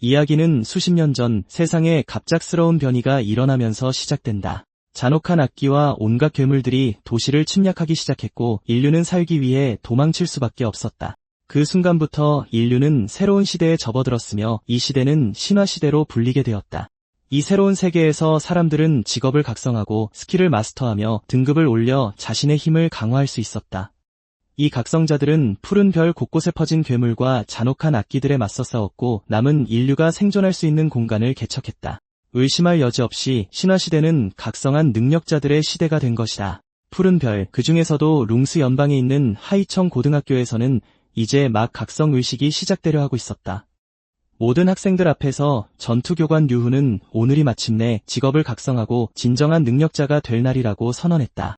이야기는 수십 년 전 세상에 갑작스러운 변이가 일어나면서 시작된다. 잔혹한 악기와 온갖 괴물들이 도시를 침략하기 시작했고 인류는 살기 위해 도망칠 수밖에 없었다. 그 순간부터 인류는 새로운 시대에 접어들었으며 이 시대는 신화시대로 불리게 되었다. 이 새로운 세계에서 사람들은 직업을 각성하고 스킬을 마스터하며 등급을 올려 자신의 힘을 강화할 수 있었다. 이 각성자들은 푸른 별 곳곳에 퍼진 괴물과 잔혹한 악기들에 맞서 싸웠고 남은 인류가 생존할 수 있는 공간을 개척했다. 의심할 여지 없이 신화시대는 각성한 능력자들의 시대가 된 것이다. 푸른 별, 그 중에서도 룽스 연방에 있는 하이청 고등학교에서는 이제 막 각성 의식이 시작되려 하고 있었다. 모든 학생들 앞에서 전투교관 류후는 오늘이 마침내 직업을 각성하고 진정한 능력자가 될 날이라고 선언했다.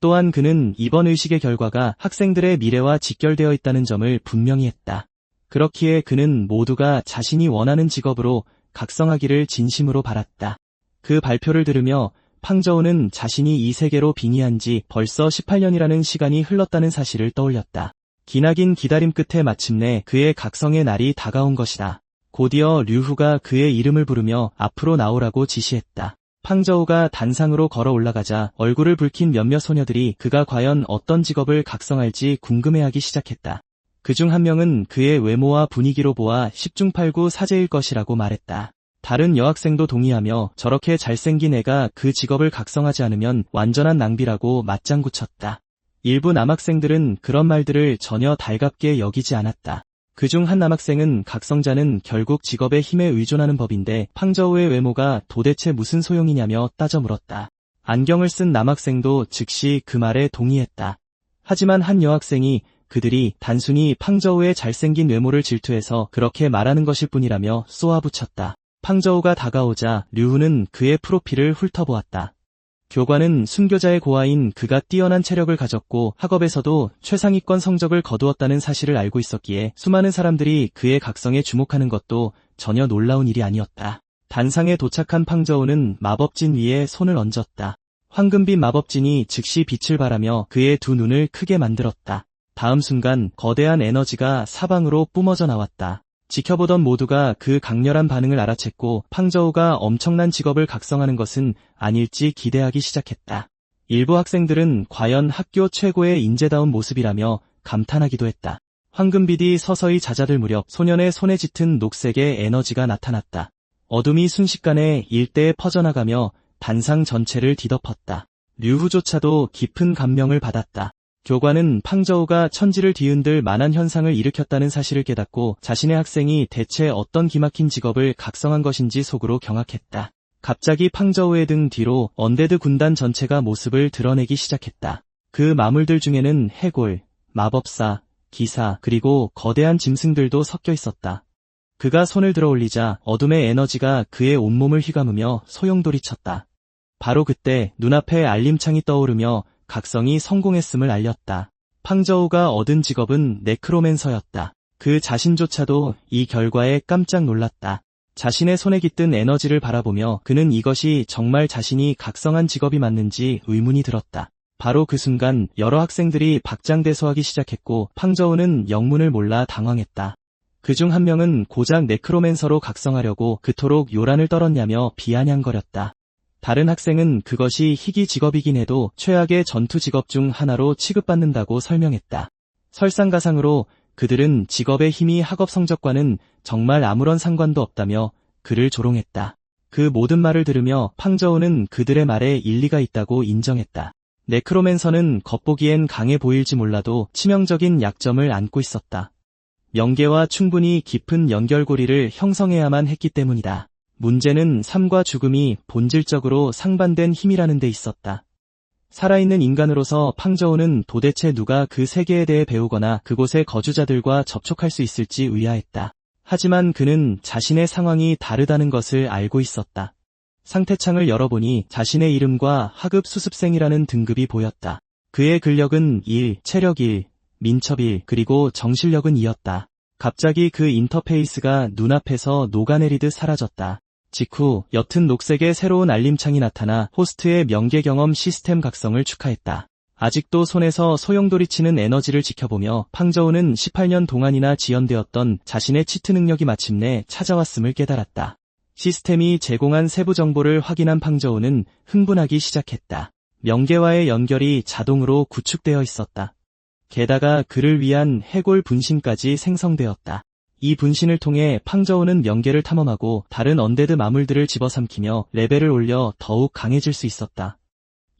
또한 그는 이번 의식의 결과가 학생들의 미래와 직결되어 있다는 점을 분명히 했다. 그렇기에 그는 모두가 자신이 원하는 직업으로 각성하기를 진심으로 바랐다. 그 발표를 들으며 팡저우는 자신이 이 세계로 빙의한 지 벌써 18년이라는 시간이 흘렀다는 사실을 떠올렸다. 기나긴 기다림 끝에 마침내 그의 각성의 날이 다가온 것이다. 곧이어 류후가 그의 이름을 부르며 앞으로 나오라고 지시했다. 팡저우가 단상으로 걸어 올라가자 얼굴을 붉힌 몇몇 소녀들이 그가 과연 어떤 직업을 각성할지 궁금해하기 시작했다. 그중 한 명은 그의 외모와 분위기로 보아 10중 8구 사제일 것이라고 말했다. 다른 여학생도 동의하며 저렇게 잘생긴 애가 그 직업을 각성하지 않으면 완전한 낭비라고 맞장구 쳤다. 일부 남학생들은 그런 말들을 전혀 달갑게 여기지 않았다. 그중 한 남학생은 각성자는 결국 직업의 힘에 의존하는 법인데 팡저우의 외모가 도대체 무슨 소용이냐며 따져 물었다. 안경을 쓴 남학생도 즉시 그 말에 동의했다. 하지만 한 여학생이 그들이 단순히 팡저우의 잘생긴 외모를 질투해서 그렇게 말하는 것일 뿐이라며 쏘아붙였다. 팡저우가 다가오자 류후는 그의 프로필을 훑어보았다. 교관은 순교자의 고아인 그가 뛰어난 체력을 가졌고 학업에서도 최상위권 성적을 거두었다는 사실을 알고 있었기에 수많은 사람들이 그의 각성에 주목하는 것도 전혀 놀라운 일이 아니었다. 단상에 도착한 팡저우는 마법진 위에 손을 얹었다. 황금빛 마법진이 즉시 빛을 발하며 그의 두 눈을 크게 만들었다. 다음 순간 거대한 에너지가 사방으로 뿜어져 나왔다. 지켜보던 모두가 그 강렬한 반응을 알아챘고 팡저우가 엄청난 직업을 각성하는 것은 아닐지 기대하기 시작했다. 일부 학생들은 과연 학교 최고의 인재다운 모습이라며 감탄하기도 했다. 황금빛이 서서히 잦아들 무렵 소년의 손에 짙은 녹색의 에너지가 나타났다. 어둠이 순식간에 일대에 퍼져나가며 단상 전체를 뒤덮었다. 류후조차도 깊은 감명을 받았다. 교관은 팡저우가 천지를 뒤흔들 만한 현상을 일으켰다는 사실을 깨닫고 자신의 학생이 대체 어떤 기막힌 직업을 각성한 것인지 속으로 경악했다. 갑자기 팡저우의 등 뒤로 언데드 군단 전체가 모습을 드러내기 시작했다. 그 마물들 중에는 해골, 마법사, 기사, 그리고 거대한 짐승들도 섞여 있었다. 그가 손을 들어 올리자 어둠의 에너지가 그의 온몸을 휘감으며 소용돌이쳤다. 바로 그때 눈앞에 알림창이 떠오르며 각성이 성공했음을 알렸다. 팡저우가 얻은 직업은 네크로맨서였다. 그 자신조차도 이 결과에 깜짝 놀랐다. 자신의 손에 깃든 에너지를 바라보며 그는 이것이 정말 자신이 각성한 직업이 맞는지 의문이 들었다. 바로 그 순간 여러 학생들이 박장대소하기 시작했고 팡저우는 영문을 몰라 당황했다. 그중 한 명은 고작 네크로맨서로 각성하려고 그토록 요란을 떨었냐며 비아냥거렸다. 다른 학생은 그것이 희귀 직업이긴 해도 최악의 전투 직업 중 하나로 취급받는다고 설명했다. 설상가상으로 그들은 직업의 힘이 학업 성적과는 정말 아무런 상관도 없다며 그를 조롱했다. 그 모든 말을 들으며 팡저우는 그들의 말에 일리가 있다고 인정했다. 네크로맨서는 겉보기엔 강해 보일지 몰라도 치명적인 약점을 안고 있었다. 명계와 충분히 깊은 연결고리를 형성해야만 했기 때문이다. 문제는 삶과 죽음이 본질적으로 상반된 힘이라는 데 있었다. 살아있는 인간으로서 팡저우는 도대체 누가 그 세계에 대해 배우거나 그곳의 거주자들과 접촉할 수 있을지 의아했다. 하지만 그는 자신의 상황이 다르다는 것을 알고 있었다. 상태창을 열어보니 자신의 이름과 하급 수습생이라는 등급이 보였다. 그의 근력은 1, 체력 1, 민첩 1, 그리고 정실력은 2였다. 갑자기 그 인터페이스가 눈앞에서 녹아내리듯 사라졌다. 직후 옅은 녹색의 새로운 알림창이 나타나 호스트의 명계 경험 시스템 각성을 축하했다. 아직도 손에서 소용돌이치는 에너지를 지켜보며 팡저우는 18년 동안이나 지연되었던 자신의 치트 능력이 마침내 찾아왔음을 깨달았다. 시스템이 제공한 세부 정보를 확인한 팡저우는 흥분하기 시작했다. 명계와의 연결이 자동으로 구축되어 있었다. 게다가 그를 위한 해골 분신까지 생성되었다. 이 분신을 통해 팡저우는 명계를 탐험하고 다른 언데드 마물들을 집어삼키며 레벨을 올려 더욱 강해질 수 있었다.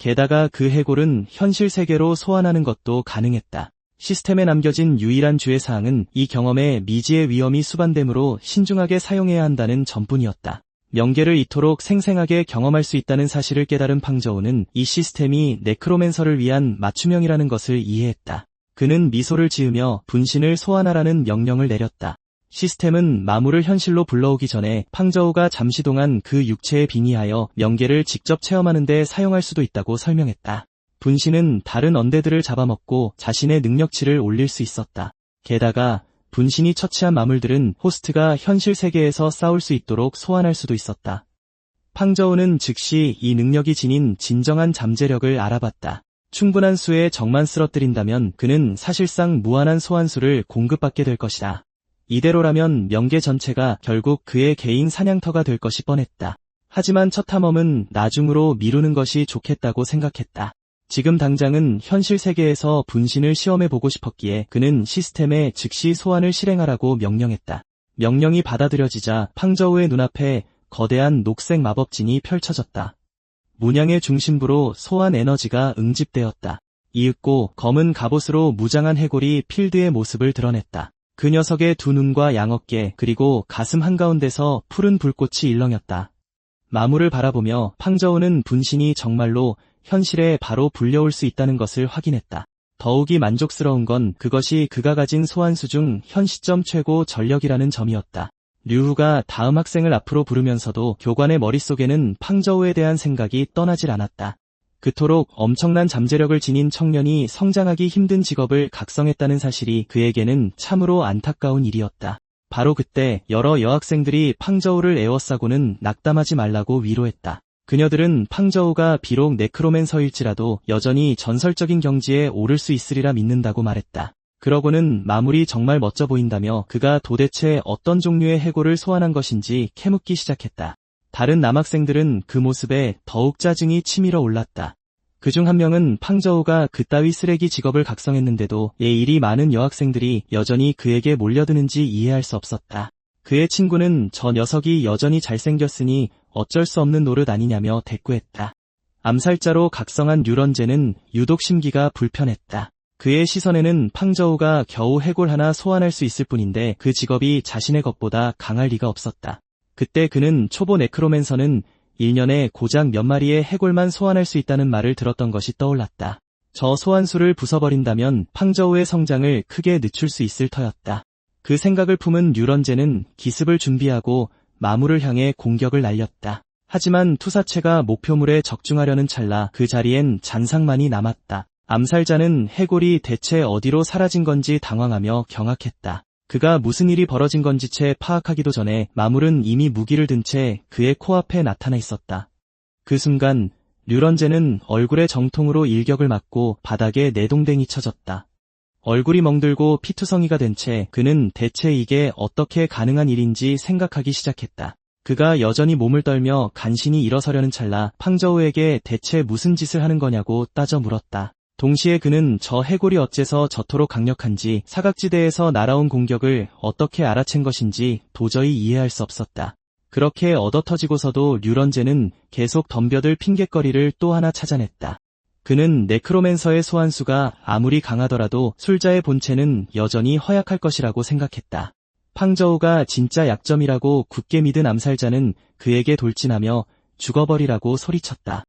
게다가 그 해골은 현실 세계로 소환하는 것도 가능했다. 시스템에 남겨진 유일한 주의사항은 이 경험에 미지의 위험이 수반되므로 신중하게 사용해야 한다는 점뿐이었다. 명계를 이토록 생생하게 경험할 수 있다는 사실을 깨달은 팡저우는 이 시스템이 네크로맨서를 위한 맞춤형이라는 것을 이해했다. 그는 미소를 지으며 분신을 소환하라는 명령을 내렸다. 시스템은 마물을 현실로 불러오기 전에 팡저우가 잠시 동안 그 육체에 빙의하여 명계를 직접 체험하는 데 사용할 수도 있다고 설명했다. 분신은 다른 언데드를 잡아먹고 자신의 능력치를 올릴 수 있었다. 게다가 분신이 처치한 마물들은 호스트가 현실 세계에서 싸울 수 있도록 소환할 수도 있었다. 팡저우는 즉시 이 능력이 지닌 진정한 잠재력을 알아봤다. 충분한 수의 적만 쓰러뜨린다면 그는 사실상 무한한 소환수를 공급받게 될 것이다. 이대로라면 명계 전체가 결국 그의 개인 사냥터가 될 것이 뻔했다. 하지만 첫 탐험은 나중으로 미루는 것이 좋겠다고 생각했다. 지금 당장은 현실 세계에서 분신을 시험해보고 싶었기에 그는 시스템에 즉시 소환을 실행하라고 명령했다. 명령이 받아들여지자 팡저우의 눈앞에 거대한 녹색 마법진이 펼쳐졌다. 문양의 중심부로 소환 에너지가 응집되었다. 이윽고 검은 갑옷으로 무장한 해골이 필드의 모습을 드러냈다. 그 녀석의 두 눈과 양어깨 그리고 가슴 한가운데서 푸른 불꽃이 일렁였다. 마물을 바라보며 팡저우는 분신이 정말로 현실에 바로 불려올 수 있다는 것을 확인했다. 더욱이 만족스러운 건 그것이 그가 가진 소환수 중 현 시점 최고 전력이라는 점이었다. 류후가 다음 학생을 앞으로 부르면서도 교관의 머릿속에는 팡저우에 대한 생각이 떠나질 않았다. 그토록 엄청난 잠재력을 지닌 청년이 성장하기 힘든 직업을 각성했다는 사실이 그에게는 참으로 안타까운 일이었다. 바로 그때 여러 여학생들이 팡저우를 에워싸고는 낙담하지 말라고 위로했다. 그녀들은 팡저우가 비록 네크로맨서일지라도 여전히 전설적인 경지에 오를 수 있으리라 믿는다고 말했다. 그러고는 마물이 정말 멋져 보인다며 그가 도대체 어떤 종류의 해골을 소환한 것인지 캐묻기 시작했다. 다른 남학생들은 그 모습에 더욱 짜증이 치밀어 올랐다. 그중 한 명은 팡저우가 그따위 쓰레기 직업을 각성했는데도 예일이 많은 여학생들이 여전히 그에게 몰려드는지 이해할 수 없었다. 그의 친구는 저 녀석이 여전히 잘생겼으니 어쩔 수 없는 노릇 아니냐며 대꾸했다. 암살자로 각성한 류런제는 유독 심기가 불편했다. 그의 시선에는 팡저우가 겨우 해골 하나 소환할 수 있을 뿐인데 그 직업이 자신의 것보다 강할 리가 없었다. 그때 그는 초보 네크로맨서는 1년에 고작 몇 마리의 해골만 소환할 수 있다는 말을 들었던 것이 떠올랐다. 저 소환수를 부숴버린다면 팡저우의 성장을 크게 늦출 수 있을 터였다. 그 생각을 품은 류런제는 기습을 준비하고 마물을 향해 공격을 날렸다. 하지만 투사체가 목표물에 적중하려는 찰나 그 자리엔 잔상만이 남았다. 암살자는 해골이 대체 어디로 사라진 건지 당황하며 경악했다. 그가 무슨 일이 벌어진 건지 채 파악하기도 전에 마물은 이미 무기를 든 채 그의 코앞에 나타나 있었다. 그 순간 류런제는 얼굴에 정통으로 일격을 맞고 바닥에 내동댕이 쳐졌다. 얼굴이 멍들고 피투성이가 된 채 그는 대체 이게 어떻게 가능한 일인지 생각하기 시작했다. 그가 여전히 몸을 떨며 간신히 일어서려는 찰나 팡저우에게 대체 무슨 짓을 하는 거냐고 따져 물었다. 동시에 그는 저 해골이 어째서 저토록 강력한지 사각지대에서 날아온 공격을 어떻게 알아챈 것인지 도저히 이해할 수 없었다. 그렇게 얻어터지고서도 류런제는 계속 덤벼들 핑곗거리를 또 하나 찾아냈다. 그는 네크로맨서의 소환수가 아무리 강하더라도 술자의 본체는 여전히 허약할 것이라고 생각했다. 팡저우가 진짜 약점이라고 굳게 믿은 암살자는 그에게 돌진하며 죽어버리라고 소리쳤다.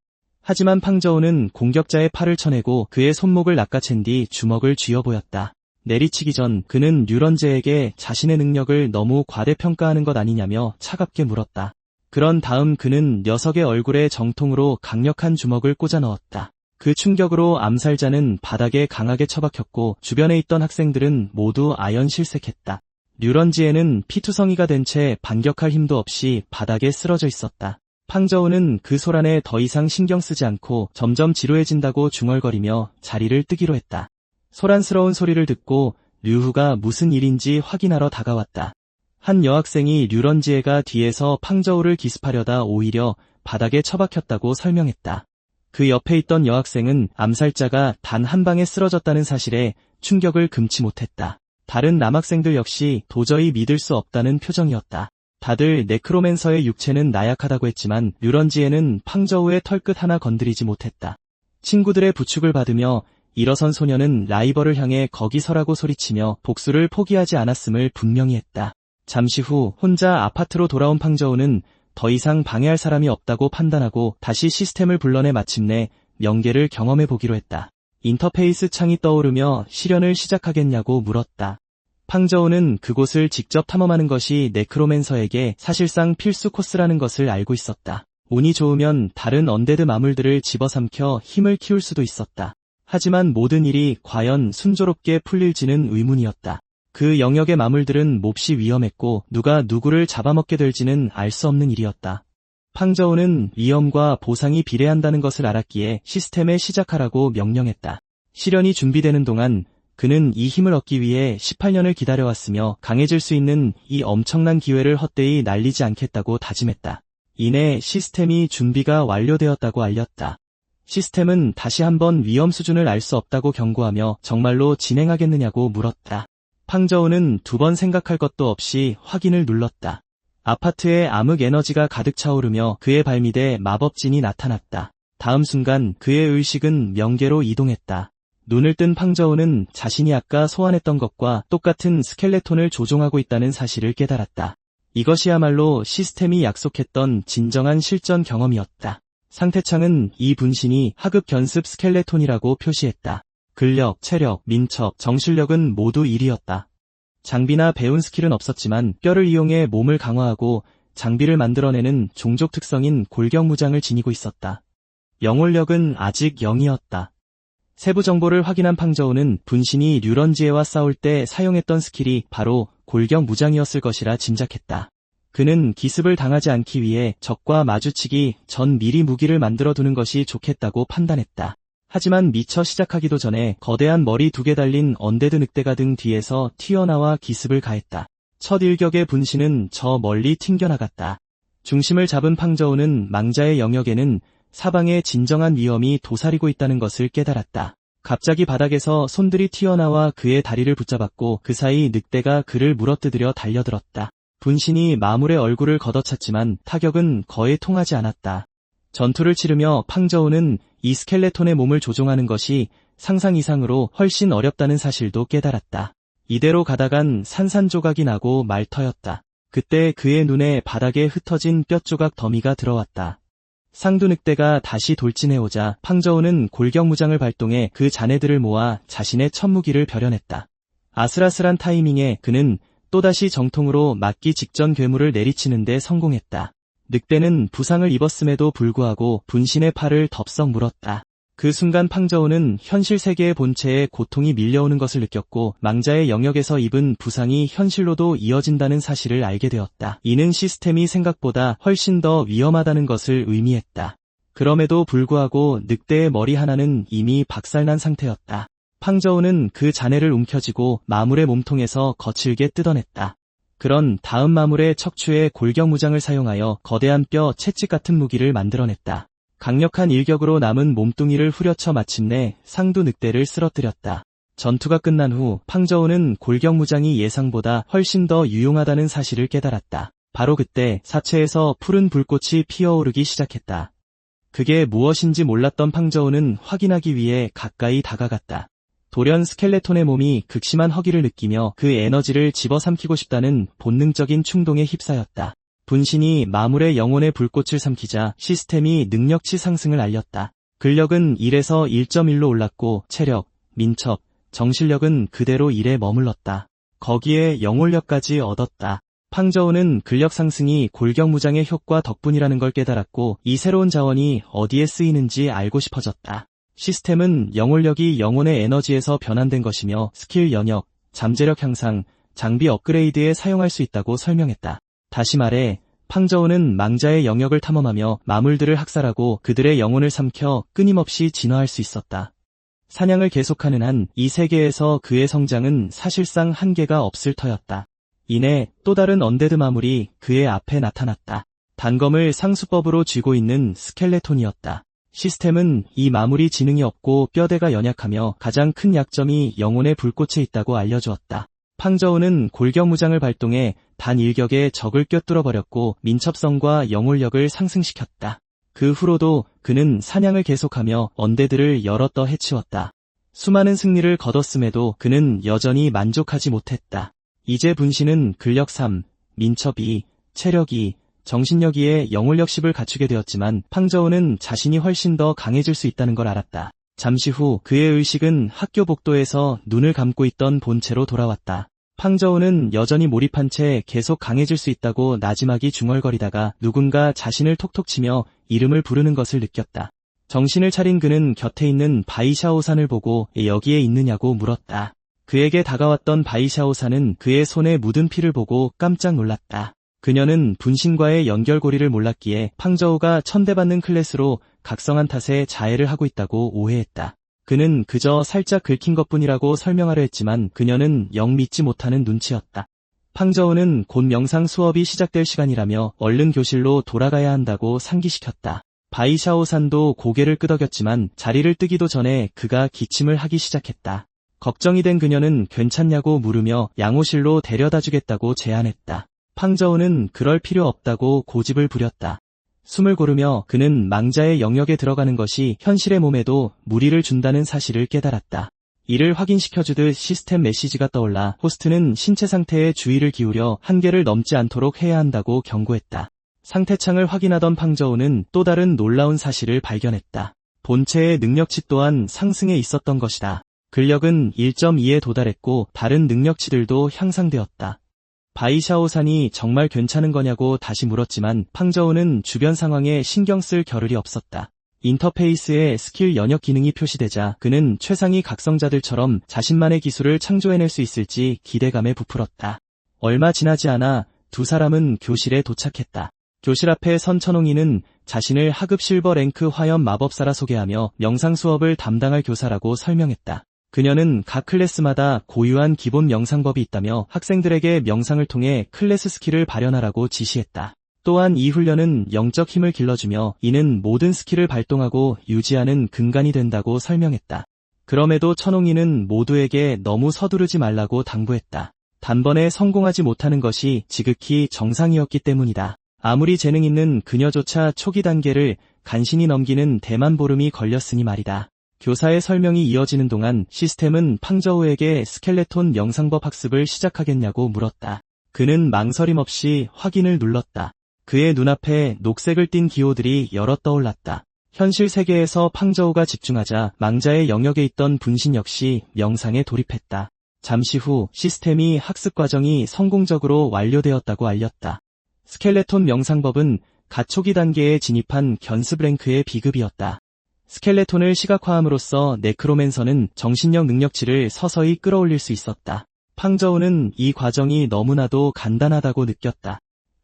하지만 팡저우는 공격자의 팔을 쳐내고 그의 손목을 낚아챈 뒤 주먹을 쥐어보였다. 내리치기 전 그는 류런제에게 자신의 능력을 너무 과대평가하는 것 아니냐며 차갑게 물었다. 그런 다음 그는 녀석의 얼굴에 정통으로 강력한 주먹을 꽂아 넣었다. 그 충격으로 암살자는 바닥에 강하게 처박혔고 주변에 있던 학생들은 모두 아연실색했다. 류런지에는 피투성이가 된 채 반격할 힘도 없이 바닥에 쓰러져 있었다. 팡저우는 그 소란에 더 이상 신경 쓰지 않고 점점 지루해진다고 중얼거리며 자리를 뜨기로 했다. 소란스러운 소리를 듣고 류후가 무슨 일인지 확인하러 다가왔다. 한 여학생이 류런지에가 뒤에서 팡저우를 기습하려다 오히려 바닥에 처박혔다고 설명했다. 그 옆에 있던 여학생은 암살자가 단 한 방에 쓰러졌다는 사실에 충격을 금치 못했다. 다른 남학생들 역시 도저히 믿을 수 없다는 표정이었다. 다들 네크로맨서의 육체는 나약하다고 했지만 류런지에는 팡저우의 털끝 하나 건드리지 못했다. 친구들의 부축을 받으며 일어선 소녀는 라이벌을 향해 거기 서라고 소리치며 복수를 포기하지 않았음을 분명히 했다. 잠시 후 혼자 아파트로 돌아온 팡저우는 더 이상 방해할 사람이 없다고 판단하고 다시 시스템을 불러내 마침내 명계를 경험해보기로 했다. 인터페이스 창이 떠오르며 실현을 시작하겠냐고 물었다. 팡저우는 그곳을 직접 탐험하는 것이 네크로맨서에게 사실상 필수 코스라는 것을 알고 있었다. 운이 좋으면 다른 언데드 마물들을 집어삼켜 힘을 키울 수도 있었다. 하지만 모든 일이 과연 순조롭게 풀릴지는 의문이었다. 그 영역의 마물들은 몹시 위험했고 누가 누구를 잡아먹게 될지는 알 수 없는 일이었다. 팡저우는 위험과 보상이 비례한다는 것을 알았기에 시스템에 시작하라고 명령했다. 실현이 준비되는 동안 그는 이 힘을 얻기 위해 18년을 기다려왔으며 강해질 수 있는 이 엄청난 기회를 헛되이 날리지 않겠다고 다짐했다. 이내 시스템이 준비가 완료되었다고 알렸다. 시스템은 다시 한번 위험 수준을 알 수 없다고 경고하며 정말로 진행하겠느냐고 물었다. 팡저우는 두 번 생각할 것도 없이 확인을 눌렀다. 아파트에 암흑 에너지가 가득 차오르며 그의 발밑에 마법진이 나타났다. 다음 순간 그의 의식은 명계로 이동했다. 눈을 뜬 팡저우는 자신이 아까 소환했던 것과 똑같은 스켈레톤을 조종하고 있다는 사실을 깨달았다. 이것이야말로 시스템이 약속했던 진정한 실전 경험이었다. 상태창은 이 분신이 하급 견습 스켈레톤이라고 표시했다. 근력, 체력, 민첩, 정신력은 모두 1위였다. 장비나 배운 스킬은 없었지만 뼈를 이용해 몸을 강화하고 장비를 만들어내는 종족 특성인 골격무장을 지니고 있었다. 영혼력은 아직 0이었다. 세부 정보를 확인한 팡저우는 분신이 류런지에와 싸울 때 사용했던 스킬이 바로 골격무장이었을 것이라 짐작했다. 그는 기습을 당하지 않기 위해 적과 마주치기 전 미리 무기를 만들어두는 것이 좋겠다고 판단했다. 하지만 미처 시작하기도 전에 거대한 머리 2개 달린 언데드 늑대가 등 뒤에서 튀어나와 기습을 가했다. 첫 일격의 분신은 저 멀리 튕겨나갔다. 중심을 잡은 팡저우는 망자의 영역에는 사방에 진정한 위험이 도사리고 있다는 것을 깨달았다. 갑자기 바닥에서 손들이 튀어나와 그의 다리를 붙잡았고 그 사이 늑대가 그를 물어뜯으려 달려들었다. 분신이 마물의 얼굴을 걷어찼지만 타격은 거의 통하지 않았다. 전투를 치르며 팡저우는 이 스켈레톤의 몸을 조종하는 것이 상상 이상으로 훨씬 어렵다는 사실도 깨달았다. 이대로 가다간 산산조각이 나고 말터였다. 그때 그의 눈에 바닥에 흩어진 뼈조각 더미가 들어왔다. 상두늑대가 다시 돌진해오자 팡저우는 골격무장을 발동해 그 자네들을 모아 자신의 첫 무기를 벼려냈다. 아슬아슬한 타이밍에 그는 또다시 정통으로 맞기 직전 괴물을 내리치는 데 성공했다. 늑대는 부상을 입었음에도 불구하고 분신의 팔을 덥석 물었다. 그 순간 팡저우는 현실 세계의 본체에 고통이 밀려오는 것을 느꼈고 망자의 영역에서 입은 부상이 현실로도 이어진다는 사실을 알게 되었다. 이는 시스템이 생각보다 훨씬 더 위험하다는 것을 의미했다. 그럼에도 불구하고 늑대의 머리 하나는 이미 박살난 상태였다. 팡저우는 그 잔해를 움켜쥐고 마물의 몸통에서 거칠게 뜯어냈다. 그런 다음 마물의 척추에 골격무장을 사용하여 거대한 뼈 채찍 같은 무기를 만들어냈다. 강력한 일격으로 남은 몸뚱이를 후려쳐 마침내 상두 늑대를 쓰러뜨렸다. 전투가 끝난 후 팡저우는 골격무장이 예상보다 훨씬 더 유용하다는 사실을 깨달았다. 바로 그때 사체에서 푸른 불꽃이 피어오르기 시작했다. 그게 무엇인지 몰랐던 팡저우는 확인하기 위해 가까이 다가갔다. 돌연 스켈레톤의 몸이 극심한 허기를 느끼며 그 에너지를 집어삼키고 싶다는 본능적인 충동에 휩싸였다. 분신이 마물의 영혼의 불꽃을 삼키자 시스템이 능력치 상승을 알렸다. 근력은 1에서 1.1로 올랐고 체력, 민첩, 정신력은 그대로 1에 머물렀다. 거기에 영혼력까지 얻었다. 팡저우는 근력 상승이 골격무장의 효과 덕분이라는 걸 깨달았고 이 새로운 자원이 어디에 쓰이는지 알고 싶어졌다. 시스템은 영혼력이 영혼의 에너지에서 변환된 것이며 스킬 연역, 잠재력 향상, 장비 업그레이드에 사용할 수 있다고 설명했다. 다시 말해 팡저우는 망자의 영역을 탐험하며 마물들을 학살하고 그들의 영혼을 삼켜 끊임없이 진화할 수 있었다. 사냥을 계속하는 한 이 세계에서 그의 성장은 사실상 한계가 없을 터였다. 이내 또 다른 언데드 마물이 그의 앞에 나타났다. 단검을 상수법으로 쥐고 있는 스켈레톤이었다. 시스템은 이 마물이 지능이 없고 뼈대가 연약하며 가장 큰 약점이 영혼의 불꽃에 있다고 알려주었다. 팡저우는 골격무장을 발동해 단 일격에 적을 꿰뚫어버렸고 민첩성과 영혼력을 상승시켰다. 그 후로도 그는 사냥을 계속하며 언데드를 여럿 더 해치웠다. 수많은 승리를 거뒀음에도 그는 여전히 만족하지 못했다. 이제 분신은 근력 3, 민첩 2, 체력 2, 정신력 2에 영혼력 10을 갖추게 되었지만 팡저우는 자신이 훨씬 더 강해질 수 있다는 걸 알았다. 잠시 후 그의 의식은 학교 복도에서 눈을 감고 있던 본체로 돌아왔다. 팡저우는 여전히 몰입한 채 계속 강해질 수 있다고 나지막이 중얼거리다가 누군가 자신을 톡톡 치며 이름을 부르는 것을 느꼈다. 정신을 차린 그는 곁에 있는 바이샤오산을 보고 여기에 있느냐고 물었다. 그에게 다가왔던 바이샤오산은 그의 손에 묻은 피를 보고 깜짝 놀랐다. 그녀는 분신과의 연결고리를 몰랐기에 팡저우가 천대받는 클래스로 각성한 탓에 자해를 하고 있다고 오해했다. 그는 그저 살짝 긁힌 것뿐이라고 설명하려 했지만 그녀는 영 믿지 못하는 눈치였다. 팡저우는 곧 명상 수업이 시작될 시간이라며 얼른 교실로 돌아가야 한다고 상기시켰다. 바이샤오산도 고개를 끄덕였지만 자리를 뜨기도 전에 그가 기침을 하기 시작했다. 걱정이 된 그녀는 괜찮냐고 물으며 양호실로 데려다주겠다고 제안했다. 팡저우는 그럴 필요 없다고 고집을 부렸다. 숨을 고르며 그는 망자의 영역에 들어가는 것이 현실의 몸에도 무리를 준다는 사실을 깨달았다. 이를 확인시켜주듯 시스템 메시지가 떠올라 호스트는 신체 상태에 주의를 기울여 한계를 넘지 않도록 해야 한다고 경고했다. 상태창을 확인하던 팡저우는 또 다른 놀라운 사실을 발견했다. 본체의 능력치 또한 상승해 있었던 것이다. 근력은 1.2에 도달했고 다른 능력치들도 향상되었다. 바이샤오산이 정말 괜찮은 거냐고 다시 물었지만 팡저우는 주변 상황에 신경 쓸 겨를이 없었다. 인터페이스에 스킬 연역 기능이 표시되자 그는 최상위 각성자들처럼 자신만의 기술을 창조해낼 수 있을지 기대감에 부풀었다. 얼마 지나지 않아 두 사람은 교실에 도착했다. 교실 앞에 선 천홍이는 자신을 하급 실버 랭크 화염 마법사라 소개하며 명상 수업을 담당할 교사라고 설명했다. 그녀는 각 클래스마다 고유한 기본 명상법이 있다며 학생들에게 명상을 통해 클래스 스킬을 발현하라고 지시했다. 또한 이 훈련은 영적 힘을 길러주며 이는 모든 스킬을 발동하고 유지하는 근간이 된다고 설명했다. 그럼에도 천홍이는 모두에게 너무 서두르지 말라고 당부했다. 단번에 성공하지 못하는 것이 지극히 정상이었기 때문이다. 아무리 재능 있는 그녀조차 초기 단계를 간신히 넘기는 대만보름이 걸렸으니 말이다. 교사의 설명이 이어지는 동안 시스템은 팡저우에게 스켈레톤 명상법 학습을 시작하겠냐고 물었다. 그는 망설임 없이 확인을 눌렀다. 그의 눈앞에 녹색을 띤 기호들이 여럿 떠올랐다. 현실 세계에서 팡저우가 집중하자 망자의 영역에 있던 분신 역시 명상에 돌입했다. 잠시 후 시스템이 학습 과정이 성공적으로 완료되었다고 알렸다. 스켈레톤 명상법은 가초기 단계에 진입한 견습 랭크의 비급이었다. 스켈레톤을 시각화함으로써 네크로맨서는 정신력 능력치를 서서히 끌어올릴 수 있었다. 팡저우는 이 과정이 너무나도 간단하다고 느꼈다.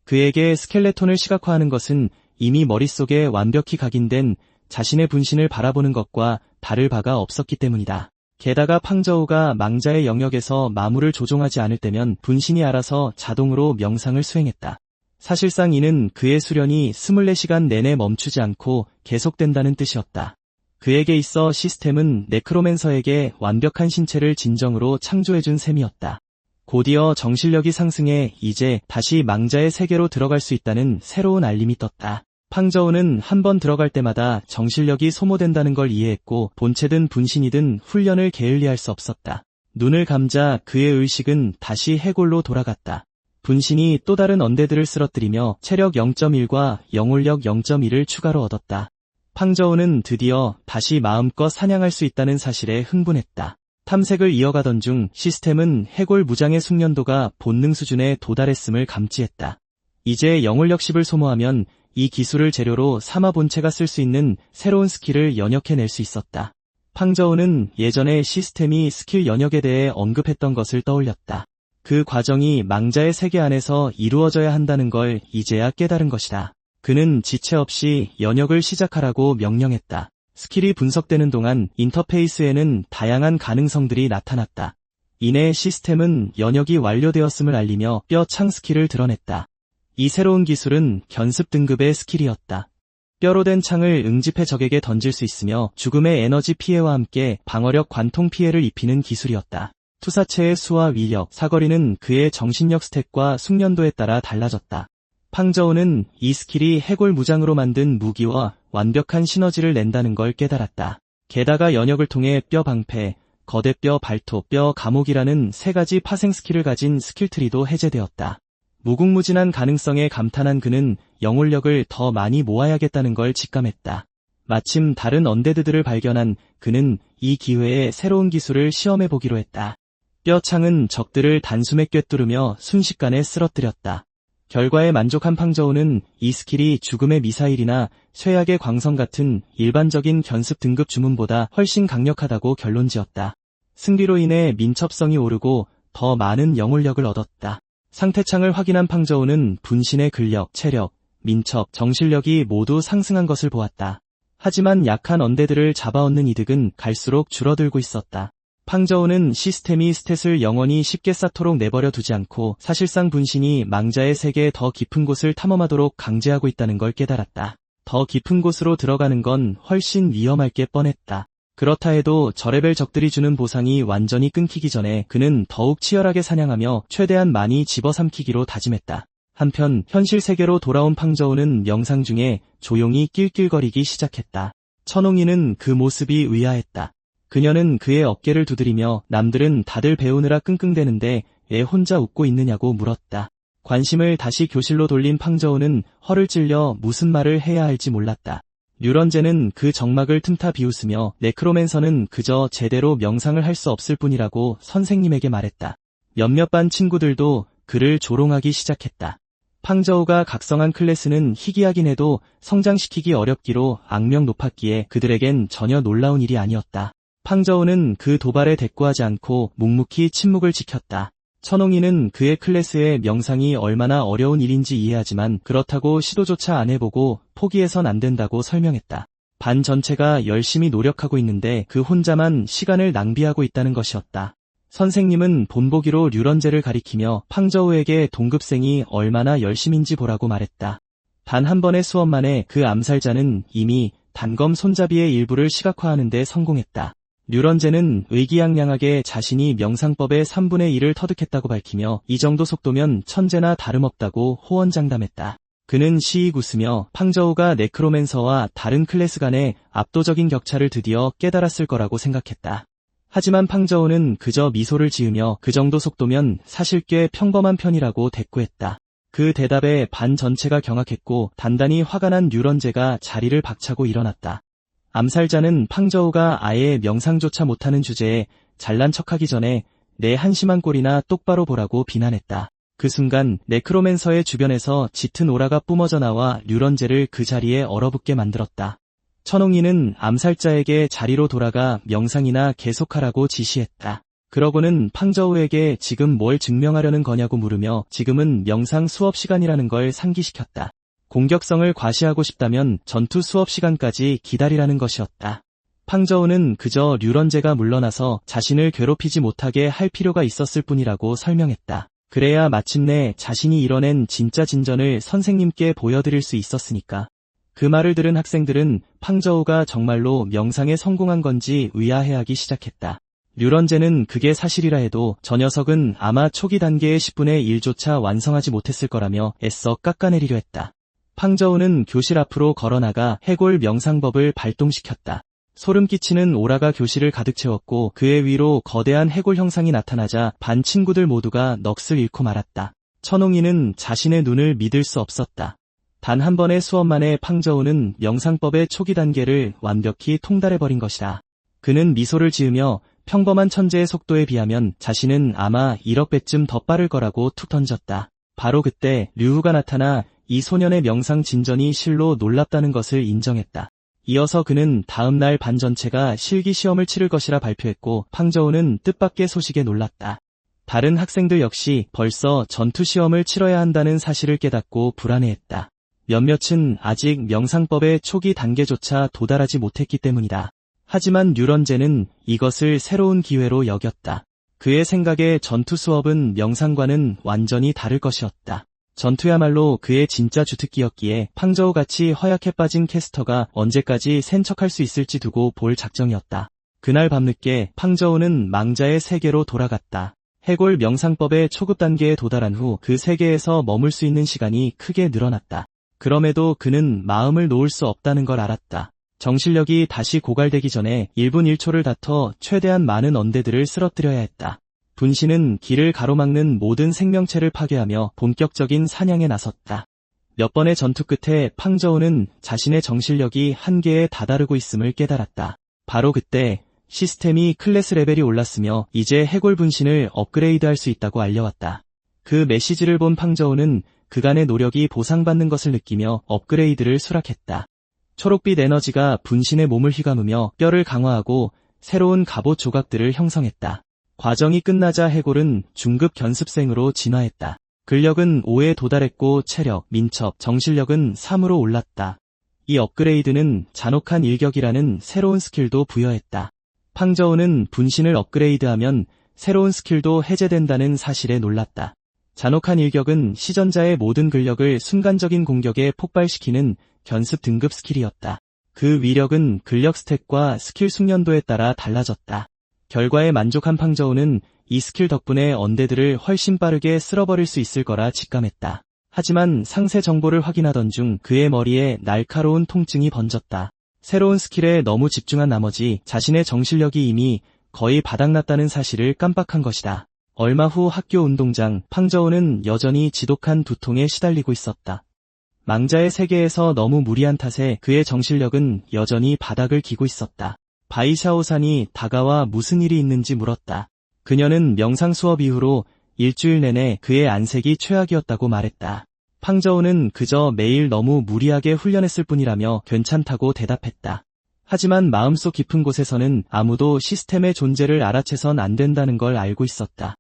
그에게 스켈레톤을 시각화하는 것은 이미 머릿속에 완벽히 각인된 자신의 분신을 바라보는 것과 다를 바가 없었기 때문이다. 게다가 팡저우가 망자의 영역에서 마물을 조종하지 않을 때면 분신이 알아서 자동으로 명상을 수행했다. 사실상 이는 그의 수련이 24시간 내내 멈추지 않고 계속된다는 뜻이었다. 그에게 있어 시스템은 네크로맨서에게 완벽한 신체를 진정으로 창조해준 셈이었다. 곧이어 정신력이 상승해 이제 다시 망자의 세계로 들어갈 수 있다는 새로운 알림이 떴다. 팡저우는 한 번 들어갈 때마다 정신력이 소모된다는 걸 이해했고 본체든 분신이든 훈련을 게을리할 수 없었다. 눈을 감자 그의 의식은 다시 해골로 돌아갔다. 분신이 또 다른 언데드를 쓰러뜨리며 체력 0.1과 영혼력 0.1을 추가로 얻었다. 팡저우는 드디어 다시 마음껏 사냥할 수 있다는 사실에 흥분했다. 탐색을 이어가던 중 시스템은 해골 무장의 숙련도가 본능 수준에 도달했음을 감지했다. 이제 영혼력 10을 소모하면 이 기술을 재료로 사마 본체가 쓸 수 있는 새로운 스킬을 연역해낼 수 있었다. 팡저우는 예전에 시스템이 스킬 연역에 대해 언급했던 것을 떠올렸다. 그 과정이 망자의 세계 안에서 이루어져야 한다는 걸 이제야 깨달은 것이다. 그는 지체 없이 연역을 시작하라고 명령했다. 스킬이 분석되는 동안 인터페이스에는 다양한 가능성들이 나타났다. 이내 시스템은 연역이 완료되었음을 알리며 뼈 창 스킬을 드러냈다. 이 새로운 기술은 견습 등급의 스킬이었다. 뼈로 된 창을 응집해 적에게 던질 수 있으며 죽음의 에너지 피해와 함께 방어력 관통 피해를 입히는 기술이었다. 투사체의 수와 위력, 사거리는 그의 정신력 스탯과 숙련도에 따라 달라졌다. 팡저우는 이 스킬이 해골 무장으로 만든 무기와 완벽한 시너지를 낸다는 걸 깨달았다. 게다가 연역을 통해 뼈 방패, 거대 뼈 발톱, 뼈 감옥이라는 세 가지 파생 스킬을 가진 스킬트리도 해제되었다. 무궁무진한 가능성에 감탄한 그는 영혼력을 더 많이 모아야겠다는 걸 직감했다. 마침 다른 언데드들을 발견한 그는 이 기회에 새로운 기술을 시험해보기로 했다. 뼈창은 적들을 단숨에 꿰뚫으며 순식간에 쓰러뜨렸다. 결과에 만족한 팡저우는 이 스킬이 죽음의 미사일이나 쇠약의 광선 같은 일반적인 견습 등급 주문보다 훨씬 강력하다고 결론지었다. 승리로 인해 민첩성이 오르고 더 많은 영혼력을 얻었다. 상태창을 확인한 팡저우는 분신의 근력, 체력, 민첩, 정신력이 모두 상승한 것을 보았다. 하지만 약한 언데드를 잡아얻는 이득은 갈수록 줄어들고 있었다. 팡저우는 시스템이 스탯을 영원히 쉽게 쌓도록 내버려 두지 않고 사실상 분신이 망자의 세계의 더 깊은 곳을 탐험하도록 강제하고 있다는 걸 깨달았다. 더 깊은 곳으로 들어가는 건 훨씬 위험할 게 뻔했다. 그렇다 해도 저레벨 적들이 주는 보상이 완전히 끊기기 전에 그는 더욱 치열하게 사냥하며 최대한 많이 집어삼키기로 다짐했다. 한편 현실 세계로 돌아온 팡저우는 명상 중에 조용히 낄낄거리기 시작했다. 천홍이는 그 모습이 의아했다. 그녀는 그의 어깨를 두드리며 남들은 다들 배우느라 끙끙대는데 왜 혼자 웃고 있느냐고 물었다. 관심을 다시 교실로 돌린 팡저우는 허를 찔려 무슨 말을 해야 할지 몰랐다. 류런제는 그 정막을 틈타 비웃으며 네크로맨서는 그저 제대로 명상을 할 수 없을 뿐이라고 선생님에게 말했다. 몇몇 반 친구들도 그를 조롱하기 시작했다. 팡저우가 각성한 클래스는 희귀하긴 해도 성장시키기 어렵기로 악명 높았기에 그들에겐 전혀 놀라운 일이 아니었다. 팡저우는 그 도발에 대꾸하지 않고 묵묵히 침묵을 지켰다. 천홍이는 그의 클래스의 명상이 얼마나 어려운 일인지 이해하지만 그렇다고 시도조차 안 해보고 포기해선 안 된다고 설명했다. 반 전체가 열심히 노력하고 있는데 그 혼자만 시간을 낭비하고 있다는 것이었다. 선생님은 본보기로 류런제를 가리키며 팡저우에게 동급생이 얼마나 열심인지 보라고 말했다. 단 한 번의 수업 만에 그 암살자는 이미 단검 손잡이의 일부를 시각화하는 데 성공했다. 류런제는 의기양양하게 자신이 명상법의 3분의 1을 터득했다고 밝히며 이 정도 속도면 천재나 다름없다고 호언장담했다. 그는 시익 웃으며 팡저우가 네크로맨서와 다른 클래스 간의 압도적인 격차를 드디어 깨달았을 거라고 생각했다. 하지만 팡저우는 그저 미소를 지으며 그 정도 속도면 사실 꽤 평범한 편이라고 대꾸했다. 그 대답에 반 전체가 경악했고 단단히 화가 난 류런제가 자리를 박차고 일어났다. 암살자는 팡저우가 아예 명상조차 못하는 주제에 잘난 척하기 전에 내 한심한 꼴이나 똑바로 보라고 비난했다. 그 순간 네크로맨서의 주변에서 짙은 오라가 뿜어져 나와 류런제를 그 자리에 얼어붙게 만들었다. 천홍이는 암살자에게 자리로 돌아가 명상이나 계속하라고 지시했다. 그러고는 팡저우에게 지금 뭘 증명하려는 거냐고 물으며 지금은 명상 수업 시간이라는 걸 상기시켰다. 공격성을 과시하고 싶다면 전투 수업 시간까지 기다리라는 것이었다. 팡저우는 그저 류런제가 물러나서 자신을 괴롭히지 못하게 할 필요가 있었을 뿐이라고 설명했다. 그래야 마침내 자신이 이뤄낸 진짜 진전을 선생님께 보여드릴 수 있었으니까. 그 말을 들은 학생들은 팡저우가 정말로 명상에 성공한 건지 의아해하기 시작했다. 류런제는 그게 사실이라 해도 저 녀석은 아마 초기 단계의 10분의 1조차 완성하지 못했을 거라며 애써 깎아내리려 했다. 팡저우는 교실 앞으로 걸어나가 해골 명상법을 발동시켰다. 소름 끼치는 오라가 교실을 가득 채웠고 그의 위로 거대한 해골 형상이 나타나자 반 친구들 모두가 넋을 잃고 말았다. 천홍이는 자신의 눈을 믿을 수 없었다. 단 한 번의 수업 만에 팡저우는 명상법의 초기 단계를 완벽히 통달해버린 것이다. 그는 미소를 지으며 평범한 천재의 속도에 비하면 자신은 아마 1억 배쯤 더 빠를 거라고 툭 던졌다. 바로 그때 류후가 나타나 이 소년의 명상 진전이 실로 놀랍다는 것을 인정했다. 이어서 그는 다음 날 반 전체가 실기 시험을 치를 것이라 발표했고 팡저우는 뜻밖의 소식에 놀랐다. 다른 학생들 역시 벌써 전투 시험을 치러야 한다는 사실을 깨닫고 불안해했다. 몇몇은 아직 명상법의 초기 단계조차 도달하지 못했기 때문이다. 하지만 류런제는 이것을 새로운 기회로 여겼다. 그의 생각에 전투 수업은 명상과는 완전히 다를 것이었다. 전투야말로 그의 진짜 주특기였기에 팡저우같이 허약해 빠진 캐스터가 언제까지 센 척할 수 있을지 두고 볼 작정이었다. 그날 밤늦게 팡저우는 망자의 세계로 돌아갔다. 해골 명상법의 초급 단계에 도달한 후 그 세계에서 머물 수 있는 시간이 크게 늘어났다. 그럼에도 그는 마음을 놓을 수 없다는 걸 알았다. 정신력이 다시 고갈되기 전에 1분 1초를 다퉈 최대한 많은 언데드를 쓰러뜨려야 했다. 분신은 길을 가로막는 모든 생명체를 파괴하며 본격적인 사냥에 나섰다. 몇 번의 전투 끝에 팡저우는 자신의 정신력이 한계에 다다르고 있음을 깨달았다. 바로 그때 시스템이 클래스 레벨이 올랐으며 이제 해골 분신을 업그레이드할 수 있다고 알려왔다. 그 메시지를 본 팡저우는 그간의 노력이 보상받는 것을 느끼며 업그레이드를 수락했다. 초록빛 에너지가 분신의 몸을 휘감으며 뼈를 강화하고 새로운 갑옷 조각들을 형성했다. 과정이 끝나자 해골은 중급 견습생으로 진화했다. 근력은 5에 도달했고 체력, 민첩, 정신력은 3으로 올랐다. 이 업그레이드는 잔혹한 일격이라는 새로운 스킬도 부여했다. 팡저우는 분신을 업그레이드하면 새로운 스킬도 해제된다는 사실에 놀랐다. 잔혹한 일격은 시전자의 모든 근력을 순간적인 공격에 폭발시키는 견습 등급 스킬이었다. 그 위력은 근력 스탯과 스킬 숙련도에 따라 달라졌다. 결과에 만족한 팡저우는 이 스킬 덕분에 언데드를 훨씬 빠르게 쓸어버릴 수 있을 거라 직감했다. 하지만 상세 정보를 확인하던 중 그의 머리에 날카로운 통증이 번졌다. 새로운 스킬에 너무 집중한 나머지 자신의 정신력이 이미 거의 바닥났다는 사실을 깜빡한 것이다. 얼마 후 학교 운동장, 팡저우는 여전히 지독한 두통에 시달리고 있었다. 망자의 세계에서 너무 무리한 탓에 그의 정신력은 여전히 바닥을 기고 있었다. 바이샤오산이 다가와 무슨 일이 있는지 물었다. 그녀는 명상 수업 이후로 일주일 내내 그의 안색이 최악이었다고 말했다. 팡저우는 그저 매일 너무 무리하게 훈련했을 뿐이라며 괜찮다고 대답했다. 하지만 마음속 깊은 곳에서는 아무도 시스템의 존재를 알아채선 안 된다는 걸 알고 있었다.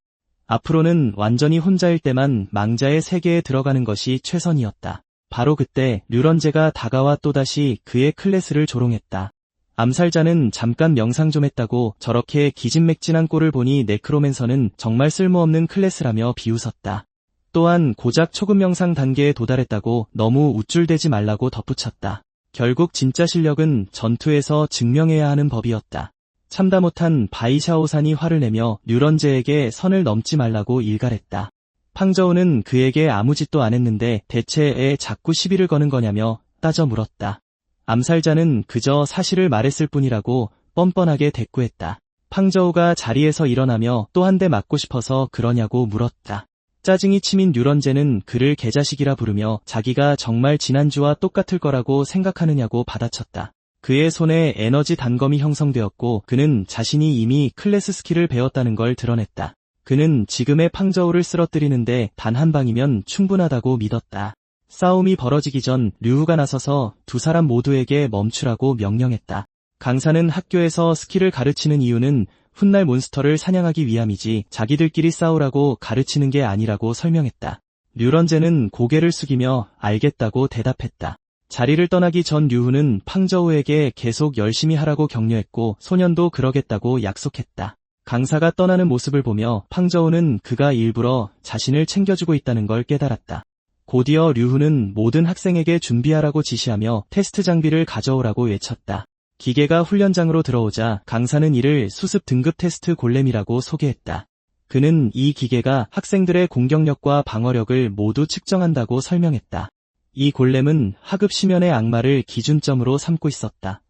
앞으로는 완전히 혼자일 때만 망자의 세계에 들어가는 것이 최선이었다. 바로 그때 류런제가 다가와 또다시 그의 클래스를 조롱했다. 암살자는 잠깐 명상 좀 했다고 저렇게 기진맥진한 꼴을 보니 네크로맨서는 정말 쓸모없는 클래스라며 비웃었다. 또한 고작 초급 명상 단계에 도달했다고 너무 우쭐대지 말라고 덧붙였다. 결국 진짜 실력은 전투에서 증명해야 하는 법이었다. 참다 못한 바이샤오산이 화를 내며 류런제에게 선을 넘지 말라고 일갈했다. 팡저우는 그에게 아무 짓도 안 했는데 대체 왜 자꾸 시비를 거는 거냐며 따져 물었다. 암살자는 그저 사실을 말했을 뿐이라고 뻔뻔하게 대꾸했다. 팡저우가 자리에서 일어나며 또 한 대 맞고 싶어서 그러냐고 물었다. 짜증이 치민 류런제는 그를 개자식이라 부르며 자기가 정말 지난주와 똑같을 거라고 생각하느냐고 받아쳤다. 그의 손에 에너지 단검이 형성되었고 그는 자신이 이미 클래스 스킬을 배웠다는 걸 드러냈다. 그는 지금의 팡저우를 쓰러뜨리는데 단 한 방이면 충분하다고 믿었다. 싸움이 벌어지기 전 류후가 나서서 두 사람 모두에게 멈추라고 명령했다. 강사는 학교에서 스킬을 가르치는 이유는 훗날 몬스터를 사냥하기 위함이지 자기들끼리 싸우라고 가르치는 게 아니라고 설명했다. 류런제는 고개를 숙이며 알겠다고 대답했다. 자리를 떠나기 전 류후는 팡저우에게 계속 열심히 하라고 격려했고 소년도 그러겠다고 약속했다. 강사가 떠나는 모습을 보며 팡저우는 그가 일부러 자신을 챙겨주고 있다는 걸 깨달았다. 곧이어 류후는 모든 학생에게 준비하라고 지시하며 테스트 장비를 가져오라고 외쳤다. 기계가 훈련장으로 들어오자 강사는 이를 수습 등급 테스트 골렘이라고 소개했다. 그는 이 기계가 학생들의 공격력과 방어력을 모두 측정한다고 설명했다. 이 골렘은 하급 심연의 악마를 기준점으로 삼고 있었다.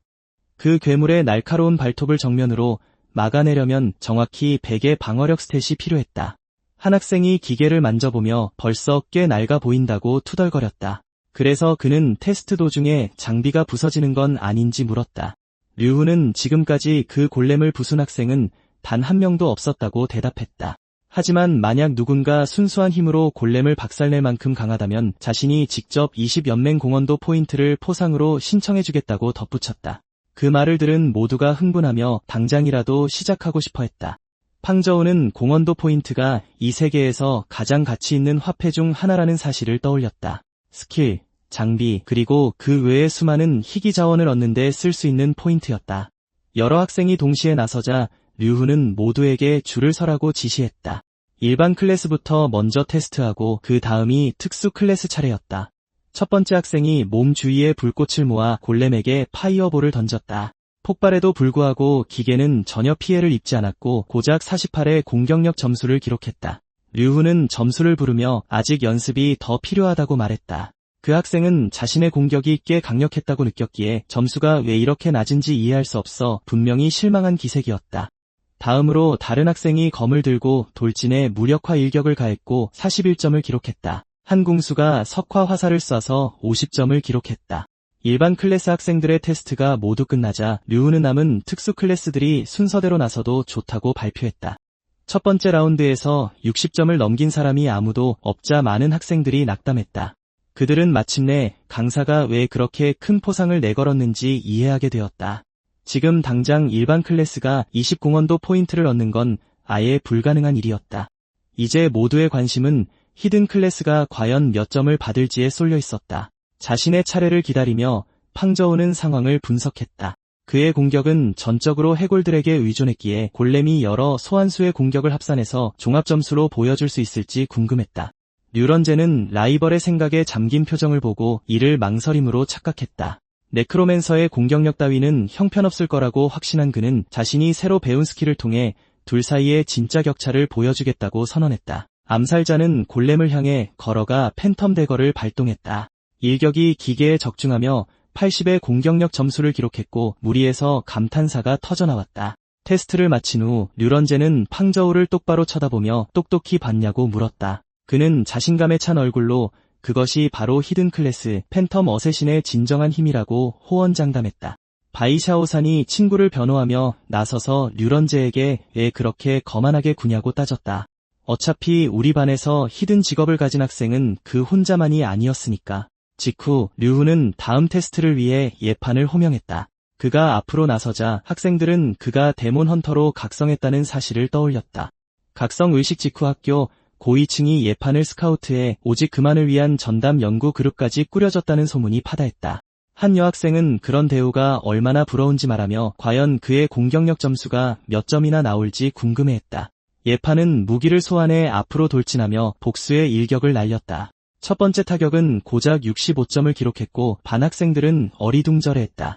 그 괴물의 날카로운 발톱을 정면으로 막아내려면 정확히 100의 방어력 스탯이 필요했다. 한 학생이 기계를 만져보며 벌써 꽤 낡아 보인다고 투덜거렸다. 그래서 그는 테스트 도중에 장비가 부서지는 건 아닌지 물었다. 류후는 지금까지 그 골렘을 부순 학생은 단 한 명도 없었다고 대답했다. 하지만 만약 누군가 순수한 힘으로 골렘을 박살낼 만큼 강하다면 자신이 직접 20연맹 공헌도 포인트를 포상으로 신청해주겠다고 덧붙였다. 그 말을 들은 모두가 흥분하며 당장이라도 시작하고 싶어 했다. 팡저우는 공헌도 포인트가 이 세계에서 가장 가치 있는 화폐 중 하나라는 사실을 떠올렸다. 스킬, 장비, 그리고 그 외의 수많은 희귀 자원을 얻는 데 쓸 수 있는 포인트였다. 여러 학생이 동시에 나서자 류후는 모두에게 줄을 서라고 지시했다. 일반 클래스부터 먼저 테스트하고 그 다음이 특수 클래스 차례였다. 첫 번째 학생이 몸 주위에 불꽃을 모아 골렘에게 파이어볼을 던졌다. 폭발에도 불구하고 기계는 전혀 피해를 입지 않았고 고작 48의 공격력 점수를 기록했다. 류후는 점수를 부르며 아직 연습이 더 필요하다고 말했다. 그 학생은 자신의 공격이 꽤 강력했다고 느꼈기에 점수가 왜 이렇게 낮은지 이해할 수 없어 분명히 실망한 기색이었다. 다음으로 다른 학생이 검을 들고 돌진에 무력화 일격을 가했고 41점을 기록했다. 한 궁수가 석화 화살을 쏴서 50점을 기록했다. 일반 클래스 학생들의 테스트가 모두 끝나자 류후는 남은 특수 클래스들이 순서대로 나서도 좋다고 발표했다. 첫 번째 라운드에서 60점을 넘긴 사람이 아무도 없자 많은 학생들이 낙담했다. 그들은 마침내 강사가 왜 그렇게 큰 포상을 내걸었는지 이해하게 되었다. 지금 당장 일반 클래스가 20공헌도 포인트를 얻는 건 아예 불가능한 일이었다. 이제 모두의 관심은 히든 클래스가 과연 몇 점을 받을지에 쏠려 있었다. 자신의 차례를 기다리며 팡저우는 상황을 분석했다. 그의 공격은 전적으로 해골들에게 의존했기에 골렘이 여러 소환수의 공격을 합산해서 종합점수로 보여줄 수 있을지 궁금했다. 류런제는 라이벌의 생각에 잠긴 표정을 보고 이를 망설임으로 착각했다. 네크로맨서의 공격력 따위는 형편없을 거라고 확신한 그는 자신이 새로 배운 스킬을 통해 둘 사이의 진짜 격차를 보여주겠다고 선언했다. 암살자는 골렘을 향해 걸어가 팬텀 대거를 발동했다. 일격이 기계에 적중하며 80의 공격력 점수를 기록했고 무리에서 감탄사가 터져나왔다. 테스트를 마친 후 류런제는 팡저우를 똑바로 쳐다보며 똑똑히 봤냐고 물었다. 그는 자신감에 찬 얼굴로 그것이 바로 히든 클래스 팬텀 어쌔신의 진정한 힘이라고 호언장담했다. 바이샤오산이 친구를 변호하며 나서서 류런제에게 왜 그렇게 거만하게 구냐고 따졌다. 어차피 우리 반에서 히든 직업을 가진 학생은 그 혼자만이 아니었으니까. 직후 류후는 다음 테스트를 위해 예판을 호명했다. 그가 앞으로 나서자 학생들은 그가 데몬 헌터로 각성했다는 사실을 떠올렸다. 각성 의식 직후 학교 고위층이 예판을 스카우트해 오직 그만을 위한 전담 연구 그룹까지 꾸려졌다는 소문이 파다했다. 한 여학생은 그런 대우가 얼마나 부러운지 말하며 과연 그의 공격력 점수가 몇 점이나 나올지 궁금해했다. 예판은 무기를 소환해 앞으로 돌진하며 복수의 일격을 날렸다. 첫 번째 타격은 고작 65점을 기록했고 반 학생들은 어리둥절해했다.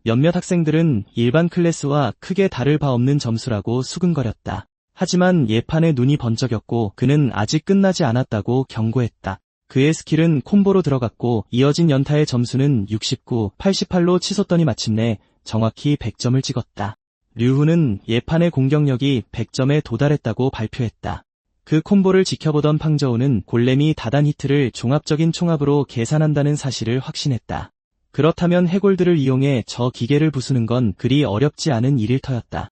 몇몇 학생들은 일반 클래스와 크게 다를 바 없는 점수라고 수근거렸다. 하지만 예판의 눈이 번쩍였고 그는 아직 끝나지 않았다고 경고했다. 그의 스킬은 콤보로 들어갔고 이어진 연타의 점수는 69, 88로 치솟더니 마침내 정확히 100점을 찍었다. 류후는 예판의 공격력이 100점에 도달했다고 발표했다. 그 콤보를 지켜보던 팡저우는 골렘이 다단 히트를 종합적인 총합으로 계산한다는 사실을 확신했다. 그렇다면 해골들을 이용해 저 기계를 부수는 건 그리 어렵지 않은 일일 터였다.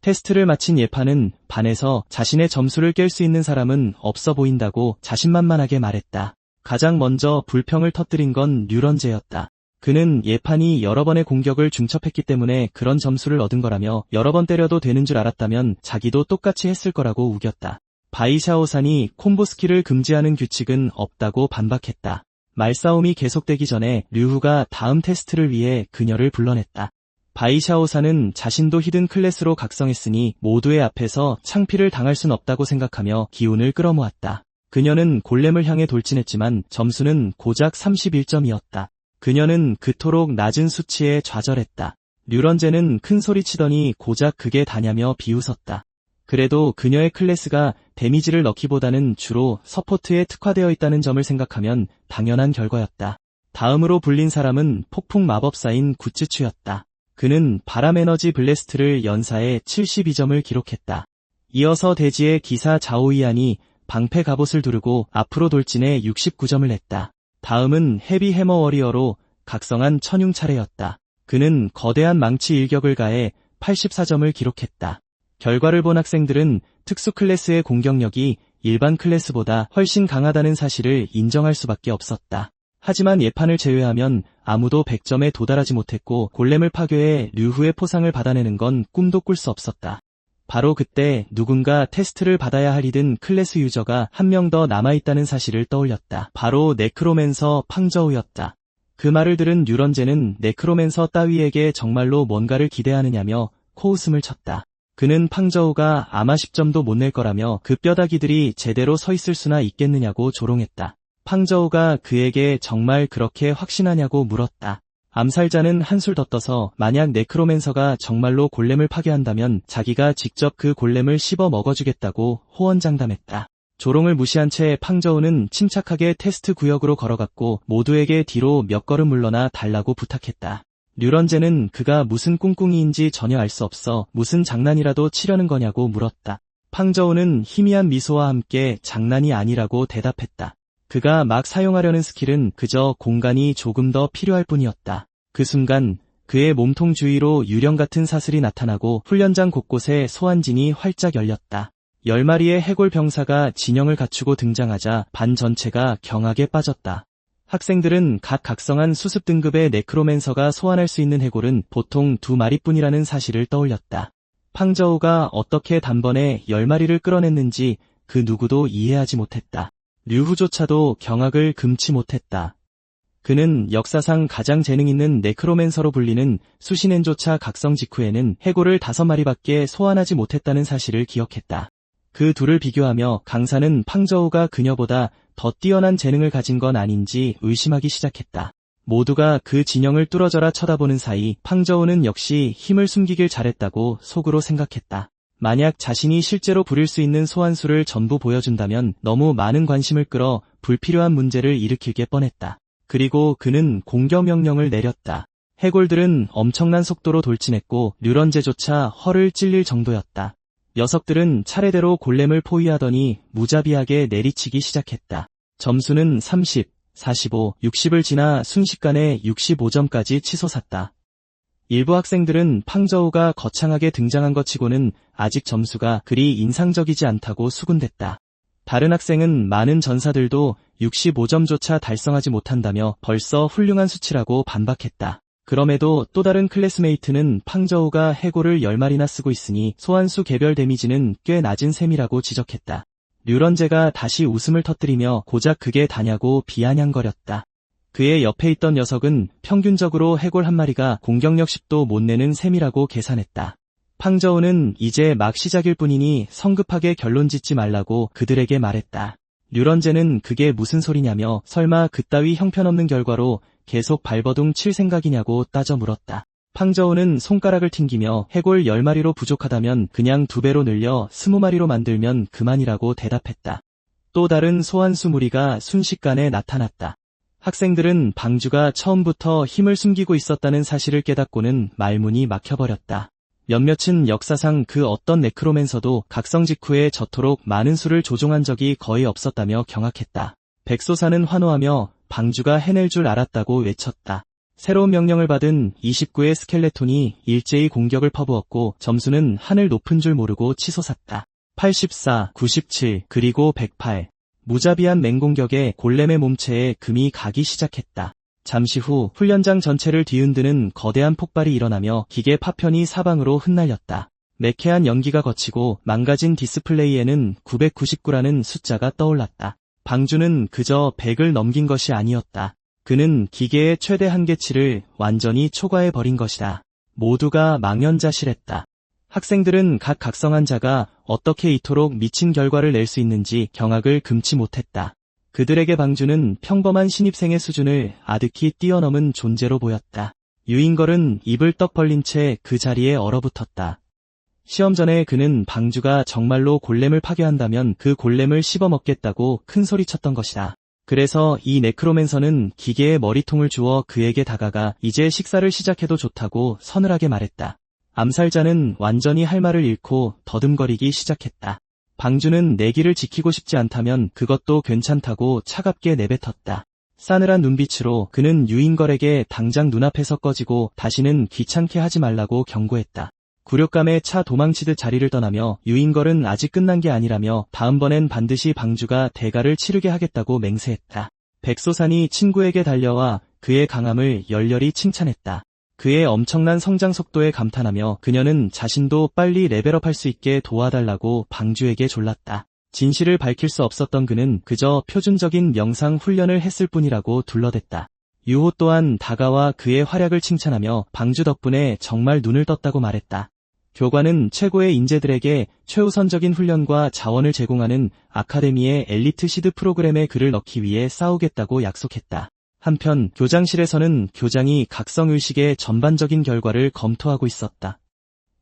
테스트를 마친 예판은 반에서 자신의 점수를 깰 수 있는 사람은 없어 보인다고 자신만만하게 말했다. 가장 먼저 불평을 터뜨린 건 류런제였다. 그는 예판이 여러 번의 공격을 중첩했기 때문에 그런 점수를 얻은 거라며 여러 번 때려도 되는 줄 알았다면 자기도 똑같이 했을 거라고 우겼다. 바이샤오산이 콤보 스킬을 금지하는 규칙은 없다고 반박했다. 말싸움이 계속되기 전에 류후가 다음 테스트를 위해 그녀를 불러냈다. 바이샤오산은 자신도 히든 클래스로 각성했으니 모두의 앞에서 창피를 당할 순 없다고 생각하며 기운을 끌어모았다. 그녀는 골렘을 향해 돌진했지만 점수는 고작 31점이었다. 그녀는 그토록 낮은 수치에 좌절했다. 류런제는 큰 소리치더니 고작 그게 다냐며 비웃었다. 그래도 그녀의 클래스가 데미지를 넣기보다는 주로 서포트에 특화되어 있다는 점을 생각하면 당연한 결과였다. 다음으로 불린 사람은 폭풍 마법사인 구츠추였다. 그는 바람 에너지 블래스트를 연사해 72점을 기록했다. 이어서 대지의 기사 자오이안이 방패 갑옷을 두르고 앞으로 돌진해 69점을 냈다. 다음은 헤비 해머 워리어로 각성한 천융 차례였다. 그는 거대한 망치 일격을 가해 84점을 기록했다. 결과를 본 학생들은 특수 클래스의 공격력이 일반 클래스보다 훨씬 강하다는 사실을 인정할 수밖에 없었다. 하지만 예판을 제외하면 아무도 100점에 도달하지 못했고 골렘을 파괴해 류후의 포상을 받아내는 건 꿈도 꿀 수 없었다. 바로 그때 누군가 테스트를 받아야 하리든 클래스 유저가 한 명 더 남아있다는 사실을 떠올렸다. 바로 네크로맨서 팡저우였다. 그 말을 들은 류런제는 네크로맨서 따위에게 정말로 뭔가를 기대하느냐며 코웃음을 쳤다. 그는 팡저우가 아마 10점도 못 낼 거라며 그 뼈다귀들이 제대로 서 있을 수나 있겠느냐고 조롱했다. 팡저우가 그에게 정말 그렇게 확신하냐고 물었다. 암살자는 한술 더 떠서 만약 네크로맨서가 정말로 골렘을 파괴한다면 자기가 직접 그 골렘을 씹어 먹어주겠다고 호언장담했다. 조롱을 무시한 채 팡저우는 침착하게 테스트 구역으로 걸어갔고 모두에게 뒤로 몇 걸음 물러나 달라고 부탁했다. 류런제는 그가 무슨 꿍꿍이인지 전혀 알 수 없어 무슨 장난이라도 치려는 거냐고 물었다. 팡저우는 희미한 미소와 함께 장난이 아니라고 대답했다. 그가 막 사용하려는 스킬은 그저 공간이 조금 더 필요할 뿐이었다. 그 순간 그의 몸통 주위로 유령 같은 사슬이 나타나고 훈련장 곳곳에 소환진이 활짝 열렸다. 10마리의 해골 병사가 진영을 갖추고 등장하자 반 전체가 경악에 빠졌다. 학생들은 각 각성한 수습 등급의 네크로맨서가 소환할 수 있는 해골은 보통 2마리뿐이라는 사실을 떠올렸다. 팡저우가 어떻게 단번에 10마리를 끌어냈는지 그 누구도 이해하지 못했다. 류후조차도 경악을 금치 못했다. 그는 역사상 가장 재능 있는 네크로맨서로 불리는 수신엔조차 각성 직후에는 해골을 5마리밖에 소환하지 못했다는 사실을 기억했다. 그 둘을 비교하며 강사는 팡저우가 그녀보다 더 뛰어난 재능을 가진 건 아닌지 의심하기 시작했다. 모두가 그 진영을 뚫어져라 쳐다보는 사이 팡저우는 역시 힘을 숨기길 잘했다고 속으로 생각했다. 만약 자신이 실제로 부릴 수 있는 소환수를 전부 보여준다면 너무 많은 관심을 끌어 불필요한 문제를 일으키게 뻔했다. 그리고 그는 공격 명령을 내렸다. 해골들은 엄청난 속도로 돌진했고 류런제조차 허를 찔릴 정도였다. 녀석들은 차례대로 골렘을 포위하더니 무자비하게 내리치기 시작했다. 점수는 30, 45, 60을 지나 순식간에 65점까지 치솟았다. 일부 학생들은 팡저우가 거창하게 등장한 것 치고는 아직 점수가 그리 인상적이지 않다고 수군댔다. 다른 학생은 많은 전사들도 65점조차 달성하지 못한다며 벌써 훌륭한 수치라고 반박했다. 그럼에도 또 다른 클래스메이트는 팡저우가 해골을 10마리나 쓰고 있으니 소환수 개별 데미지는 꽤 낮은 셈이라고 지적했다. 류런제가 다시 웃음을 터뜨리며 고작 그게 다냐고 비아냥거렸다. 그의 옆에 있던 녀석은 평균적으로 해골 한 마리가 공격력 10도 못 내는 셈이라고 계산했다. 팡저우는 이제 막 시작일 뿐이니 성급하게 결론 짓지 말라고 그들에게 말했다. 류런제는 그게 무슨 소리냐며 설마 그따위 형편없는 결과로 계속 발버둥 칠 생각이냐고 따져 물었다. 팡저우는 손가락을 튕기며 해골 10마리로 부족하다면 그냥 2배로 늘려 20마리로 만들면 그만이라고 대답했다. 또 다른 소환수 무리가 순식간에 나타났다. 학생들은 방주가 처음부터 힘을 숨기고 있었다는 사실을 깨닫고는 말문이 막혀버렸다. 몇몇은 역사상 그 어떤 네크로맨서도 각성 직후에 저토록 많은 수를 조종한 적이 거의 없었다며 경악했다. 백소사는 환호하며 방주가 해낼 줄 알았다고 외쳤다. 새로운 명령을 받은 29의 스켈레톤이 일제히 공격을 퍼부었고 점수는 하늘 높은 줄 모르고 치솟았다. 84, 97, 그리고 108. 무자비한 맹공격에 골렘의 몸체에 금이 가기 시작했다. 잠시 후 훈련장 전체를 뒤흔드는 거대한 폭발이 일어나며 기계 파편이 사방으로 흩날렸다. 매캐한 연기가 거치고 망가진 디스플레이에는 999라는 숫자가 떠올랐다. 방주는 그저 100을 넘긴 것이 아니었다. 그는 기계의 최대 한계치를 완전히 초과해버린 것이다. 모두가 망연자실했다. 학생들은 각 각성한 자가 어떻게 이토록 미친 결과를 낼 수 있는지 경악을 금치 못했다. 그들에게 방주는 평범한 신입생의 수준을 아득히 뛰어넘은 존재로 보였다. 유인걸은 입을 떡 벌린 채 그 자리에 얼어붙었다. 시험 전에 그는 방주가 정말로 골렘을 파괴한다면 그 골렘을 씹어먹겠다고 큰 소리쳤던 것이다. 그래서 이 네크로맨서는 기계의 머리통을 주워 그에게 다가가 이제 식사를 시작해도 좋다고 서늘하게 말했다. 암살자는 완전히 할 말을 잃고 더듬거리기 시작했다. 방주는 내기를 지키고 싶지 않다면 그것도 괜찮다고 차갑게 내뱉었다. 싸늘한 눈빛으로 그는 유인걸에게 당장 눈앞에서 꺼지고 다시는 귀찮게 하지 말라고 경고했다. 굴욕감에 차 도망치듯 자리를 떠나며 유인걸은 아직 끝난 게 아니라며 다음번엔 반드시 방주가 대가를 치르게 하겠다고 맹세했다. 백소산이 친구에게 달려와 그의 강함을 열렬히 칭찬했다. 그의 엄청난 성장 속도에 감탄하며 그녀는 자신도 빨리 레벨업할 수 있게 도와달라고 방주에게 졸랐다. 진실을 밝힐 수 없었던 그는 그저 표준적인 명상 훈련을 했을 뿐이라고 둘러댔다. 유호 또한 다가와 그의 활약을 칭찬하며 방주 덕분에 정말 눈을 떴다고 말했다. 교관은 최고의 인재들에게 최우선적인 훈련과 자원을 제공하는 아카데미의 엘리트 시드 프로그램에 그를 넣기 위해 싸우겠다고 약속했다. 한편 교장실에서는 교장이 각성의식의 전반적인 결과를 검토하고 있었다.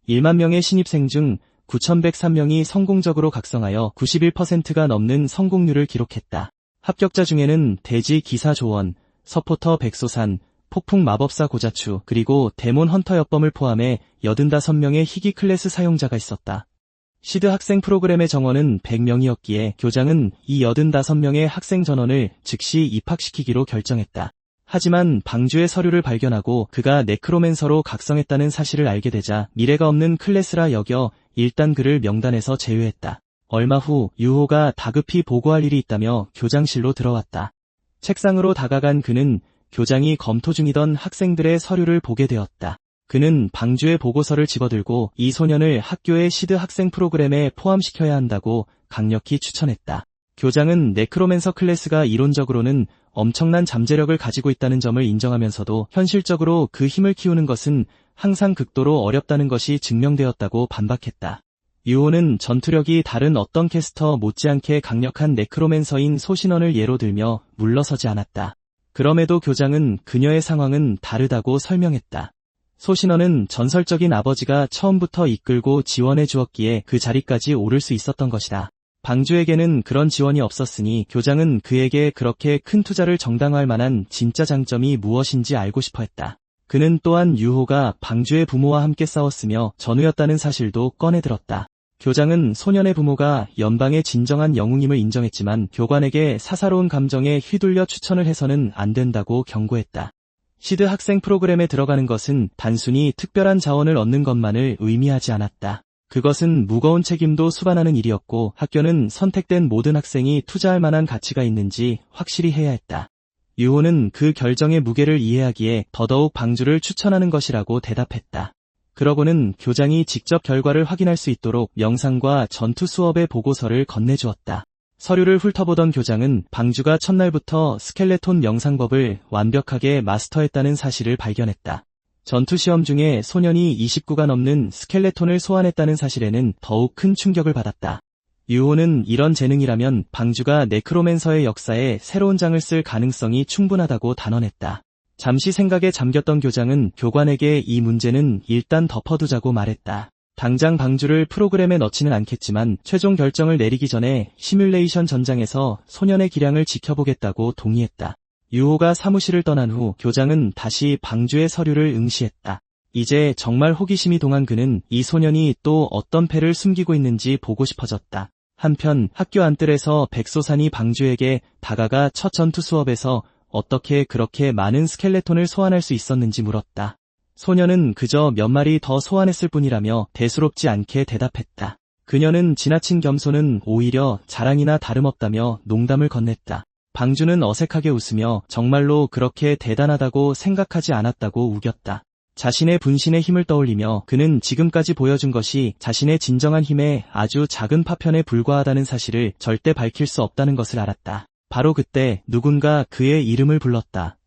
1만 명의 신입생 중 9,103명이 성공적으로 각성하여 91%가 넘는 성공률을 기록했다. 합격자 중에는 대지 기사 조원, 서포터 백소산, 폭풍 마법사 고자추, 그리고 데몬 헌터 여범을 포함해 85명의 희귀 클래스 사용자가 있었다. 시드 학생 프로그램의 정원은 100명이었기에 교장은 이 85명의 학생 전원을 즉시 입학시키기로 결정했다. 하지만 방주의 서류를 발견하고 그가 네크로맨서로 각성했다는 사실을 알게 되자 미래가 없는 클래스라 여겨 일단 그를 명단에서 제외했다. 얼마 후 유호가 다급히 보고할 일이 있다며 교장실로 들어왔다. 책상으로 다가간 그는 교장이 검토 중이던 학생들의 서류를 보게 되었다. 그는 방주의 보고서를 집어들고 이 소년을 학교의 시드 학생 프로그램에 포함시켜야 한다고 강력히 추천했다. 교장은 네크로맨서 클래스가 이론적으로는 엄청난 잠재력을 가지고 있다는 점을 인정하면서도 현실적으로 그 힘을 키우는 것은 항상 극도로 어렵다는 것이 증명되었다고 반박했다. 유호는 전투력이 다른 어떤 캐스터 못지않게 강력한 네크로맨서인 소신원을 예로 들며 물러서지 않았다. 그럼에도 교장은 그녀의 상황은 다르다고 설명했다. 소신원은 전설적인 아버지가 처음부터 이끌고 지원해 주었기에 그 자리까지 오를 수 있었던 것이다. 방주에게는 그런 지원이 없었으니 교장은 그에게 그렇게 큰 투자를 정당화할 만한 진짜 장점이 무엇인지 알고 싶어 했다. 그는 또한 유호가 방주의 부모와 함께 싸웠으며 전우였다는 사실도 꺼내들었다. 교장은 소년의 부모가 연방의 진정한 영웅임을 인정했지만 교관에게 사사로운 감정에 휘둘려 추천을 해서는 안 된다고 경고했다. 시드 학생 프로그램에 들어가는 것은 단순히 특별한 자원을 얻는 것만을 의미하지 않았다. 그것은 무거운 책임도 수반하는 일이었고 학교는 선택된 모든 학생이 투자할 만한 가치가 있는지 확실히 해야 했다. 유호는 그 결정의 무게를 이해하기에 더더욱 방주를 추천하는 것이라고 대답했다. 그러고는 교장이 직접 결과를 확인할 수 있도록 명상과 전투 수업의 보고서를 건네주었다. 서류를 훑어보던 교장은 방주가 첫날부터 스켈레톤 명상법을 완벽하게 마스터했다는 사실을 발견했다. 전투시험 중에 소년이 29가 넘는 스켈레톤을 소환했다는 사실에는 더욱 큰 충격을 받았다. 유호는 이런 재능이라면 방주가 네크로맨서의 역사에 새로운 장을 쓸 가능성이 충분하다고 단언했다. 잠시 생각에 잠겼던 교장은 교관에게 이 문제는 일단 덮어두자고 말했다. 당장 방주를 프로그램에 넣지는 않겠지만 최종 결정을 내리기 전에 시뮬레이션 전장에서 소년의 기량을 지켜보겠다고 동의했다. 유호가 사무실을 떠난 후 교장은 다시 방주의 서류를 응시했다. 이제 정말 호기심이 동한 그는 이 소년이 또 어떤 패를 숨기고 있는지 보고 싶어졌다. 한편 학교 안뜰에서 백소산이 방주에게 다가가 첫 전투 수업에서 어떻게 그렇게 많은 스켈레톤을 소환할 수 있었는지 물었다. 소년은 그저 몇 마리 더 소환했을 뿐이라며 대수롭지 않게 대답했다. 그녀는 지나친 겸손은 오히려 자랑이나 다름없다며 농담을 건넸다. 방주는 어색하게 웃으며 정말로 그렇게 대단하다고 생각하지 않았다고 우겼다. 자신의 분신의 힘을 떠올리며 그는 지금까지 보여준 것이 자신의 진정한 힘의 아주 작은 파편에 불과하다는 사실을 절대 밝힐 수 없다는 것을 알았다. 바로 그때 누군가 그의 이름을 불렀다.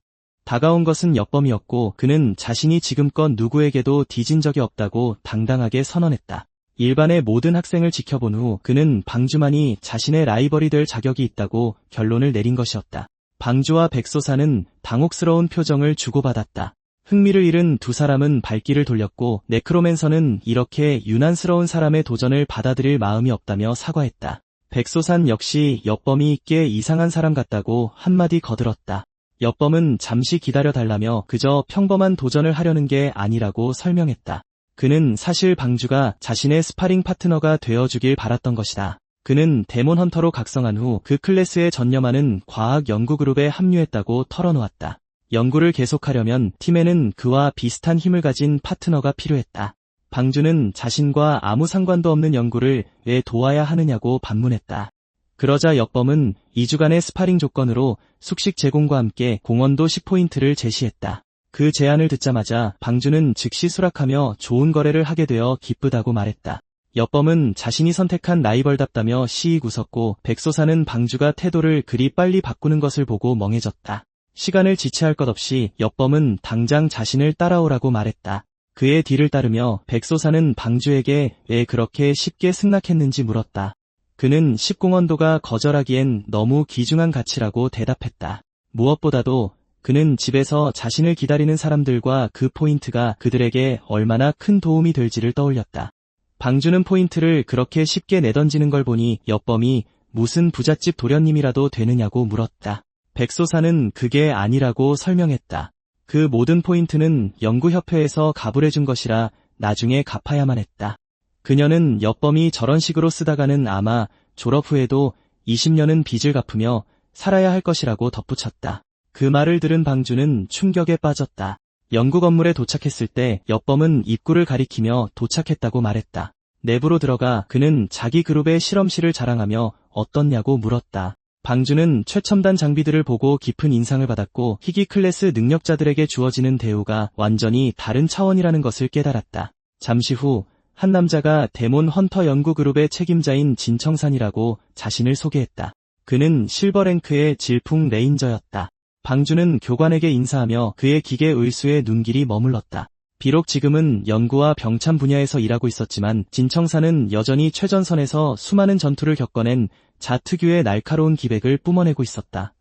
다가온 것은 역범이었고 그는 자신이 지금껏 누구에게도 뒤진 적이 없다고 당당하게 선언했다. 일반의 모든 학생을 지켜본 후 그는 방주만이 자신의 라이벌이 될 자격이 있다고 결론을 내린 것이었다. 방주와 백소사는 당혹스러운 표정을 주고받았다. 흥미를 잃은 두 사람은 발길을 돌렸고 네크로맨서는 이렇게 유난스러운 사람의 도전을 받아들일 마음이 없다며 사과했다. 백소산 역시 엿범이 꽤 이상한 사람 같다고 한마디 거들었다. 엿범은 잠시 기다려달라며 그저 평범한 도전을 하려는 게 아니라고 설명했다. 그는 사실 방주가 자신의 스파링 파트너가 되어주길 바랐던 것이다. 그는 데몬 헌터로 각성한 후 그 클래스에 전념하는 과학 연구 그룹에 합류했다고 털어놓았다. 연구를 계속하려면 팀에는 그와 비슷한 힘을 가진 파트너가 필요했다. 방주는 자신과 아무 상관도 없는 연구를 왜 도와야 하느냐고 반문했다. 그러자 엿범은 2주간의 스파링 조건으로 숙식 제공과 함께 공원도 10포인트를 제시했다. 그 제안을 듣자마자 방주는 즉시 수락하며 좋은 거래를 하게 되어 기쁘다고 말했다. 엿범은 자신이 선택한 라이벌답다며 시익 웃었고 백소사는 방주가 태도를 그리 빨리 바꾸는 것을 보고 멍해졌다. 시간을 지체할 것 없이 엿범은 당장 자신을 따라오라고 말했다. 그의 뒤를 따르며 백소사는 방주에게 왜 그렇게 쉽게 승낙했는지 물었다. 그는 10공원도가 거절하기엔 너무 귀중한 가치라고 대답했다. 무엇보다도 그는 집에서 자신을 기다리는 사람들과 그 포인트가 그들에게 얼마나 큰 도움이 될지를 떠올렸다. 방주는 포인트를 그렇게 쉽게 내던지는 걸 보니 엿범이 무슨 부잣집 도련님이라도 되느냐고 물었다. 백소사는 그게 아니라고 설명했다. 그 모든 포인트는 연구협회에서 가불해준 것이라 나중에 갚아야만 했다. 그녀는 엿범이 저런 식으로 쓰다가는 아마 졸업 후에도 20년은 빚을 갚으며 살아야 할 것이라고 덧붙였다. 그 말을 들은 방주는 충격에 빠졌다. 연구 건물에 도착했을 때 엿범은 입구를 가리키며 도착했다고 말했다. 내부로 들어가 그는 자기 그룹의 실험실을 자랑하며 어떻냐고 물었다. 방주는 최첨단 장비들을 보고 깊은 인상을 받았고 희귀 클래스 능력자들에게 주어지는 대우가 완전히 다른 차원이라는 것을 깨달았다. 잠시 후 한 남자가 데몬 헌터 연구 그룹의 책임자인 진청산이라고 자신을 소개했다. 그는 실버 랭크의 질풍 레인저였다. 방주는 교관에게 인사하며 그의 기계 의수에 눈길이 머물렀다. 비록 지금은 연구와 병참 분야에서 일하고 있었지만 진청산은 여전히 최전선에서 수많은 전투를 겪어낸 자 특유의 날카로운 기백을 뿜어내고 있었다.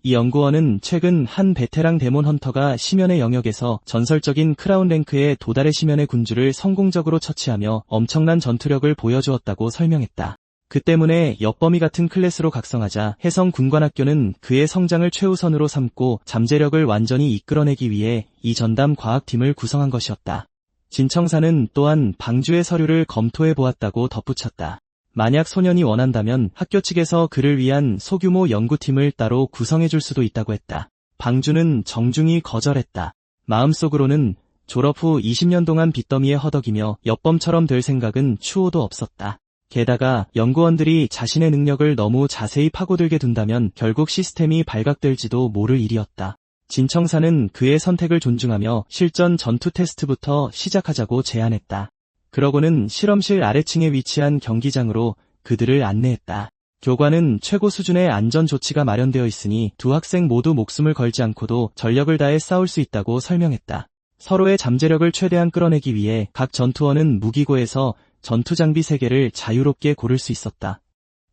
이 연구원은 최근 한 베테랑 데몬 헌터가 심연의 영역에서 전설적인 크라운 랭크에 도달의 심연의 군주를 성공적으로 처치하며 엄청난 전투력을 보여주었다고 설명했다. 그 때문에 엿범이 같은 클래스로 각성하자 해성 군관학교는 그의 성장을 최우선으로 삼고 잠재력을 완전히 이끌어내기 위해 이 전담 과학팀을 구성한 것이었다. 진청사는 또한 방주의 서류를 검토해 보았다고 덧붙였다. 만약 소년이 원한다면 학교 측에서 그를 위한 소규모 연구팀을 따로 구성해 줄 수도 있다고 했다. 방주는 정중히 거절했다. 마음속으로는 졸업 후 20년 동안 빚더미에 허덕이며 엿범처럼 될 생각은 추호도 없었다. 게다가 연구원들이 자신의 능력을 너무 자세히 파고들게 둔다면 결국 시스템이 발각될지도 모를 일이었다. 진청사는 그의 선택을 존중하며 실전 전투 테스트부터 시작하자고 제안했다. 그러고는 실험실 아래층에 위치한 경기장으로 그들을 안내했다. 교관은 최고 수준의 안전 조치가 마련되어 있으니 두 학생 모두 목숨을 걸지 않고도 전력을 다해 싸울 수 있다고 설명했다. 서로의 잠재력을 최대한 끌어내기 위해 각 전투원은 무기고에서 전투 장비 3개를 자유롭게 고를 수 있었다.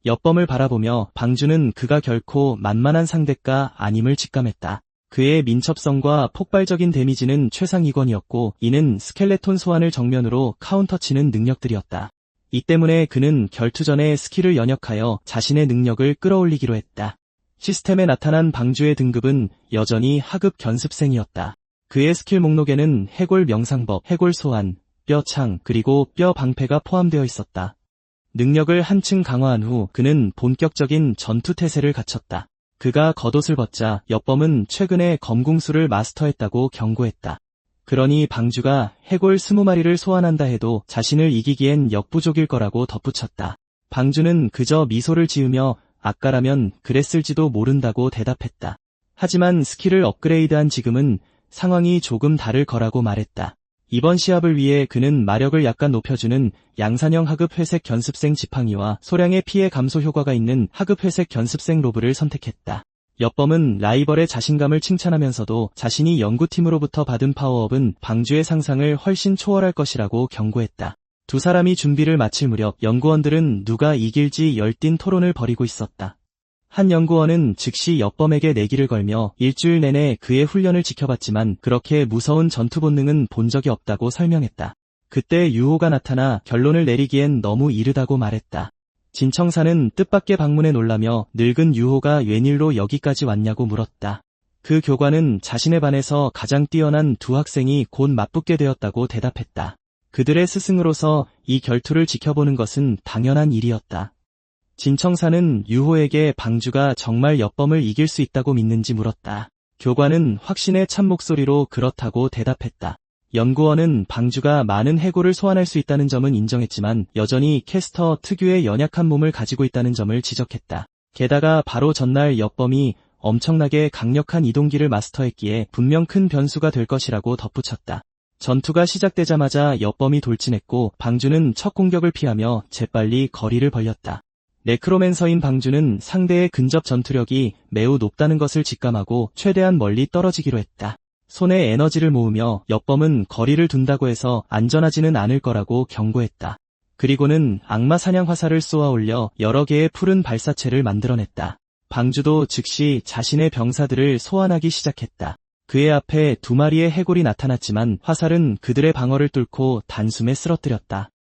엿범을 바라보며 방주는 그가 결코 만만한 상대가 아님을 직감했다. 그의 민첩성과 폭발적인 데미지는 최상위권이었고 이는 스켈레톤 소환을 정면으로 카운터치는 능력들이었다. 이 때문에 그는 결투전에 스킬을 연역하여 자신의 능력을 끌어올리기로 했다. 시스템에 나타난 방주의 등급은 여전히 하급 견습생이었다. 그의 스킬 목록에는 해골 명상법, 해골 소환, 뼈창, 그리고 뼈 방패가 포함되어 있었다. 능력을 한층 강화한 후 그는 본격적인 전투 태세를 갖췄다. 그가 겉옷을 벗자 엿범은 최근에 검궁수를 마스터했다고 경고했다. 그러니 방주가 해골 20마리를 소환한다 해도 자신을 이기기엔 역부족일 거라고 덧붙였다. 방주는 그저 미소를 지으며 아까라면 그랬을지도 모른다고 대답했다. 하지만 스킬을 업그레이드한 지금은 상황이 조금 다를 거라고 말했다. 이번 시합을 위해 그는 마력을 약간 높여주는 양산형 하급 회색 견습생 지팡이와 소량의 피해 감소 효과가 있는 하급 회색 견습생 로브를 선택했다. 엿범은 라이벌의 자신감을 칭찬하면서도 자신이 연구팀으로부터 받은 파워업은 방주의 상상을 훨씬 초월할 것이라고 경고했다. 두 사람이 준비를 마칠 무렵 연구원들은 누가 이길지 열띤 토론을 벌이고 있었다. 한 연구원은 즉시 엿범에게 내기를 걸며 일주일 내내 그의 훈련을 지켜봤지만 그렇게 무서운 전투 본능은 본 적이 없다고 설명했다. 그때 유호가 나타나 결론을 내리기엔 너무 이르다고 말했다. 진청사는 뜻밖의 방문에 놀라며 늙은 유호가 웬일로 여기까지 왔냐고 물었다. 그 교관은 자신의 반에서 가장 뛰어난 두 학생이 곧 맞붙게 되었다고 대답했다. 그들의 스승으로서 이 결투를 지켜보는 것은 당연한 일이었다. 진청사는 유호에게 방주가 정말 엿범을 이길 수 있다고 믿는지 물었다. 교관은 확신에 찬 목소리로 그렇다고 대답했다. 연구원은 방주가 많은 해골을 소환할 수 있다는 점은 인정했지만 여전히 캐스터 특유의 연약한 몸을 가지고 있다는 점을 지적했다. 게다가 바로 전날 엿범이 엄청나게 강력한 이동기를 마스터했기에 분명 큰 변수가 될 것이라고 덧붙였다. 전투가 시작되자마자 엿범이 돌진했고 방주는 첫 공격을 피하며 재빨리 거리를 벌렸다. 네크로맨서인 방주는 상대의 근접 전투력이 매우 높다는 것을 직감하고 최대한 멀리 떨어지기로 했다. 손에 에너지를 모으며 엿범은 거리를 둔다고 해서 안전하지는 않을 거라고 경고했다. 그리고는 악마 사냥 화살을 쏘아 올려 여러 개의 푸른 발사체를 만들어냈다. 방주도 즉시 자신의 병사들을 소환하기 시작했다. 그의 앞에 2마리의 해골이 나타났지만 화살은 그들의 방어를 뚫고 단숨에 쓰러뜨렸다.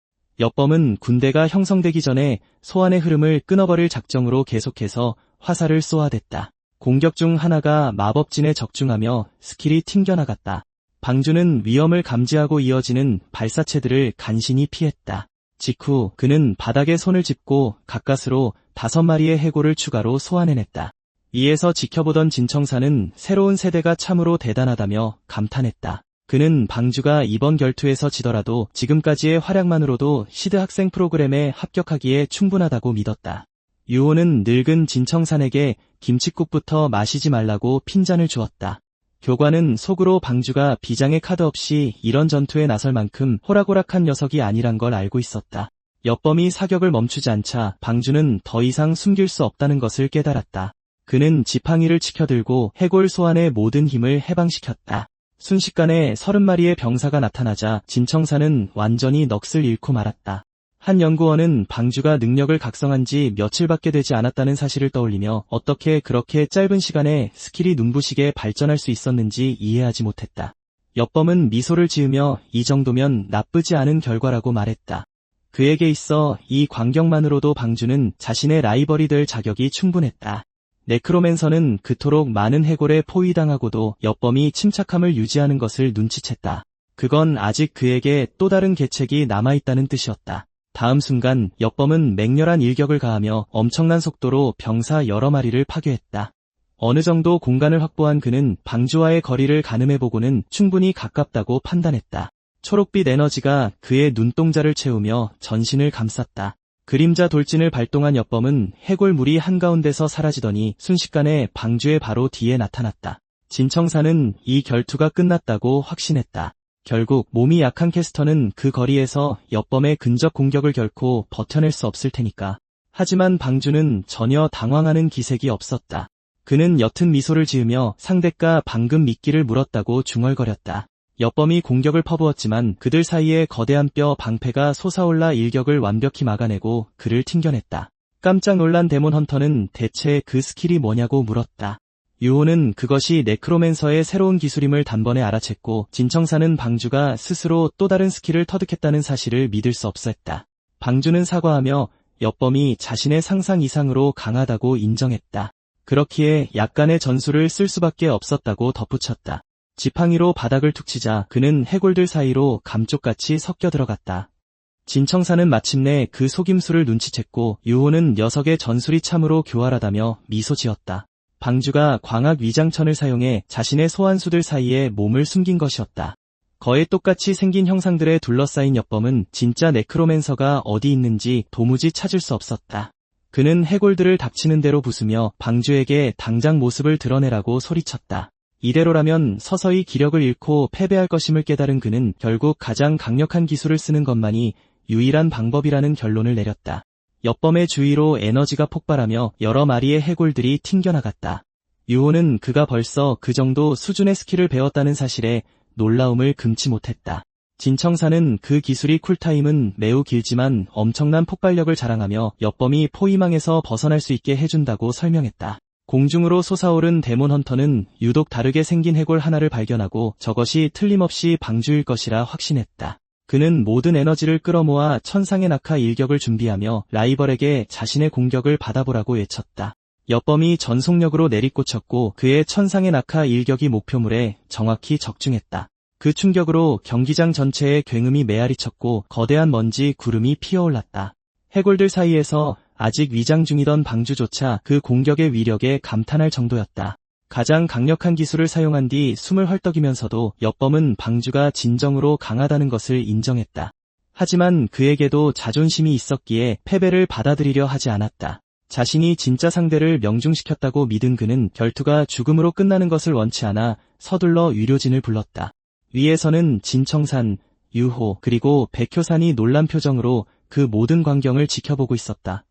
엿범은 군대가 형성되기 전에 소환의 흐름을 끊어버릴 작정으로 계속해서 화살을 쏘아댔다. 공격 중 하나가 마법진에 적중하며 스킬이 튕겨나갔다. 방주는 위험을 감지하고 이어지는 발사체들을 간신히 피했다. 직후 그는 바닥에 손을 짚고 가까스로 5마리의 해골을 추가로 소환해냈다. 위에서 지켜보던 진청사는 새로운 세대가 참으로 대단하다며 감탄했다. 그는 방주가 이번 결투에서 지더라도 지금까지의 활약만으로도 시드 학생 프로그램에 합격하기에 충분하다고 믿었다. 유호는 늙은 진청산에게 김칫국부터 마시지 말라고 핀잔을 주었다. 교관은 속으로 방주가 비장의 카드 없이 이런 전투에 나설 만큼 호락호락한 녀석이 아니란 걸 알고 있었다. 엿범이 사격을 멈추지 않자 방주는 더 이상 숨길 수 없다는 것을 깨달았다. 그는 지팡이를 치켜들고 해골 소환의 모든 힘을 해방시켰다. 순식간에 30마리의 병사가 나타나자 진청사는 완전히 넋을 잃고 말았다. 한 연구원은 방주가 능력을 각성한 지 며칠밖에 되지 않았다는 사실을 떠올리며 어떻게 그렇게 짧은 시간에 스킬이 눈부시게 발전할 수 있었는지 이해하지 못했다. 엿범은 미소를 지으며 이 정도면 나쁘지 않은 결과라고 말했다. 그에게 있어 이 광경만으로도 방주는 자신의 라이벌이 될 자격이 충분했다. 네크로맨서는 그토록 많은 해골에 포위당하고도 엿범이 침착함을 유지하는 것을 눈치챘다. 그건 아직 그에게 또 다른 계책이 남아있다는 뜻이었다. 다음 순간 엿범은 맹렬한 일격을 가하며 엄청난 속도로 병사 여러 마리를 파괴했다. 어느 정도 공간을 확보한 그는 방주와의 거리를 가늠해보고는 충분히 가깝다고 판단했다. 초록빛 에너지가 그의 눈동자를 채우며 전신을 감쌌다. 그림자 돌진을 발동한 엿범은 해골물이 한가운데서 사라지더니 순식간에 방주의 바로 뒤에 나타났다. 진청사는 이 결투가 끝났다고 확신했다. 결국 몸이 약한 캐스터는 그 거리에서 엿범의 근접 공격을 결코 버텨낼 수 없을 테니까. 하지만 방주는 전혀 당황하는 기색이 없었다. 그는 옅은 미소를 지으며 상대가 방금 미끼를 물었다고 중얼거렸다. 엿범이 공격을 퍼부었지만 그들 사이에 거대한 뼈 방패가 솟아올라 일격을 완벽히 막아내고 그를 튕겨냈다. 깜짝 놀란 데몬 헌터는 대체 그 스킬이 뭐냐고 물었다. 유호는 그것이 네크로맨서의 새로운 기술임을 단번에 알아챘고 진청사는 방주가 스스로 또 다른 스킬을 터득했다는 사실을 믿을 수 없었다. 방주는 사과하며 엿범이 자신의 상상 이상으로 강하다고 인정했다. 그렇기에 약간의 전술을 쓸 수밖에 없었다고 덧붙였다. 지팡이로 바닥을 툭 치자 그는 해골들 사이로 감쪽같이 섞여 들어갔다. 진청사는 마침내 그 속임수를 눈치챘고 유호는 녀석의 전술이 참으로 교활하다며 미소 지었다. 방주가 광학 위장천을 사용해 자신의 소환수들 사이에 몸을 숨긴 것이었다. 거의 똑같이 생긴 형상들에 둘러싸인 엿범은 진짜 네크로맨서가 어디 있는지 도무지 찾을 수 없었다. 그는 해골들을 닥치는 대로 부수며 방주에게 당장 모습을 드러내라고 소리쳤다. 이대로라면 서서히 기력을 잃고 패배할 것임을 깨달은 그는 결국 가장 강력한 기술을 쓰는 것만이 유일한 방법이라는 결론을 내렸다. 엿범의 주위로 에너지가 폭발하며 여러 마리의 해골들이 튕겨나갔다. 유호는 그가 벌써 그 정도 수준의 스킬을 배웠다는 사실에 놀라움을 금치 못했다. 진청사는 그 기술이 쿨타임은 매우 길지만 엄청난 폭발력을 자랑하며 엿범이 포위망에서 벗어날 수 있게 해준다고 설명했다. 공중으로 솟아오른 데몬 헌터는 유독 다르게 생긴 해골 하나를 발견하고 저것이 틀림없이 방주일 것이라 확신했다. 그는 모든 에너지를 끌어모아 천상의 낙하 일격을 준비하며 라이벌에게 자신의 공격을 받아보라고 외쳤다. 엿범이 전속력으로 내리꽂혔고 그의 천상의 낙하 일격이 목표물에 정확히 적중했다. 그 충격으로 경기장 전체에 굉음이 메아리쳤고 거대한 먼지 구름이 피어올랐다. 해골들 사이에서 아직 위장 중이던 방주조차 그 공격의 위력에 감탄할 정도였다. 가장 강력한 기술을 사용한 뒤 숨을 헐떡이면서도 엿범은 방주가 진정으로 강하다는 것을 인정했다. 하지만 그에게도 자존심이 있었기에 패배를 받아들이려 하지 않았다. 자신이 진짜 상대를 명중시켰다고 믿은 그는 결투가 죽음으로 끝나는 것을 원치 않아 서둘러 위료진을 불렀다. 위에서는 진청산, 유호 그리고 백효산이 놀란 표정으로 그 모든 광경을 지켜보고 있었다.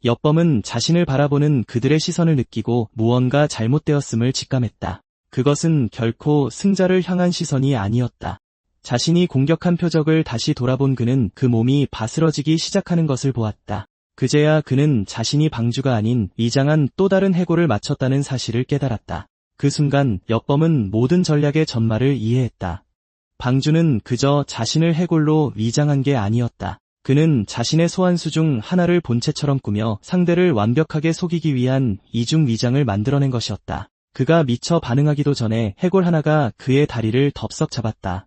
엽범은 자신을 바라보는 그들의 시선을 느끼고 무언가 잘못되었음을 직감했다. 그것은 결코 승자를 향한 시선이 아니었다. 자신이 공격한 표적을 다시 돌아본 그는 그 몸이 바스러지기 시작하는 것을 보았다. 그제야 그는 자신이 방주가 아닌 위장한 또 다른 해골을 맞췄다는 사실을 깨달았다. 그 순간 엽범은 모든 전략의 전말을 이해했다. 방주는 그저 자신을 해골로 위장한 게 아니었다. 그는 자신의 소환수 중 하나를 본체처럼 꾸며 상대를 완벽하게 속이기 위한 이중 위장을 만들어낸 것이었다. 그가 미처 반응하기도 전에 해골 하나가 그의 다리를 덥석 잡았다.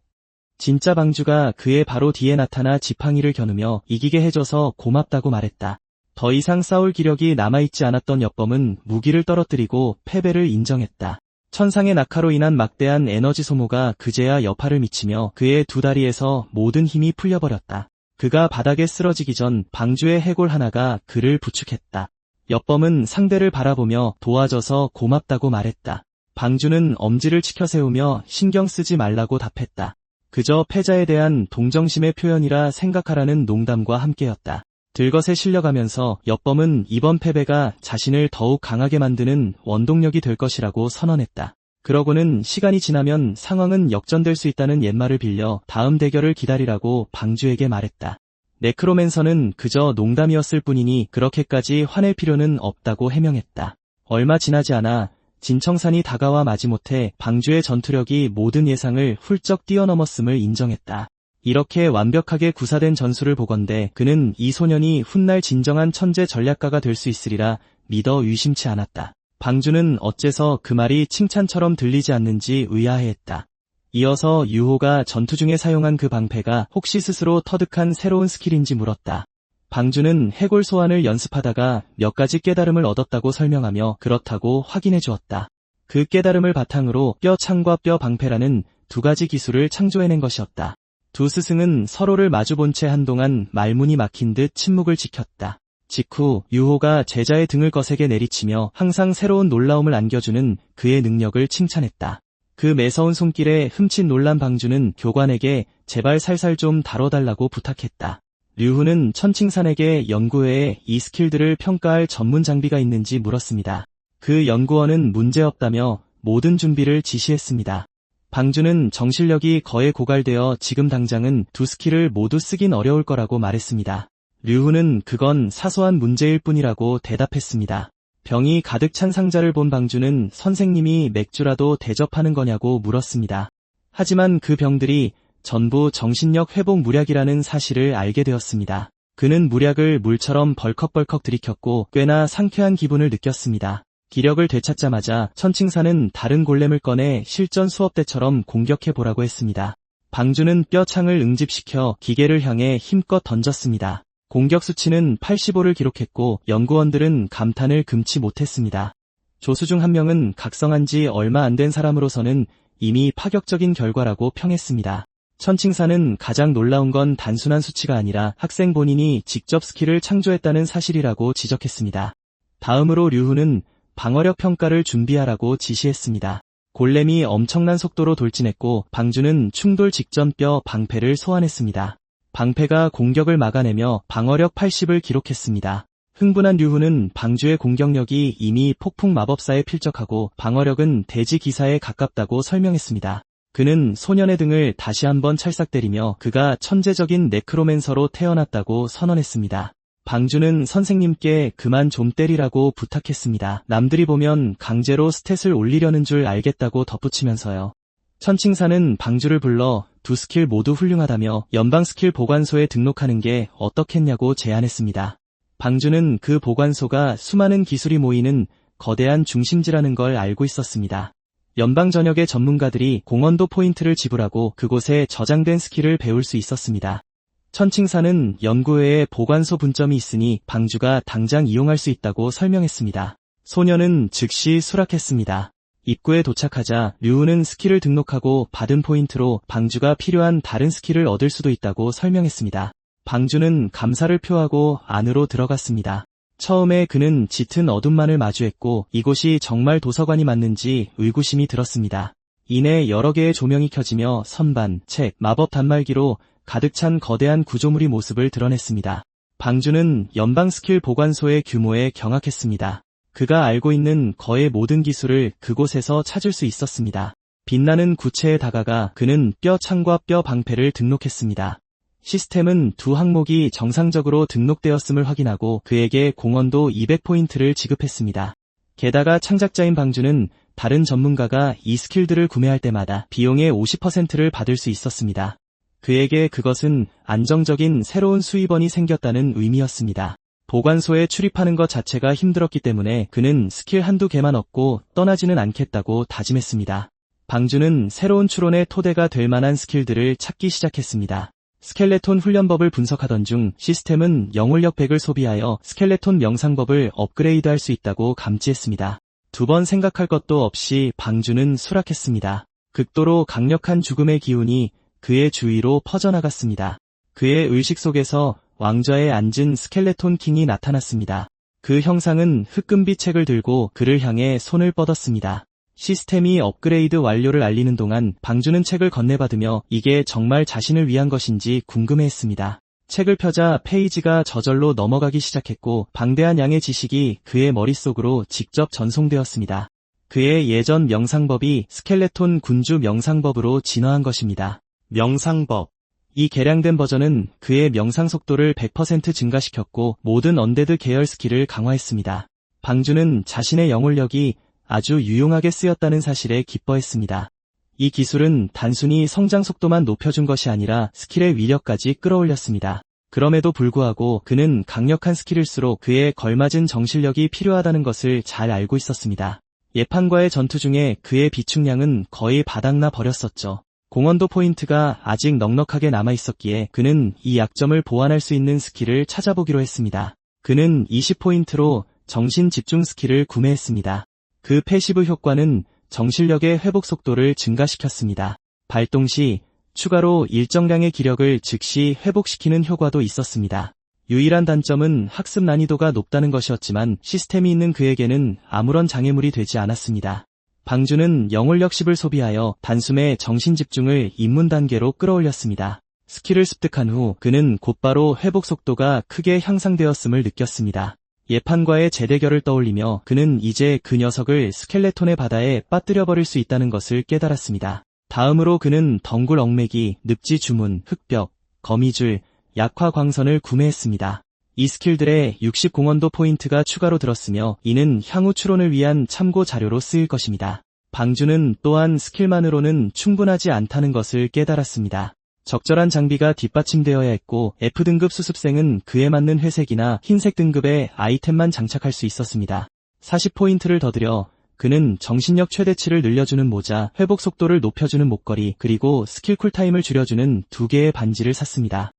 진짜 방주가 그의 바로 뒤에 나타나 지팡이를 겨누며 이기게 해줘서 고맙다고 말했다. 더 이상 싸울 기력이 남아있지 않았던 엽범은 무기를 떨어뜨리고 패배를 인정했다. 천상의 낙하로 인한 막대한 에너지 소모가 그제야 여파를 미치며 그의 두 다리에서 모든 힘이 풀려버렸다. 그가 바닥에 쓰러지기 전 방주의 해골 하나가 그를 부축했다. 엽범은 상대를 바라보며 도와줘서 고맙다고 말했다. 방주는 엄지를 치켜 세우며 신경 쓰지 말라고 답했다. 그저 패자에 대한 동정심의 표현이라 생각하라는 농담과 함께였다. 들것에 실려가면서 엽범은 이번 패배가 자신을 더욱 강하게 만드는 원동력이 될 것이라고 선언했다. 그러고는 시간이 지나면 상황은 역전될 수 있다는 옛말을 빌려 다음 대결을 기다리라고 방주에게 말했다. 네크로맨서는 그저 농담이었을 뿐이니 그렇게까지 화낼 필요는 없다고 해명했다. 얼마 지나지 않아 진청산이 다가와 마지못해 방주의 전투력이 모든 예상을 훌쩍 뛰어넘었음을 인정했다. 이렇게 완벽하게 구사된 전술을 보건대 그는 이 소년이 훗날 진정한 천재 전략가가 될 수 있으리라 믿어 의심치 않았다. 방주는 어째서 그 말이 칭찬처럼 들리지 않는지 의아해했다. 이어서 유호가 전투 중에 사용한 그 방패가 혹시 스스로 터득한 새로운 스킬인지 물었다. 방주는 해골 소환을 연습하다가 몇 가지 깨달음을 얻었다고 설명하며 그렇다고 확인해 주었다. 그 깨달음을 바탕으로 뼈 창과 뼈 방패라는 두 가지 기술을 창조해낸 것이었다. 두 스승은 서로를 마주본 채 한동안 말문이 막힌 듯 침묵을 지켰다. 직후 유호가 제자의 등을 거세게 내리치며 항상 새로운 놀라움을 안겨주는 그의 능력을 칭찬했다. 그 매서운 손길에 흠칫 놀란 방주는 교관에게 제발 살살 좀 다뤄달라고 부탁했다. 류훈은 천칭산에게 연구회에 이 스킬들을 평가할 전문 장비가 있는지 물었습니다. 그 연구원은 문제없다며 모든 준비를 지시했습니다. 방주는 정실력이 거의 고갈되어 지금 당장은 두 스킬을 모두 쓰긴 어려울 거라고 말했습니다. 류훈은 그건 사소한 문제일 뿐이라고 대답했습니다. 병이 가득 찬 상자를 본 방주는 선생님이 맥주라도 대접하는 거냐고 물었습니다. 하지만 그 병들이 전부 정신력 회복 무략이라는 사실을 알게 되었습니다. 그는 무략을 물처럼 벌컥벌컥 들이켰고 꽤나 상쾌한 기분을 느꼈습니다. 기력을 되찾자마자 천칭산은 다른 골렘을 꺼내 실전 수업 때처럼 공격해보라고 했습니다. 방주는 뼈창을 응집시켜 기계를 향해 힘껏 던졌습니다. 공격 수치는 85를 기록했고 연구원들은 감탄을 금치 못했습니다. 조수 중 한 명은 각성한 지 얼마 안 된 사람으로서는 이미 파격적인 결과라고 평했습니다. 천칭산은 가장 놀라운 건 단순한 수치가 아니라 학생 본인이 직접 스킬을 창조했다는 사실이라고 지적했습니다. 다음으로 류훈은 방어력 평가를 준비하라고 지시했습니다. 골렘이 엄청난 속도로 돌진했고 방주는 충돌 직전 뼈 방패를 소환했습니다. 방패가 공격을 막아내며 방어력 80을 기록했습니다. 흥분한 류훈은 방주의 공격력이 이미 폭풍 마법사에 필적하고 방어력은 대지 기사에 가깝다고 설명했습니다. 그는 소년의 등을 다시 한번 찰싹 때리며 그가 천재적인 네크로맨서로 태어났다고 선언했습니다. 방주는 선생님께 그만 좀 때리라고 부탁했습니다. 남들이 보면 강제로 스탯을 올리려는 줄 알겠다고 덧붙이면서요. 천칭산은 방주를 불러 두 스킬 모두 훌륭하다며 연방 스킬 보관소에 등록하는 게 어떻겠냐고 제안했습니다. 방주는 그 보관소가 수많은 기술이 모이는 거대한 중심지라는 걸 알고 있었습니다. 연방 전역의 전문가들이 공헌도 포인트를 지불하고 그곳에 저장된 스킬을 배울 수 있었습니다. 천칭산은 연구회에 보관소 분점이 있으니 방주가 당장 이용할 수 있다고 설명했습니다. 소녀는 즉시 수락했습니다. 입구에 도착하자 류훈은 스킬을 등록하고 받은 포인트로 방주가 필요한 다른 스킬을 얻을 수도 있다고 설명했습니다. 방주는 감사를 표하고 안으로 들어갔습니다. 처음에 그는 짙은 어둠만을 마주했고 이곳이 정말 도서관이 맞는지 의구심이 들었습니다. 이내 여러 개의 조명이 켜지며 선반, 책, 마법 단말기로 가득 찬 거대한 구조물이 모습을 드러냈습니다. 방주는 연방 스킬 보관소의 규모에 경악했습니다. 그가 알고 있는 거의 모든 기술을 그곳에서 찾을 수 있었습니다. 빛나는 구체에 다가가 그는 뼈 창과 뼈 방패를 등록했습니다. 시스템은 두 항목이 정상적으로 등록되었음을 확인하고 그에게 공헌도 200포인트를 지급했습니다. 게다가 창작자인 방주는 다른 전문가가 이 스킬들을 구매할 때마다 비용의 50%를 받을 수 있었습니다. 그에게 그것은 안정적인 새로운 수입원이 생겼다는 의미였습니다. 보관소에 출입하는 것 자체가 힘들었기 때문에 그는 스킬 한두 개만 얻고 떠나지는 않겠다고 다짐했습니다. 방주는 새로운 추론의 토대가 될 만한 스킬들을 찾기 시작했습니다. 스켈레톤 훈련법을 분석하던 중 시스템은 영혼력 100을 소비하여 스켈레톤 명상법을 업그레이드할 수 있다고 감지했습니다. 두 번 생각할 것도 없이 방주는 수락했습니다. 극도로 강력한 죽음의 기운이 그의 주위로 퍼져나갔습니다. 그의 의식 속에서 왕좌에 앉은 스켈레톤 킹이 나타났습니다. 그 형상은 흑금비 책을 들고 그를 향해 손을 뻗었습니다. 시스템이 업그레이드 완료를 알리는 동안 방주는 책을 건네받으며 이게 정말 자신을 위한 것인지 궁금해했습니다. 책을 펴자 페이지가 저절로 넘어가기 시작했고 방대한 양의 지식이 그의 머릿속으로 직접 전송되었습니다. 그의 예전 명상법이 스켈레톤 군주 명상법으로 진화한 것입니다. 명상법. 이 개량된 버전은 그의 명상 속도를 100% 증가시켰고 모든 언데드 계열 스킬을 강화했습니다. 방주는 자신의 영혼력이 아주 유용하게 쓰였다는 사실에 기뻐했습니다. 이 기술은 단순히 성장 속도만 높여준 것이 아니라 스킬의 위력까지 끌어올렸습니다. 그럼에도 불구하고 그는 강력한 스킬일수록 그에 걸맞은 정신력이 필요하다는 것을 잘 알고 있었습니다. 예판과의 전투 중에 그의 비축량은 거의 바닥나 버렸었죠. 공헌도 포인트가 아직 넉넉하게 남아있었기에 그는 이 약점을 보완할 수 있는 스킬을 찾아보기로 했습니다. 그는 20포인트로 정신 집중 스킬을 구매했습니다. 그 패시브 효과는 정신력의 회복 속도를 증가시켰습니다. 발동 시 추가로 일정량의 기력을 즉시 회복시키는 효과도 있었습니다. 유일한 단점은 학습 난이도가 높다는 것이었지만 시스템이 있는 그에게는 아무런 장애물이 되지 않았습니다. 방주는 영혼력 10을 소비하여 단숨에 정신 집중을 입문 단계로 끌어올렸습니다. 스킬을 습득한 후 그는 곧바로 회복 속도가 크게 향상되었음을 느꼈습니다. 예판과의 재대결을 떠올리며 그는 이제 그 녀석을 스켈레톤의 바다에 빠뜨려버릴 수 있다는 것을 깨달았습니다. 다음으로 그는 덩굴 얽매기, 늪지 주문, 흑벽, 거미줄, 약화 광선을 구매했습니다. 이 스킬들에 60 공헌도 포인트가 추가로 들었으며 이는 향후 추론을 위한 참고 자료로 쓰일 것입니다. 방주는 또한 스킬만으로는 충분하지 않다는 것을 깨달았습니다. 적절한 장비가 뒷받침되어야 했고 F등급 수습생은 그에 맞는 회색이나 흰색 등급의 아이템만 장착할 수 있었습니다. 40포인트를 더 들여 그는 정신력 최대치를 늘려주는 모자, 회복 속도를 높여주는 목걸이, 그리고 스킬 쿨타임을 줄여주는 2개의 반지를 샀습니다.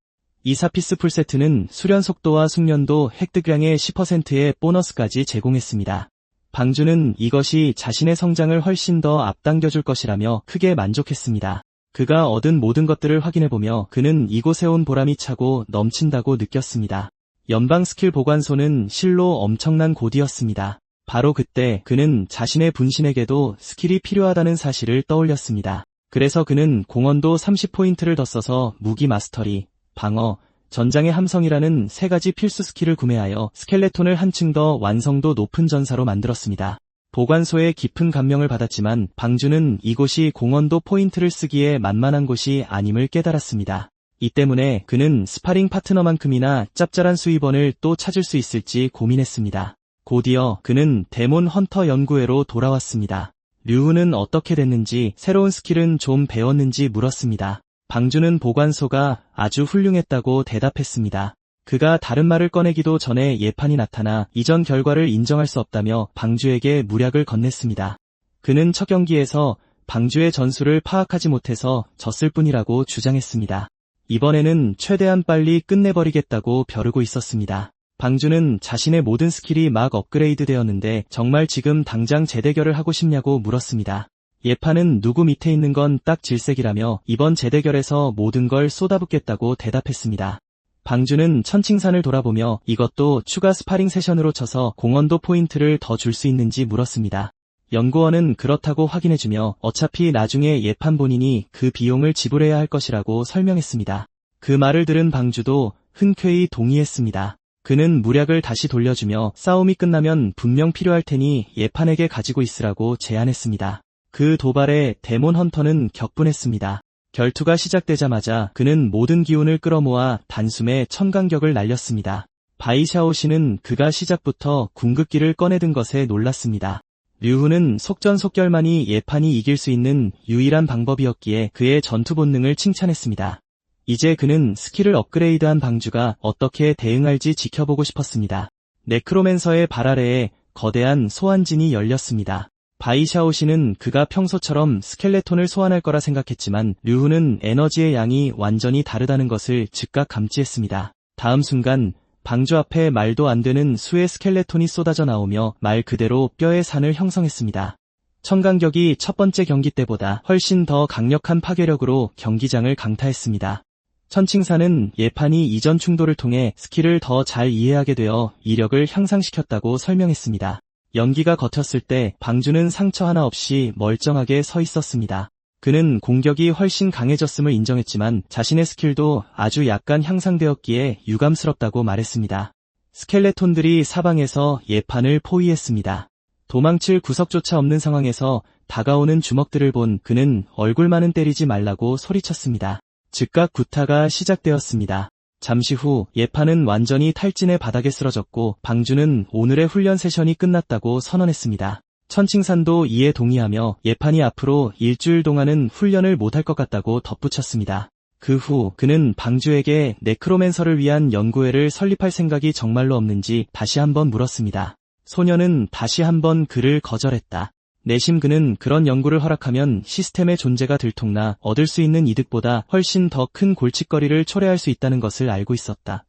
이 4피스 풀세트는 수련 속도와 숙련도 획득량의 10%의 보너스까지 제공했습니다. 방주는 이것이 자신의 성장을 훨씬 더 앞당겨줄 것이라며 크게 만족했습니다. 그가 얻은 모든 것들을 확인해보며 그는 이곳에 온 보람이 차고 넘친다고 느꼈습니다. 연방 스킬 보관소는 실로 엄청난 곳이었습니다. 바로 그때 그는 자신의 분신에게도 스킬이 필요하다는 사실을 떠올렸습니다. 그래서 그는 공헌도 30포인트를 더 써서 무기 마스터리, 방어, 전장의 함성이라는 3가지 필수 스킬을 구매하여 스켈레톤을 한층 더 완성도 높은 전사로 만들었습니다. 보관소에 깊은 감명을 받았지만 방주는 이곳이 공헌도 포인트를 쓰기에 만만한 곳이 아님을 깨달았습니다. 이 때문에 그는 스파링 파트너만큼이나 짭짤한 수입원을 또 찾을 수 있을지 고민했습니다. 곧이어 그는 데몬 헌터 연구회로 돌아왔습니다. 류우는 어떻게 됐는지 새로운 스킬은 좀 배웠는지 물었습니다. 방주는 보관소가 아주 훌륭했다고 대답했습니다. 그가 다른 말을 꺼내기도 전에 예판이 나타나 이전 결과를 인정할 수 없다며 방주에게 무략을 건넸습니다. 그는 첫 경기에서 방주의 전술을 파악하지 못해서 졌을 뿐이라고 주장했습니다. 이번에는 최대한 빨리 끝내버리겠다고 벼르고 있었습니다. 방주는 자신의 모든 스킬이 막 업그레이드 되었는데 정말 지금 당장 재대결을 하고 싶냐고 물었습니다. 예판은 누구 밑에 있는 건 딱 질색이라며 이번 재대결에서 모든 걸 쏟아붓겠다고 대답했습니다. 방주는 천칭산을 돌아보며 이것도 추가 스파링 세션으로 쳐서 공헌도 포인트를 더 줄 수 있는지 물었습니다. 연구원은 그렇다고 확인해주며 어차피 나중에 예판 본인이 그 비용을 지불해야 할 것이라고 설명했습니다. 그 말을 들은 방주도 흔쾌히 동의했습니다. 그는 무략을 다시 돌려주며 싸움이 끝나면 분명 필요할 테니 예판에게 가지고 있으라고 제안했습니다. 그 도발에 데몬 헌터는 격분했습니다. 결투가 시작되자마자 그는 모든 기운을 끌어모아 단숨에 천간격을 날렸습니다. 바이샤오시는 그가 시작부터 궁극기를 꺼내든 것에 놀랐습니다. 류후는 속전속결만이 예판이 이길 수 있는 유일한 방법이었기에 그의 전투 본능을 칭찬했습니다. 이제 그는 스킬을 업그레이드한 방주가 어떻게 대응할지 지켜보고 싶었습니다. 네크로맨서의 발 아래에 거대한 소환진이 열렸습니다. 바이샤오시는 그가 평소처럼 스켈레톤을 소환할 거라 생각했지만 류후는 에너지의 양이 완전히 다르다는 것을 즉각 감지했습니다. 다음 순간 방주 앞에 말도 안 되는 수의 스켈레톤이 쏟아져 나오며 말 그대로 뼈의 산을 형성했습니다. 천간격이 첫 번째 경기 때보다 훨씬 더 강력한 파괴력으로 경기장을 강타했습니다. 천칭산은 예판이 이전 충돌을 통해 스킬을 더 잘 이해하게 되어 이력을 향상시켰다고 설명했습니다. 연기가 겉었을 때 방주는 상처 하나 없이 멀쩡하게 서 있었습니다. 그는 공격이 훨씬 강해졌음을 인정했지만 자신의 스킬도 아주 약간 향상되었기에 유감스럽다고 말했습니다. 스켈레톤들이 사방에서 예판을 포위했습니다. 도망칠 구석조차 없는 상황에서 다가오는 주먹들을 본 그는 얼굴만은 때리지 말라고 소리쳤습니다. 즉각 구타가 시작되었습니다. 잠시 후 예판은 완전히 탈진해 바닥에 쓰러졌고 방주는 오늘의 훈련 세션이 끝났다고 선언했습니다. 천칭산도 이에 동의하며 예판이 앞으로 일주일 동안은 훈련을 못할 것 같다고 덧붙였습니다. 그 후 그는 방주에게 네크로맨서를 위한 연구회를 설립할 생각이 정말로 없는지 다시 한번 물었습니다. 소녀는 다시 한번 그를 거절했다. 내심 그는 그런 연구를 허락하면 시스템의 존재가 들통나 얻을 수 있는 이득보다 훨씬 더 큰 골칫거리를 초래할 수 있다는 것을 알고 있었다.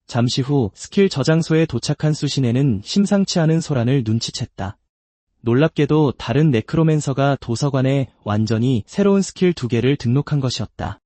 잠시 후 스킬 저장소에 도착한 수신에는 심상치 않은 소란을 눈치챘다. 놀랍게도 다른 네크로맨서가 도서관에 완전히 새로운 스킬 2개를 등록한 것이었다.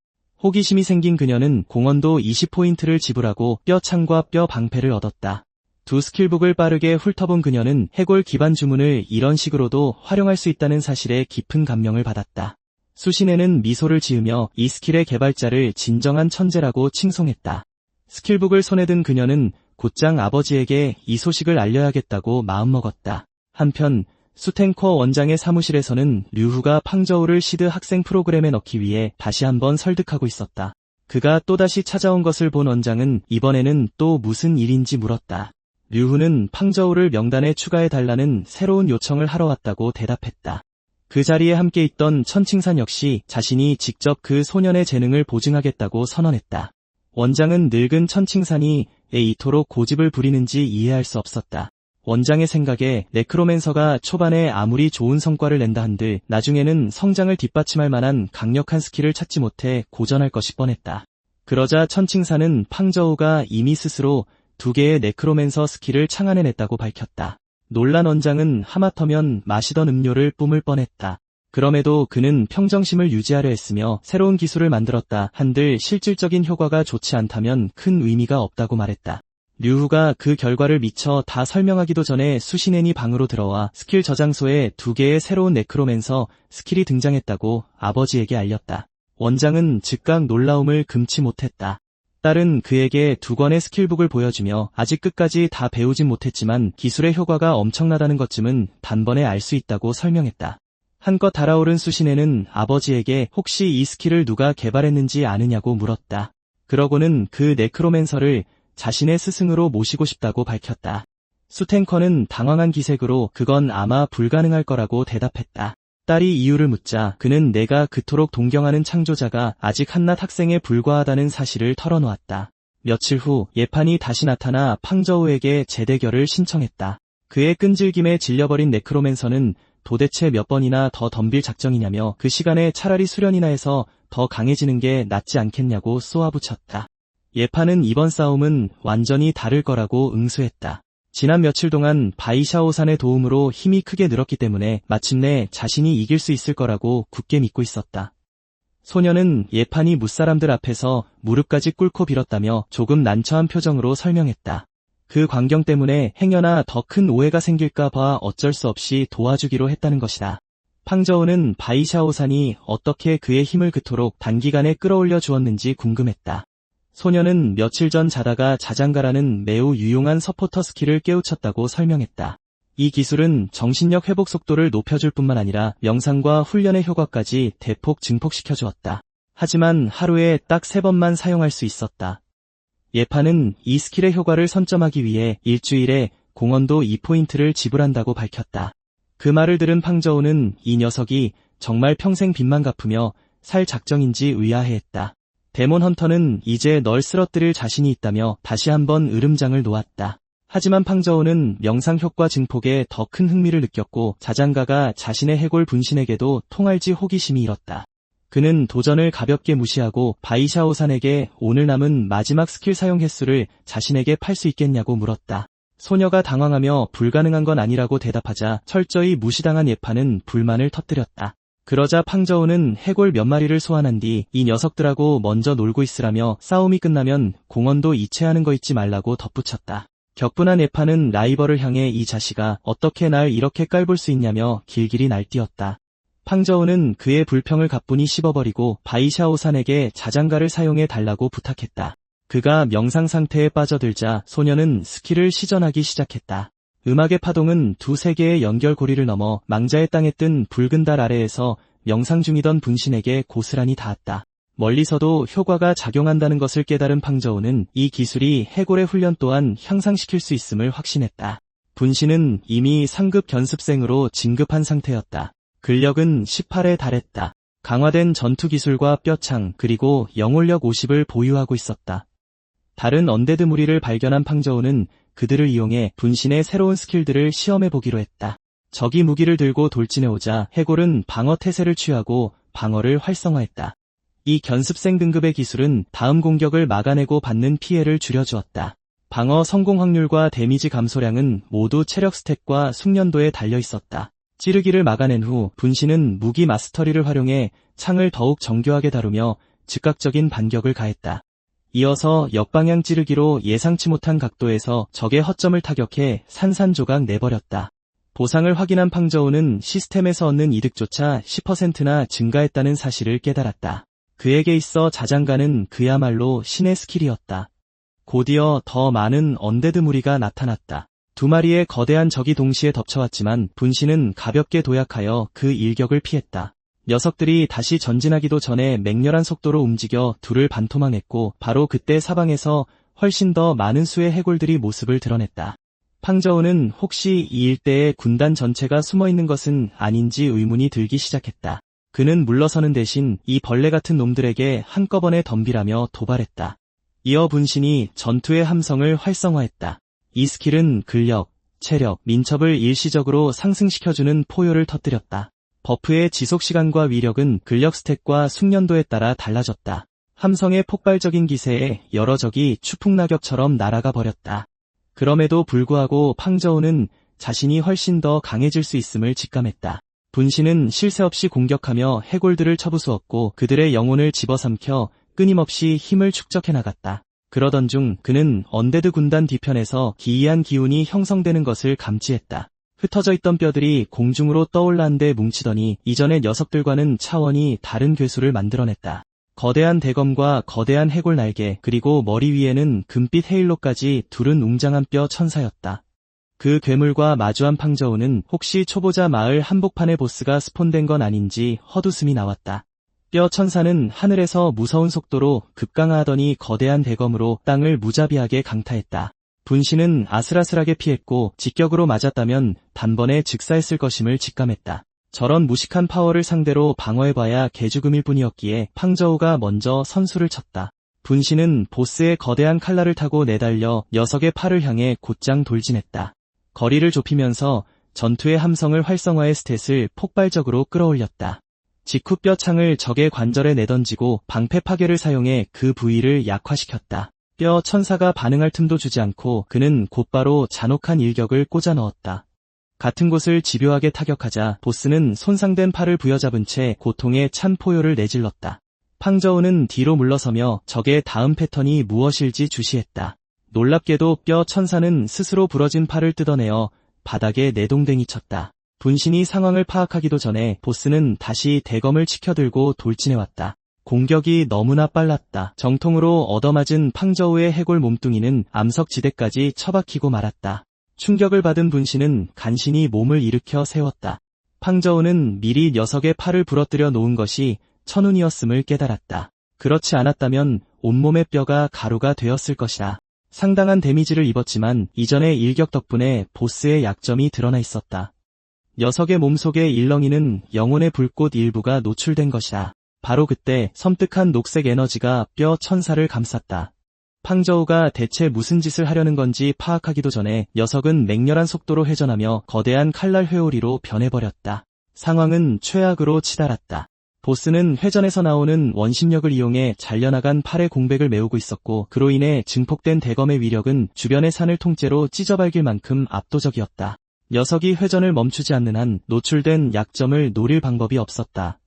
호기심이 생긴 그녀는 공헌도 20포인트를 지불하고 뼈 창과 뼈 방패를 얻었다. 두 스킬북을 빠르게 훑어본 그녀는 해골 기반 주문을 이런 식으로도 활용할 수 있다는 사실에 깊은 감명을 받았다. 수신에는 미소를 지으며 이 스킬의 개발자를 진정한 천재라고 칭송했다. 스킬북을 손에 든 그녀는 곧장 아버지에게 이 소식을 알려야겠다고 마음먹었다. 한편 수탱커 원장의 사무실에서는 류후가 팡저우를 시드 학생 프로그램에 넣기 위해 다시 한번 설득하고 있었다. 그가 또다시 찾아온 것을 본 원장은 이번에는 또 무슨 일인지 물었다. 류후는 팡저우를 명단에 추가해달라는 새로운 요청을 하러 왔다고 대답했다. 그 자리에 함께 있던 천칭산 역시 자신이 직접 그 소년의 재능을 보증하겠다고 선언했다. 원장은 늙은 천칭산이 왜 이토록 고집을 부리는지 이해할 수 없었다. 원장의 생각에 네크로맨서가 초반에 아무리 좋은 성과를 낸다 한들 나중에는 성장을 뒷받침할 만한 강력한 스킬을 찾지 못해 고전할 것이 뻔했다. 그러자 천칭산은 팡저우가 이미 스스로 2개의 네크로맨서 스킬을 창안해냈다고 밝혔다. 놀란 원장은 하마터면 마시던 음료를 뿜을 뻔했다. 그럼에도 그는 평정심을 유지하려 했으며 새로운 기술을 만들었다 한들 실질적인 효과가 좋지 않다면 큰 의미가 없다고 말했다. 류후가 그 결과를 미처 다 설명하기도 전에 수신앤이 방으로 들어와 스킬 저장소에 2개의 새로운 네크로맨서 스킬이 등장했다고 아버지에게 알렸다. 원장은 즉각 놀라움을 금치 못했다. 딸은 그에게 2권의 스킬북을 보여주며 아직 끝까지 다 배우진 못했지만 기술의 효과가 엄청나다는 것쯤은 단번에 알 수 있다고 설명했다. 한껏 달아오른 수신에는 아버지에게 혹시 이 스킬을 누가 개발했는지 아느냐고 물었다. 그러고는 그 네크로맨서를 자신의 스승으로 모시고 싶다고 밝혔다. 수탱커는 당황한 기색으로 그건 아마 불가능할 거라고 대답했다. 딸이 이유를 묻자 그는 내가 그토록 동경하는 창조자가 아직 한낱 학생에 불과하다는 사실을 털어놓았다. 며칠 후 예판이 다시 나타나 팡저우에게 재대결을 신청했다. 그의 끈질김에 질려버린 네크로맨서는 도대체 몇 번이나 더 덤빌 작정이냐며 그 시간에 차라리 수련이나 해서 더 강해지는 게 낫지 않겠냐고 쏘아붙였다. 예판은 이번 싸움은 완전히 다를 거라고 응수했다. 지난 며칠 동안 바이샤오산의 도움으로 힘이 크게 늘었기 때문에 마침내 자신이 이길 수 있을 거라고 굳게 믿고 있었다. 소녀는 예판이 무사람들 앞에서 무릎까지 꿇고 빌었다며 조금 난처한 표정으로 설명했다. 그 광경 때문에 행여나 더 큰 오해가 생길까 봐 어쩔 수 없이 도와주기로 했다는 것이다. 팡저우는 바이샤오산이 어떻게 그의 힘을 그토록 단기간에 끌어올려 주었는지 궁금했다. 소녀는 며칠 전 자다가 자장가라는 매우 유용한 서포터 스킬을 깨우쳤다고 설명했다. 이 기술은 정신력 회복 속도를 높여줄 뿐만 아니라 명상과 훈련의 효과까지 대폭 증폭시켜 주었다. 하지만 하루에 딱 3번만 사용할 수 있었다. 예판은 이 스킬의 효과를 선점하기 위해 일주일에 공원도 2포인트를 지불한다고 밝혔다. 그 말을 들은 팡저우는 이 녀석이 정말 평생 빚만 갚으며 살 작정인지 의아해했다. 데몬 헌터는 이제 널 쓰러뜨릴 자신이 있다며 다시 한번 으름장을 놓았다. 하지만 팡저우는 명상 효과 증폭에 더 큰 흥미를 느꼈고 자장가가 자신의 해골 분신에게도 통할지 호기심이 일었다. 그는 도전을 가볍게 무시하고 바이샤오산에게 오늘 남은 마지막 스킬 사용 횟수를 자신에게 팔 수 있겠냐고 물었다. 소녀가 당황하며 불가능한 건 아니라고 대답하자 철저히 무시당한 예판은 불만을 터뜨렸다. 그러자 팡저우는 해골 몇 마리를 소환한 뒤 이 녀석들하고 먼저 놀고 있으라며 싸움이 끝나면 공원도 이체하는 거 잊지 말라고 덧붙였다. 격분한 예판은 라이벌을 향해 이 자식아 어떻게 날 이렇게 깔볼 수 있냐며 길길이 날뛰었다. 팡저우는 그의 불평을 가뿐히 씹어버리고 바이샤오산에게 자장가를 사용해 달라고 부탁했다. 그가 명상 상태에 빠져들자 소녀는 스킬을 시전하기 시작했다. 음악의 파동은 두세 개의 연결고리를 넘어 망자의 땅에 뜬 붉은 달 아래에서 명상 중이던 분신에게 고스란히 닿았다. 멀리서도 효과가 작용한다는 것을 깨달은 팡저우는 이 기술이 해골의 훈련 또한 향상시킬 수 있음을 확신했다. 분신은 이미 상급 견습생으로 진급한 상태였다. 근력은 18에 달했다. 강화된 전투기술과 뼈창 그리고 영혼력 50을 보유하고 있었다. 다른 언데드 무리를 발견한 팡저우는 그들을 이용해 분신의 새로운 스킬들을 시험해보기로 했다. 적이 무기를 들고 돌진해오자 해골은 방어 태세를 취하고 방어를 활성화했다. 이 견습생 등급의 기술은 다음 공격을 막아내고 받는 피해를 줄여주었다. 방어 성공 확률과 데미지 감소량은 모두 체력 스탯과 숙련도에 달려있었다. 찌르기를 막아낸 후 분신은 무기 마스터리를 활용해 창을 더욱 정교하게 다루며 즉각적인 반격을 가했다. 이어서 역방향 찌르기로 예상치 못한 각도에서 적의 허점을 타격해 산산조각 내버렸다. 보상을 확인한 팡저우는 시스템에서 얻는 이득조차 10%나 증가했다는 사실을 깨달았다. 그에게 있어 자장가는 그야말로 신의 스킬이었다. 곧이어 더 많은 언데드 무리가 나타났다. 2마리의 거대한 적이 동시에 덮쳐왔지만 분신은 가볍게 도약하여 그 일격을 피했다. 녀석들이 다시 전진하기도 전에 맹렬한 속도로 움직여 둘을 반토막냈고 바로 그때 사방에서 훨씬 더 많은 수의 해골들이 모습을 드러냈다. 팡저우는 혹시 이 일대에 군단 전체가 숨어있는 것은 아닌지 의문이 들기 시작했다. 그는 물러서는 대신 이 벌레 같은 놈들에게 한꺼번에 덤비라며 도발했다. 이어 분신이 전투의 함성을 활성화했다. 이 스킬은 근력, 체력, 민첩을 일시적으로 상승시켜주는 포효를 터뜨렸다. 버프의 지속시간과 위력은 근력 스탯과 숙련도에 따라 달라졌다. 함성의 폭발적인 기세에 여러 적이 추풍낙엽처럼 날아가 버렸다. 그럼에도 불구하고 팡저우는 자신이 훨씬 더 강해질 수 있음을 직감했다. 분신은 쉴 새 없이 공격하며 해골들을 쳐부수었고 그들의 영혼을 집어삼켜 끊임없이 힘을 축적해 나갔다. 그러던 중 그는 언데드 군단 뒤편에서 기이한 기운이 형성되는 것을 감지했다. 흩어져 있던 뼈들이 공중으로 떠올라 한데 뭉치더니 이전의 녀석들과는 차원이 다른 괴수를 만들어냈다. 거대한 대검과 거대한 해골 날개 그리고 머리 위에는 금빛 헤일로까지 둘은 웅장한 뼈 천사였다. 그 괴물과 마주한 팡저우는 혹시 초보자 마을 한복판의 보스가 스폰된 건 아닌지 헛웃음이 나왔다. 뼈 천사는 하늘에서 무서운 속도로 급강하하더니 거대한 대검으로 땅을 무자비하게 강타했다. 분신은 아슬아슬하게 피했고 직격으로 맞았다면 단번에 즉사했을 것임을 직감했다. 저런 무식한 파워를 상대로 방어해봐야 개죽음일 뿐이었기에 팡저우가 먼저 선수를 쳤다. 분신은 보스의 거대한 칼날을 타고 내달려 녀석의 팔을 향해 곧장 돌진했다. 거리를 좁히면서 전투의 함성을 활성화해 스탯을 폭발적으로 끌어올렸다. 직후 뼈창을 적의 관절에 내던지고 방패 파괴를 사용해 그 부위를 약화시켰다. 뼈 천사가 반응할 틈도 주지 않고 그는 곧바로 잔혹한 일격을 꽂아 넣었다. 같은 곳을 집요하게 타격하자 보스는 손상된 팔을 부여잡은 채 고통에 찬 포효를 내질렀다. 팡저우는 뒤로 물러서며 적의 다음 패턴이 무엇일지 주시했다. 놀랍게도 뼈 천사는 스스로 부러진 팔을 뜯어내어 바닥에 내동댕이 쳤다. 분신이 상황을 파악하기도 전에 보스는 다시 대검을 치켜들고 돌진해왔다. 공격이 너무나 빨랐다. 정통으로 얻어맞은 팡저우의 해골 몸뚱이는 암석지대까지 처박히고 말았다. 충격을 받은 분신은 간신히 몸을 일으켜 세웠다. 팡저우는 미리 녀석의 팔을 부러뜨려 놓은 것이 천운이었음을 깨달았다. 그렇지 않았다면 온몸의 뼈가 가루가 되었을 것이다. 상당한 데미지를 입었지만 이전의 일격 덕분에 보스의 약점이 드러나 있었다. 녀석의 몸속의 일렁이는 영혼의 불꽃 일부가 노출된 것이다. 바로 그때 섬뜩한 녹색 에너지가 뼈 천사를 감쌌다. 팡저우가 대체 무슨 짓을 하려는 건지 파악하기도 전에 녀석은 맹렬한 속도로 회전하며 거대한 칼날 회오리로 변해버렸다. 상황은 최악으로 치달았다. 보스는 회전에서 나오는 원심력을 이용해 잘려나간 팔의 공백을 메우고 있었고 그로 인해 증폭된 대검의 위력은 주변의 산을 통째로 찢어발길 만큼 압도적이었다. 녀석이 회전을 멈추지 않는 한 노출된 약점을 노릴 방법이 없었다.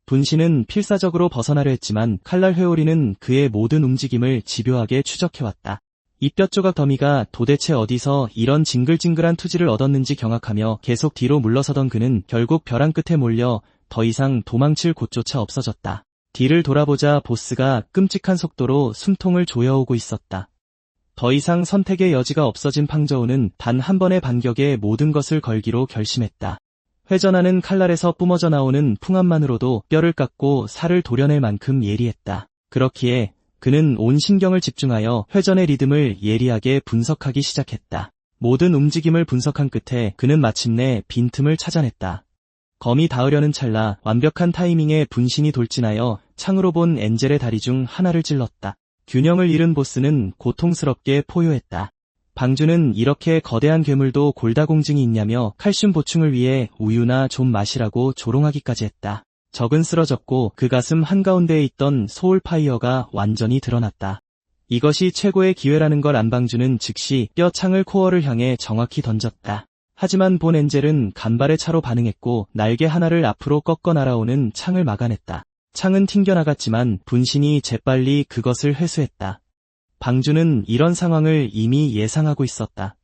분신은 필사적으로 벗어나려 했지만 칼날 회오리는 그의 모든 움직임을 집요하게 추적해왔다. 이 뼈조각 더미가 도대체 어디서 이런 징글징글한 투지를 얻었는지 경악하며 계속 뒤로 물러서던 그는 결국 벼랑 끝에 몰려 더 이상 도망칠 곳조차 없어졌다. 뒤를 돌아보자 보스가 끔찍한 속도로 숨통을 조여오고 있었다. 더 이상 선택의 여지가 없어진 팡저우는 단 한 번의 반격에 모든 것을 걸기로 결심했다. 회전하는 칼날에서 뿜어져 나오는 풍압만으로도 뼈를 깎고 살을 도려낼 만큼 예리했다. 그렇기에 그는 온 신경을 집중하여 회전의 리듬을 예리하게 분석하기 시작했다. 모든 움직임을 분석한 끝에 그는 마침내 빈틈을 찾아냈다. 검이 닿으려는 찰나 완벽한 타이밍에 분신이 돌진하여 창으로 본 엔젤의 다리 중 하나를 찔렀다. 균형을 잃은 보스는 고통스럽게 포효했다. 방주는 이렇게 거대한 괴물도 골다공증이 있냐며 칼슘 보충을 위해 우유나 좀 마시라고 조롱하기까지 했다. 적은 쓰러졌고 그 가슴 한가운데에 있던 소울파이어가 완전히 드러났다. 이것이 최고의 기회라는 걸 안 방주는 즉시 뼈창을 코어를 향해 정확히 던졌다. 하지만 본 엔젤은 간발의 차로 반응했고 날개 하나를 앞으로 꺾어 날아오는 창을 막아냈다. 창은 튕겨나갔지만 분신이 재빨리 그것을 회수했다. 방주는 이런 상황을 이미 예상하고 있었다.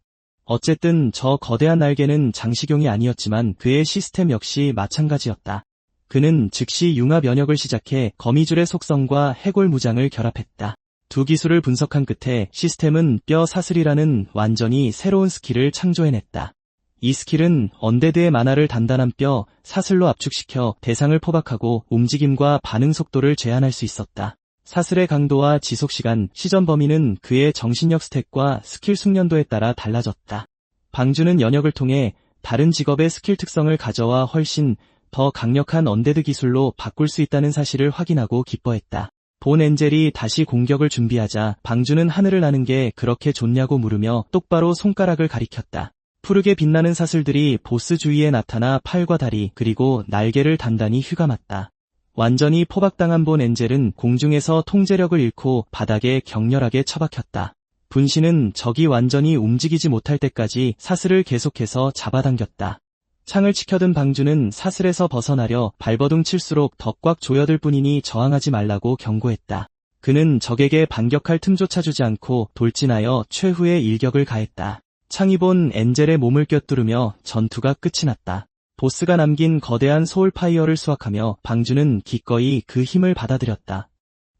어쨌든 저 거대한 날개는 장식용이 아니었지만 그의 시스템 역시 마찬가지였다. 그는 즉시 융합 면역을 시작해 거미줄의 속성과 해골 무장을 결합했다. 두 기술을 분석한 끝에 시스템은 뼈 사슬이라는 완전히 새로운 스킬을 창조해냈다. 이 스킬은 언데드의 만화를 단단한 뼈 사슬로 압축시켜 대상을 포박하고 움직임과 반응 속도를 제한할 수 있었다. 사슬의 강도와 지속시간, 시전 범위는 그의 정신력 스탯과 스킬 숙련도에 따라 달라졌다. 방주는 연역을 통해 다른 직업의 스킬 특성을 가져와 훨씬 더 강력한 언데드 기술로 바꿀 수 있다는 사실을 확인하고 기뻐했다. 본 엔젤이 다시 공격을 준비하자 방주는 하늘을 나는 게 그렇게 좋냐고 물으며 똑바로 손가락을 가리켰다. 푸르게 빛나는 사슬들이 보스 주위에 나타나 팔과 다리 그리고 날개를 단단히 휘감았다. 완전히 포박당한 본 엔젤은 공중에서 통제력을 잃고 바닥에 격렬하게 처박혔다. 분신은 적이 완전히 움직이지 못할 때까지 사슬을 계속해서 잡아당겼다. 창을 치켜든 방주는 사슬에서 벗어나려 발버둥 칠수록 더 꽉 조여들 뿐이니 저항하지 말라고 경고했다. 그는 적에게 반격할 틈조차 주지 않고 돌진하여 최후의 일격을 가했다. 창이 본 엔젤의 몸을 꿰뚫으며 전투가 끝이 났다. 보스가 남긴 거대한 소울파이어를 수확하며 방주는 기꺼이 그 힘을 받아들였다.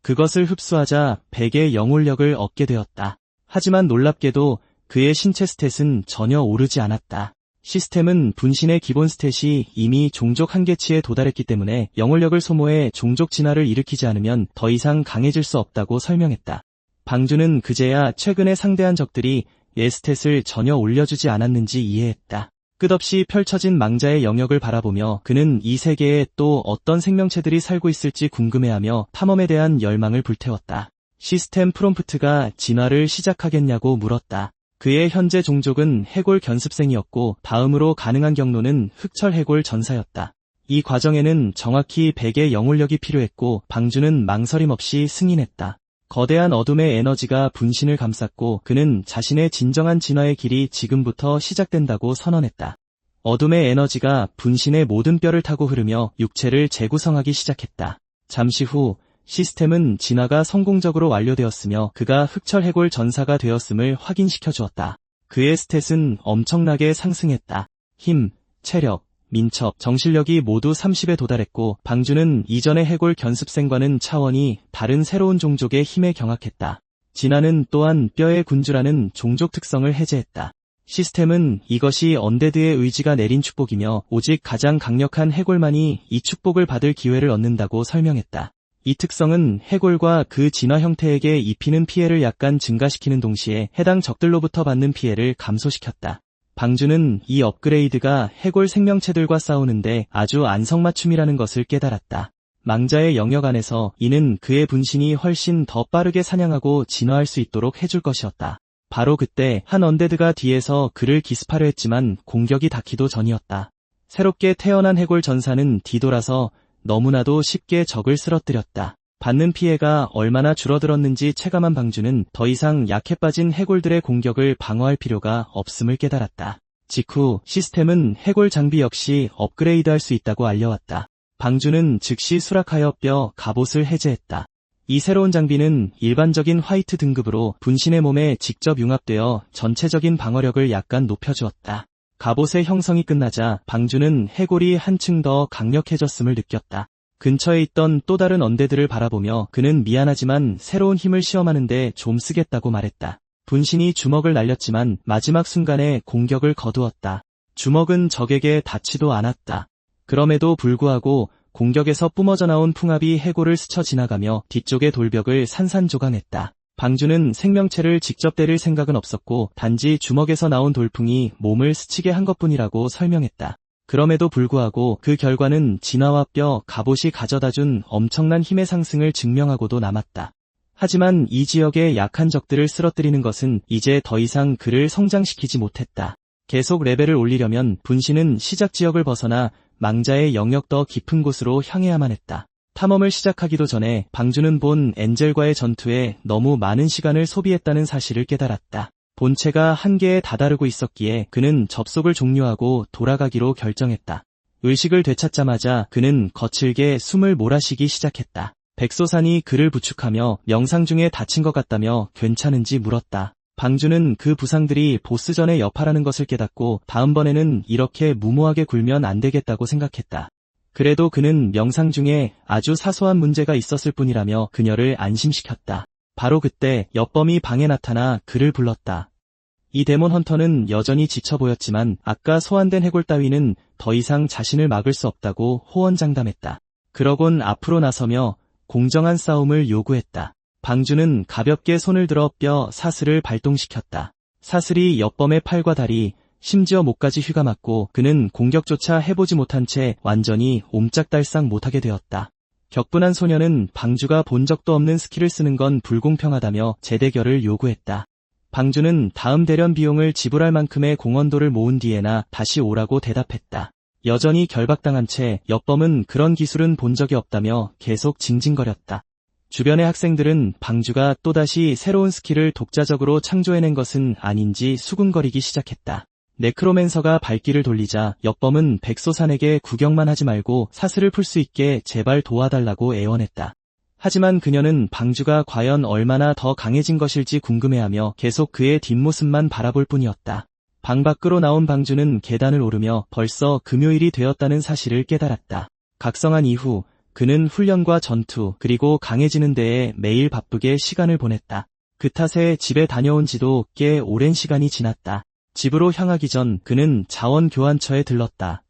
그것을 흡수하자 100의 영혼력을 얻게 되었다. 하지만 놀랍게도 그의 신체 스탯은 전혀 오르지 않았다. 시스템은 분신의 기본 스탯이 이미 종족 한계치에 도달했기 때문에 영혼력을 소모해 종족 진화를 일으키지 않으면 더 이상 강해질 수 없다고 설명했다. 방주는 그제야 최근에 상대한 적들이 얘 스탯을 전혀 올려주지 않았는지 이해했다. 끝없이 펼쳐진 망자의 영역을 바라보며 그는 이 세계에 또 어떤 생명체들이 살고 있을지 궁금해하며 탐험에 대한 열망을 불태웠다. 시스템 프롬프트가 진화를 시작하겠냐고 물었다. 그의 현재 종족은 해골 견습생이었고 다음으로 가능한 경로는 흑철 해골 전사였다. 이 과정에는 정확히 100의 영혼력이 필요했고 방주는 망설임 없이 승인했다. 거대한 어둠의 에너지가 분신을 감쌌고 그는 자신의 진정한 진화의 길이 지금부터 시작된다고 선언했다. 어둠의 에너지가 분신의 모든 뼈를 타고 흐르며 육체를 재구성하기 시작했다. 잠시 후 시스템은 진화가 성공적으로 완료되었으며 그가 흑철 해골 전사가 되었음을 확인시켜 주었다. 그의 스탯은 엄청나게 상승했다. 힘, 체력, 민첩, 정실력이 모두 30에 도달했고 방주는 이전의 해골 견습생과는 차원이 다른 새로운 종족의 힘에 경악했다. 진화는 또한 뼈의 군주라는 종족 특성을 해제했다. 시스템은 이것이 언데드의 의지가 내린 축복이며 오직 가장 강력한 해골만이 이 축복을 받을 기회를 얻는다고 설명했다. 이 특성은 해골과 그 진화 형태에게 입히는 피해를 약간 증가시키는 동시에 해당 적들로부터 받는 피해를 감소시켰다. 방주는 이 업그레이드가 해골 생명체들과 싸우는데 아주 안성맞춤이라는 것을 깨달았다. 망자의 영역 안에서 이는 그의 분신이 훨씬 더 빠르게 사냥하고 진화할 수 있도록 해줄 것이었다. 바로 그때 한 언데드가 뒤에서 그를 기습하려 했지만 공격이 닿기도 전이었다. 새롭게 태어난 해골 전사는 뒤돌아서 너무나도 쉽게 적을 쓰러뜨렸다. 받는 피해가 얼마나 줄어들었는지 체감한 방주는 더 이상 약해 빠진 해골들의 공격을 방어할 필요가 없음을 깨달았다. 직후 시스템은 해골 장비 역시 업그레이드할 수 있다고 알려왔다. 방주는 즉시 수락하여 뼈 갑옷을 해제했다. 이 새로운 장비는 일반적인 화이트 등급으로 분신의 몸에 직접 융합되어 전체적인 방어력을 약간 높여주었다. 갑옷의 형성이 끝나자 방주는 해골이 한층 더 강력해졌음을 느꼈다. 근처에 있던 또 다른 언데드를 바라보며 그는 미안하지만 새로운 힘을 시험하는데 좀 쓰겠다고 말했다. 분신이 주먹을 날렸지만 마지막 순간에 공격을 거두었다. 주먹은 적에게 닿지도 않았다. 그럼에도 불구하고 공격에서 뿜어져 나온 풍압이 해골을 스쳐 지나가며 뒤쪽의 돌벽을 산산조각냈다. 방주는 생명체를 직접 때릴 생각은 없었고 단지 주먹에서 나온 돌풍이 몸을 스치게 한 것뿐이라고 설명했다. 그럼에도 불구하고 그 결과는 진화와 뼈 갑옷이 가져다준 엄청난 힘의 상승을 증명하고도 남았다. 하지만 이 지역의 약한 적들을 쓰러뜨리는 것은 이제 더 이상 그를 성장시키지 못했다. 계속 레벨을 올리려면 분신은 시작 지역을 벗어나 망자의 영역 더 깊은 곳으로 향해야만 했다. 탐험을 시작하기도 전에 방주는 본 엔젤과의 전투에 너무 많은 시간을 소비했다는 사실을 깨달았다. 본체가 한계에 다다르고 있었기에 그는 접속을 종료하고 돌아가기로 결정했다. 의식을 되찾자마자 그는 거칠게 숨을 몰아쉬기 시작했다. 백소산이 그를 부축하며 명상 중에 다친 것 같다며 괜찮은지 물었다. 방주는 그 부상들이 보스전의 여파라는 것을 깨닫고 다음번에는 이렇게 무모하게 굴면 안 되겠다고 생각했다. 그래도 그는 명상 중에 아주 사소한 문제가 있었을 뿐이라며 그녀를 안심시켰다. 바로 그때 엿범이 방에 나타나 그를 불렀다. 이 데몬 헌터는 여전히 지쳐 보였지만 아까 소환된 해골 따위는 더 이상 자신을 막을 수 없다고 호언장담했다. 그러곤 앞으로 나서며 공정한 싸움을 요구했다. 방주는 가볍게 손을 들어 뼈 사슬을 발동시켰다. 사슬이 엿범의 팔과 다리, 심지어 목까지 휘감았고 그는 공격조차 해보지 못한 채 완전히 옴짝달싹 못하게 되었다. 격분한 소녀는 방주가 본 적도 없는 스킬을 쓰는 건 불공평하다며 재대결을 요구했다. 방주는 다음 대련 비용을 지불할 만큼의 공헌도를 모은 뒤에나 다시 오라고 대답했다. 여전히 결박당한 채 엿범은 그런 기술은 본 적이 없다며 계속 징징거렸다. 주변의 학생들은 방주가 또다시 새로운 스킬을 독자적으로 창조해낸 것은 아닌지 수군거리기 시작했다. 네크로맨서가 발길을 돌리자 엿범은 백소산에게 구경만 하지 말고 사슬을 풀 수 있게 제발 도와달라고 애원했다. 하지만 그녀는 방주가 과연 얼마나 더 강해진 것일지 궁금해하며 계속 그의 뒷모습만 바라볼 뿐이었다. 방 밖으로 나온 방주는 계단을 오르며 벌써 금요일이 되었다는 사실을 깨달았다. 각성한 이후 그는 훈련과 전투 그리고 강해지는 데에 매일 바쁘게 시간을 보냈다. 그 탓에 집에 다녀온 지도 꽤 오랜 시간이 지났다. 집으로 향하기 전 그는 자원교환처에 들렀다.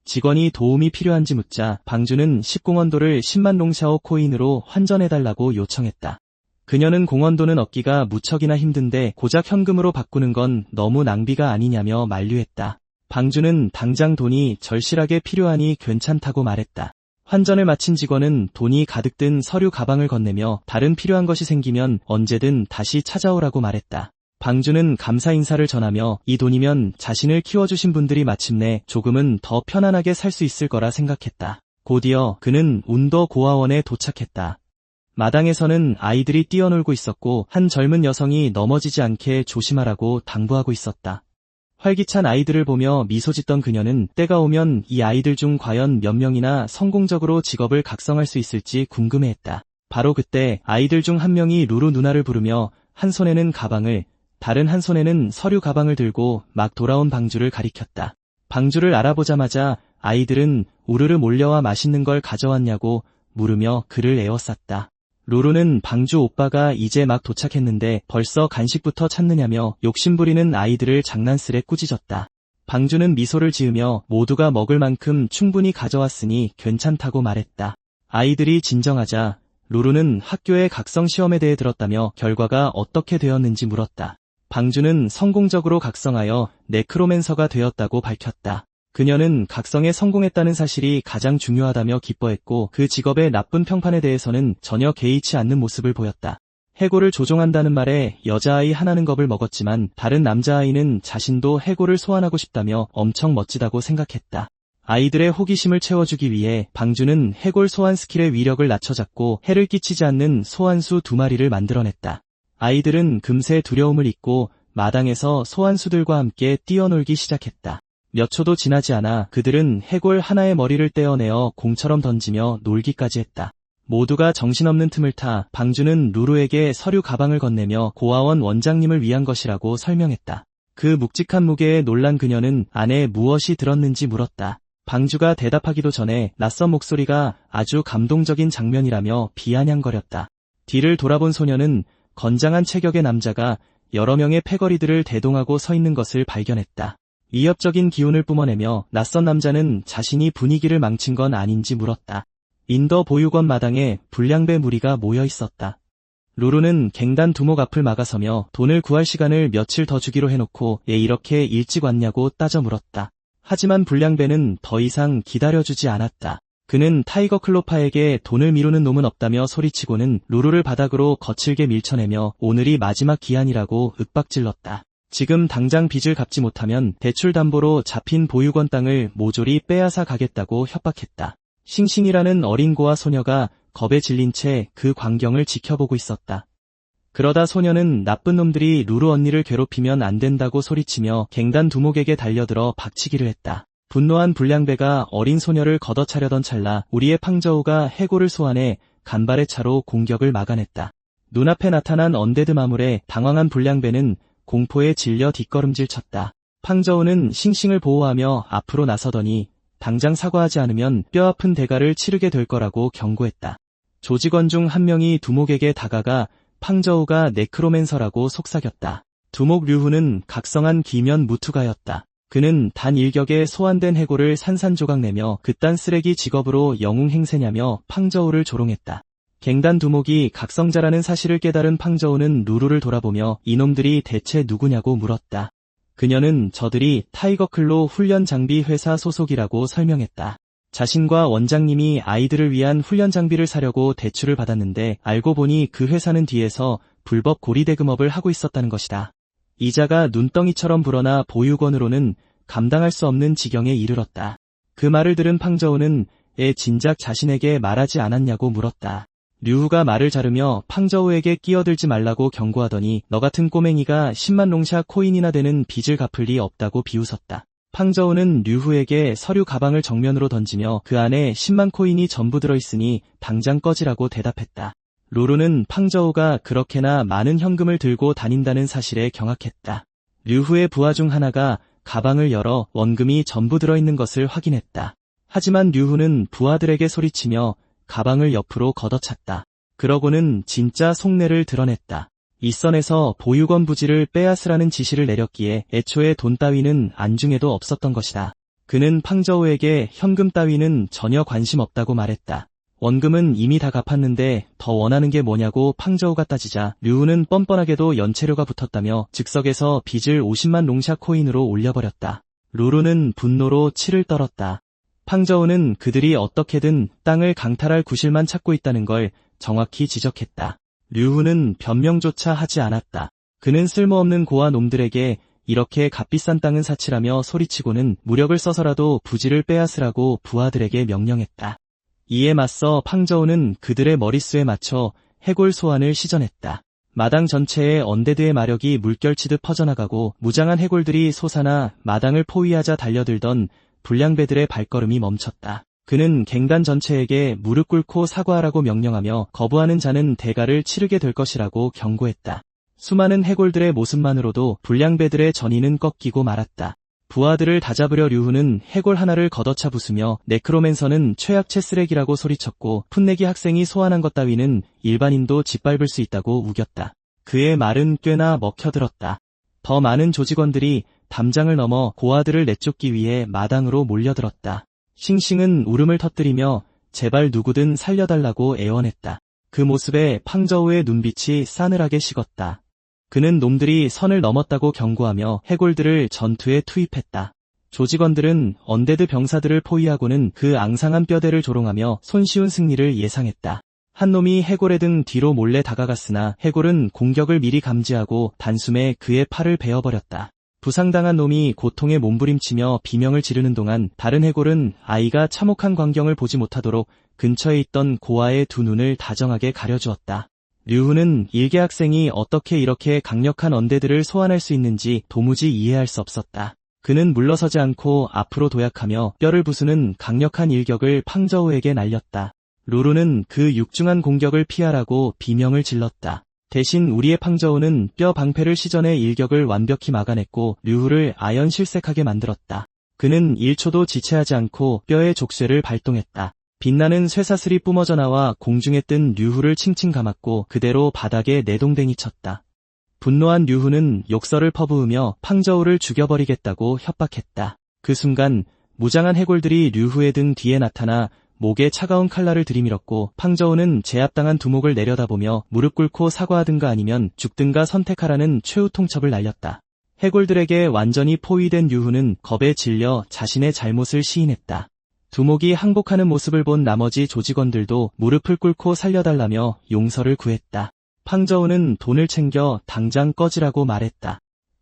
직원이 도움이 필요한지 묻자 방주는 10공헌도를 10만 롱샤오 코인으로 환전해달라고 요청했다. 그녀는 공헌도는 얻기가 무척이나 힘든데 고작 현금으로 바꾸는 건 너무 낭비가 아니냐며 만류했다. 방주는 당장 돈이 절실하게 필요하니 괜찮다고 말했다. 환전을 마친 직원은 돈이 가득 든 서류 가방을 건네며 다른 필요한 것이 생기면 언제든 다시 찾아오라고 말했다. 방주는 감사 인사를 전하며 이 돈이면 자신을 키워주신 분들이 마침내 조금은 더 편안하게 살 수 있을 거라 생각했다. 곧이어 그는 운더 고아원에 도착했다. 마당에서는 아이들이 뛰어놀고 있었고 한 젊은 여성이 넘어지지 않게 조심하라고 당부하고 있었다. 활기찬 아이들을 보며 미소 짓던 그녀는 때가 오면 이 아이들 중 과연 몇 명이나 성공적으로 직업을 각성할 수 있을지 궁금해했다. 바로 그때 아이들 중 한 명이 루루 누나를 부르며 한 손에는 가방을, 다른 한 손에는 서류 가방을 들고 막 돌아온 방주를 가리켰다. 방주를 알아보자마자 아이들은 우르르 몰려와 맛있는 걸 가져왔냐고 물으며 그를 에워쌌다. 루루는 방주 오빠가 이제 막 도착했는데 벌써 간식부터 찾느냐며 욕심부리는 아이들을 장난스레 꾸짖었다. 방주는 미소를 지으며 모두가 먹을 만큼 충분히 가져왔으니 괜찮다고 말했다. 아이들이 진정하자 루루는 학교의 각성 시험에 대해 들었다며 결과가 어떻게 되었는지 물었다. 방주는 성공적으로 각성하여 네크로맨서가 되었다고 밝혔다. 그녀는 각성에 성공했다는 사실이 가장 중요하다며 기뻐했고 그 직업의 나쁜 평판에 대해서는 전혀 개의치 않는 모습을 보였다. 해골을 조종한다는 말에 여자아이 하나는 겁을 먹었지만 다른 남자아이는 자신도 해골을 소환하고 싶다며 엄청 멋지다고 생각했다. 아이들의 호기심을 채워주기 위해 방주는 해골 소환 스킬의 위력을 낮춰잡고 해를 끼치지 않는 소환수 2마리를 만들어냈다. 아이들은 금세 두려움을 잊고 마당에서 소환수들과 함께 뛰어놀기 시작했다. 몇 초도 지나지 않아 그들은 해골 하나의 머리를 떼어내어 공처럼 던지며 놀기까지 했다. 모두가 정신없는 틈을 타 방주는 루루에게 서류 가방을 건네며 고아원 원장님을 위한 것이라고 설명했다. 그 묵직한 무게에 놀란 그녀는 안에 무엇이 들었는지 물었다. 방주가 대답하기도 전에 낯선 목소리가 아주 감동적인 장면이라며 비아냥거렸다. 뒤를 돌아본 소녀는 건장한 체격의 남자가 여러 명의 패거리들을 대동하고 서 있는 것을 발견했다. 위협적인 기운을 뿜어내며 낯선 남자는 자신이 분위기를 망친 건 아닌지 물었다. 인더 보육원 마당에 불량배 무리가 모여 있었다. 루루는 갱단 두목 앞을 막아서며 돈을 구할 시간을 며칠 더 주기로 해놓고 왜 이렇게 일찍 왔냐고 따져 물었다. 하지만 불량배는 더 이상 기다려주지 않았다. 그는 타이거 클로파에게 돈을 미루는 놈은 없다며 소리치고는 루루를 바닥으로 거칠게 밀쳐내며 오늘이 마지막 기한이라고 윽박질렀다. 지금 당장 빚을 갚지 못하면 대출 담보로 잡힌 보육원 땅을 모조리 빼앗아 가겠다고 협박했다. 싱싱이라는 어린 고아 소녀가 겁에 질린 채 그 광경을 지켜보고 있었다. 그러다 소녀는 나쁜 놈들이 루루 언니를 괴롭히면 안 된다고 소리치며 갱단 두목에게 달려들어 박치기를 했다. 분노한 불량배가 어린 소녀를 걷어차려던 찰나 우리의 팡저우가 해골을 소환해 간발의 차로 공격을 막아냈다. 눈앞에 나타난 언데드 마물에 당황한 불량배는 공포에 질려 뒷걸음질 쳤다. 팡저우는 싱싱을 보호하며 앞으로 나서더니 당장 사과하지 않으면 뼈아픈 대가를 치르게 될 거라고 경고했다. 조직원 중 한 명이 두목에게 다가가 팡저우가 네크로맨서라고 속삭였다. 두목 류후는 각성한 기면 무투가였다. 그는 단 일격에 소환된 해골을 산산조각내며 그딴 쓰레기 직업으로 영웅 행세냐며 팡저우를 조롱했다. 갱단 두목이 각성자라는 사실을 깨달은 팡저우는 루루를 돌아보며 이놈들이 대체 누구냐고 물었다. 그녀는 저들이 타이거클로 훈련 장비 회사 소속이라고 설명했다. 자신과 원장님이 아이들을 위한 훈련 장비를 사려고 대출을 받았는데 알고 보니 그 회사는 뒤에서 불법 고리대금업을 하고 있었다는 것이다. 이자가 눈덩이처럼 불어나 보육원으로는 감당할 수 없는 지경에 이르렀다. 그 말을 들은 팡저우는 진작 자신에게 말하지 않았냐고 물었다. 류후가 말을 자르며 팡저우에게 끼어들지 말라고 경고하더니 너 같은 꼬맹이가 10만 롱샤 코인이나 되는 빚을 갚을 리 없다고 비웃었다. 팡저우는 류후에게 서류 가방을 정면으로 던지며 그 안에 10만 코인이 전부 들어있으니 당장 꺼지라고 대답했다. 루루는 팡저우가 그렇게나 많은 현금을 들고 다닌다는 사실에 경악했다. 류후의 부하 중 하나가 가방을 열어 원금이 전부 들어있는 것을 확인했다. 하지만 류후는 부하들에게 소리치며 가방을 옆으로 걷어찼다. 그러고는 진짜 속내를 드러냈다. 이선에서 보육원 부지를 빼앗으라는 지시를 내렸기에 애초에 돈 따위는 안중에도 없었던 것이다. 그는 팡저우에게 현금 따위는 전혀 관심 없다고 말했다. 원금은 이미 다 갚았는데 더 원하는 게 뭐냐고 팡저우가 따지자 류우는 뻔뻔하게도 연체료가 붙었다며 즉석에서 빚을 50만 롱샤 코인으로 올려버렸다. 루루는 분노로 치를 떨었다. 팡저우는 그들이 어떻게든 땅을 강탈할 구실만 찾고 있다는 걸 정확히 지적했다. 류후는 변명조차 하지 않았다. 그는 쓸모없는 고아 놈들에게 이렇게 값비싼 땅은 사치라며 소리치고는 무력을 써서라도 부지를 빼앗으라고 부하들에게 명령했다. 이에 맞서 팡저우는 그들의 머릿수에 맞춰 해골 소환을 시전했다. 마당 전체에 언데드의 마력이 물결치듯 퍼져나가고 무장한 해골들이 솟아나 마당을 포위하자 달려들던 불량배들의 발걸음이 멈췄다. 그는 갱단 전체에게 무릎 꿇고 사과하라고 명령하며 거부하는 자는 대가를 치르게 될 것이라고 경고했다. 수많은 해골들의 모습만으로도 불량배들의 전의는 꺾이고 말았다. 부하들을 다잡으려 류후는 해골 하나를 걷어차 부수며 네크로맨서는 최악체 쓰레기라고 소리쳤고 풋내기 학생이 소환한 것 따위는 일반인도 짓밟을 수 있다고 우겼다. 그의 말은 꽤나 먹혀들었다. 더 많은 조직원들이 담장을 넘어 고아들을 내쫓기 위해 마당으로 몰려들었다. 싱싱은 울음을 터뜨리며 제발 누구든 살려달라고 애원했다. 그 모습에 팡저우의 눈빛이 싸늘하게 식었다. 그는 놈들이 선을 넘었다고 경고하며 해골들을 전투에 투입했다. 조직원들은 언데드 병사들을 포위하고는 그 앙상한 뼈대를 조롱하며 손쉬운 승리를 예상했다. 한 놈이 해골의 등 뒤로 몰래 다가갔으나 해골은 공격을 미리 감지하고 단숨에 그의 팔을 베어버렸다. 부상당한 놈이 고통에 몸부림치며 비명을 지르는 동안 다른 해골은 아이가 참혹한 광경을 보지 못하도록 근처에 있던 고아의 두 눈을 다정하게 가려주었다. 류후는 일개 학생이 어떻게 이렇게 강력한 언데드를 소환할 수 있는지 도무지 이해할 수 없었다. 그는 물러서지 않고 앞으로 도약하며 뼈를 부수는 강력한 일격을 팡저우에게 날렸다. 루루는 그 육중한 공격을 피하라고 비명을 질렀다. 대신 우리의 팡저우는 뼈 방패를 시전해 일격을 완벽히 막아냈고 류후를 아연실색하게 만들었다. 그는 1초도 지체하지 않고 뼈의 족쇄를 발동했다. 빛나는 쇠사슬이 뿜어져 나와 공중에 뜬 류후를 칭칭 감았고 그대로 바닥에 내동댕이 쳤다. 분노한 류후는 욕설을 퍼부으며 팡저우를 죽여버리겠다고 협박했다. 그 순간 무장한 해골들이 류후의 등 뒤에 나타나 목에 차가운 칼날을 들이밀었고 팡저우는 제압당한 두목을 내려다보며 무릎 꿇고 사과하든가 아니면 죽든가 선택하라는 최후 통첩을 날렸다. 해골들에게 완전히 포위된 류후는 겁에 질려 자신의 잘못을 시인했다. 두목이 항복하는 모습을 본 나머지 조직원들도 무릎을 꿇고 살려달라며 용서를 구했다. 팡저우는 돈을 챙겨 당장 꺼지라고 말했다.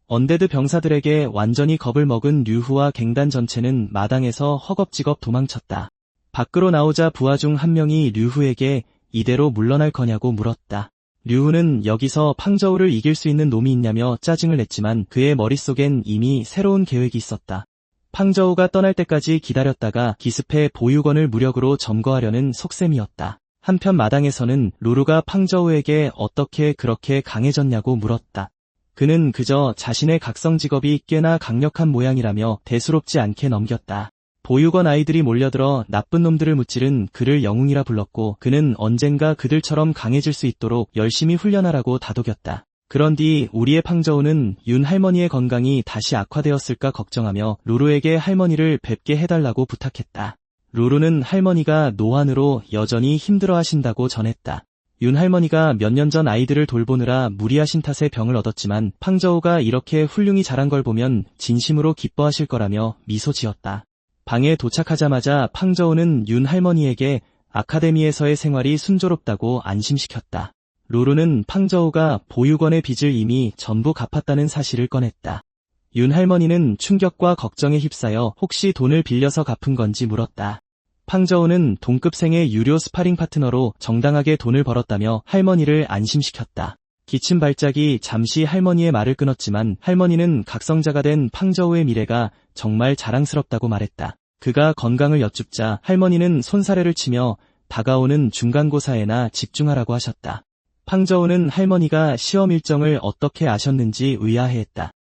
언데드 병사들에게 완전히 겁을 먹은 류후와 갱단 전체는 마당에서 허겁지겁 도망쳤다. 밖으로 나오자 부하 중 한 명이 류후에게 이대로 물러날 거냐고 물었다. 류후는 여기서 팡저우를 이길 수 있는 놈이 있냐며 짜증을 냈지만 그의 머릿속엔 이미 새로운 계획이 있었다. 팡저우가 떠날 때까지 기다렸다가 기습해 보유건을 무력으로 점거하려는 속셈이었다. 한편 마당에서는 루루가 팡저우에게 어떻게 그렇게 강해졌냐고 물었다. 그는 그저 자신의 각성 직업이 꽤나 강력한 모양이라며 대수롭지 않게 넘겼다. 보유건 아이들이 몰려들어 나쁜 놈들을 무찌른 그를 영웅이라 불렀고 그는 언젠가 그들처럼 강해질 수 있도록 열심히 훈련하라고 다독였다. 그런 뒤 우리의 팡저우는 윤 할머니의 건강이 다시 악화되었을까 걱정하며 루루에게 할머니를 뵙게 해달라고 부탁했다. 루루는 할머니가 노안으로 여전히 힘들어하신다고 전했다. 윤 할머니가 몇 년 전 아이들을 돌보느라 무리하신 탓에 병을 얻었지만 팡저우가 이렇게 훌륭히 자란 걸 보면 진심으로 기뻐하실 거라며 미소 지었다. 방에 도착하자마자 팡저우는 윤 할머니에게 아카데미에서의 생활이 순조롭다고 안심시켰다. 루루는 팡저우가 보유건의 빚을 이미 전부 갚았다는 사실을 꺼냈다. 윤 할머니는 충격과 걱정에 휩싸여 혹시 돈을 빌려서 갚은 건지 물었다. 팡저우는 동급생의 유료 스파링 파트너로 정당하게 돈을 벌었다며 할머니를 안심시켰다. 기침 발작이 잠시 할머니의 말을 끊었지만 할머니는 각성자가 된 팡저우의 미래가 정말 자랑스럽다고 말했다. 그가 건강을 여쭙자 할머니는 손사래를 치며 다가오는 중간고사에나 집중하라고 하셨다. 팡저우는 할머니가 시험 일정을 어떻게 아셨는지 의아해했다.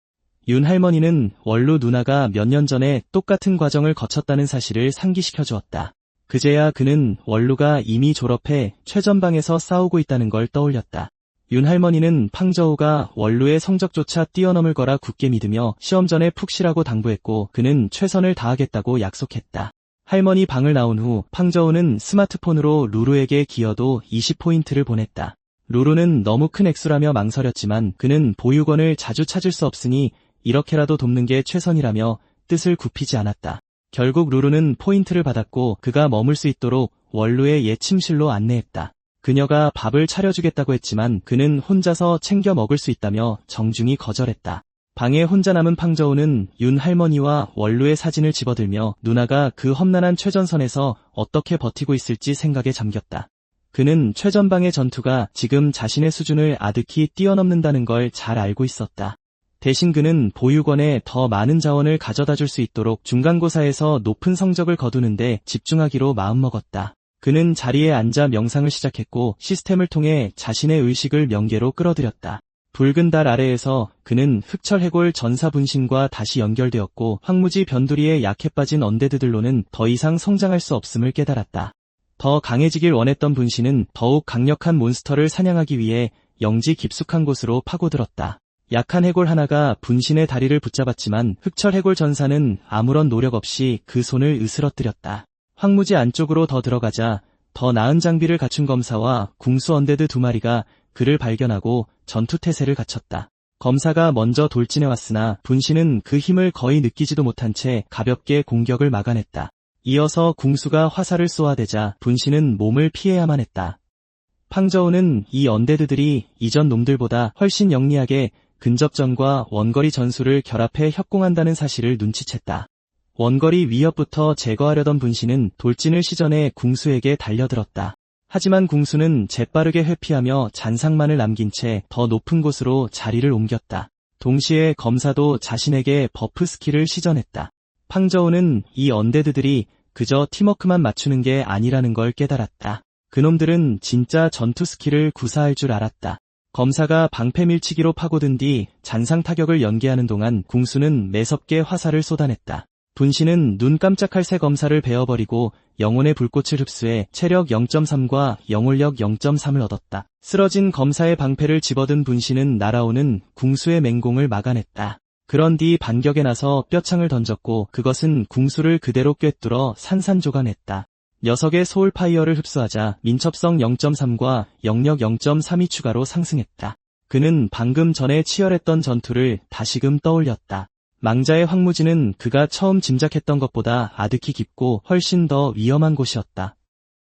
윤 할머니는 원루 누나가 몇 년 전에 똑같은 과정을 거쳤다는 사실을 상기시켜 주었다. 그제야 그는 원루가 이미 졸업해 최전방에서 싸우고 있다는 걸 떠올렸다. 윤 할머니는 팡저우가 원루의 성적조차 뛰어넘을 거라 굳게 믿으며 시험 전에 푹 쉬라고 당부했고 그는 최선을 다하겠다고 약속했다. 할머니 방을 나온 후 팡저우는 스마트폰으로 루루에게 기여도 20포인트를 보냈다. 루루는 너무 큰 액수라며 망설였지만 그는 보유건을 자주 찾을 수 없으니 이렇게라도 돕는 게 최선이라며 뜻을 굽히지 않았다. 결국 루루는 포인트를 받았고 그가 머물 수 있도록 원루의 옛 침실로 안내했다. 그녀가 밥을 차려주겠다고 했지만 그는 혼자서 챙겨 먹을 수 있다며 정중히 거절했다. 방에 혼자 남은 팡저우는 윤 할머니와 원루의 사진을 집어들며 누나가 그 험난한 최전선에서 어떻게 버티고 있을지 생각에 잠겼다. 그는 최전방의 전투가 지금 자신의 수준을 아득히 뛰어넘는다는 걸 잘 알고 있었다. 대신 그는 보육원에 더 많은 자원을 가져다 줄 수 있도록 중간고사에서 높은 성적을 거두는데 집중하기로 마음먹었다. 그는 자리에 앉아 명상을 시작했고 시스템을 통해 자신의 의식을 명계로 끌어들였다. 붉은 달 아래에서 그는 흑철 해골 전사 분신과 다시 연결되었고 황무지 변두리에 약해 빠진 언데드들로는 더 이상 성장할 수 없음을 깨달았다. 더 강해지길 원했던 분신은 더욱 강력한 몬스터를 사냥하기 위해 영지 깊숙한 곳으로 파고들었다. 약한 해골 하나가 분신의 다리를 붙잡았지만 흑철 해골 전사는 아무런 노력 없이 그 손을 으스러뜨렸다. 황무지 안쪽으로 더 들어가자 더 나은 장비를 갖춘 검사와 궁수 언데드 2마리가 그를 발견하고 전투태세를 갖췄다. 검사가 먼저 돌진해왔으나 분신은 그 힘을 거의 느끼지도 못한 채 가볍게 공격을 막아냈다. 이어서 궁수가 화살을 쏘아대자 분신은 몸을 피해야만 했다. 팡저우는 이 언데드들이 이전 놈들보다 훨씬 영리하게 근접전과 원거리 전술을 결합해 협공한다는 사실을 눈치챘다. 원거리 위협부터 제거하려던 분신은 돌진을 시전해 궁수에게 달려들었다. 하지만 궁수는 재빠르게 회피하며 잔상만을 남긴 채 더 높은 곳으로 자리를 옮겼다. 동시에 검사도 자신에게 버프 스킬을 시전했다. 팡저우는 이 언데드들이 그저 팀워크만 맞추는 게 아니라는 걸 깨달았다. 그놈들은 진짜 전투 스킬을 구사할 줄 알았다. 검사가 방패 밀치기로 파고든 뒤 잔상 타격을 연계하는 동안 궁수는 매섭게 화살을 쏟아냈다. 분신은 눈 깜짝할 새 검사를 베어버리고 영혼의 불꽃을 흡수해 체력 0.3과 영혼력 0.3을 얻었다. 쓰러진 검사의 방패를 집어든 분신은 날아오는 궁수의 맹공을 막아냈다. 그런 뒤 반격에 나서 뼈창을 던졌고 그것은 궁수를 그대로 꿰뚫어 산산조각냈다. 녀석의 소울파이어를 흡수하자 민첩성 0.3과 영력 0.3이 추가로 상승했다. 그는 방금 전에 치열했던 전투를 다시금 떠올렸다. 망자의 황무지는 그가 처음 짐작했던 것보다 아득히 깊고 훨씬 더 위험한 곳이었다.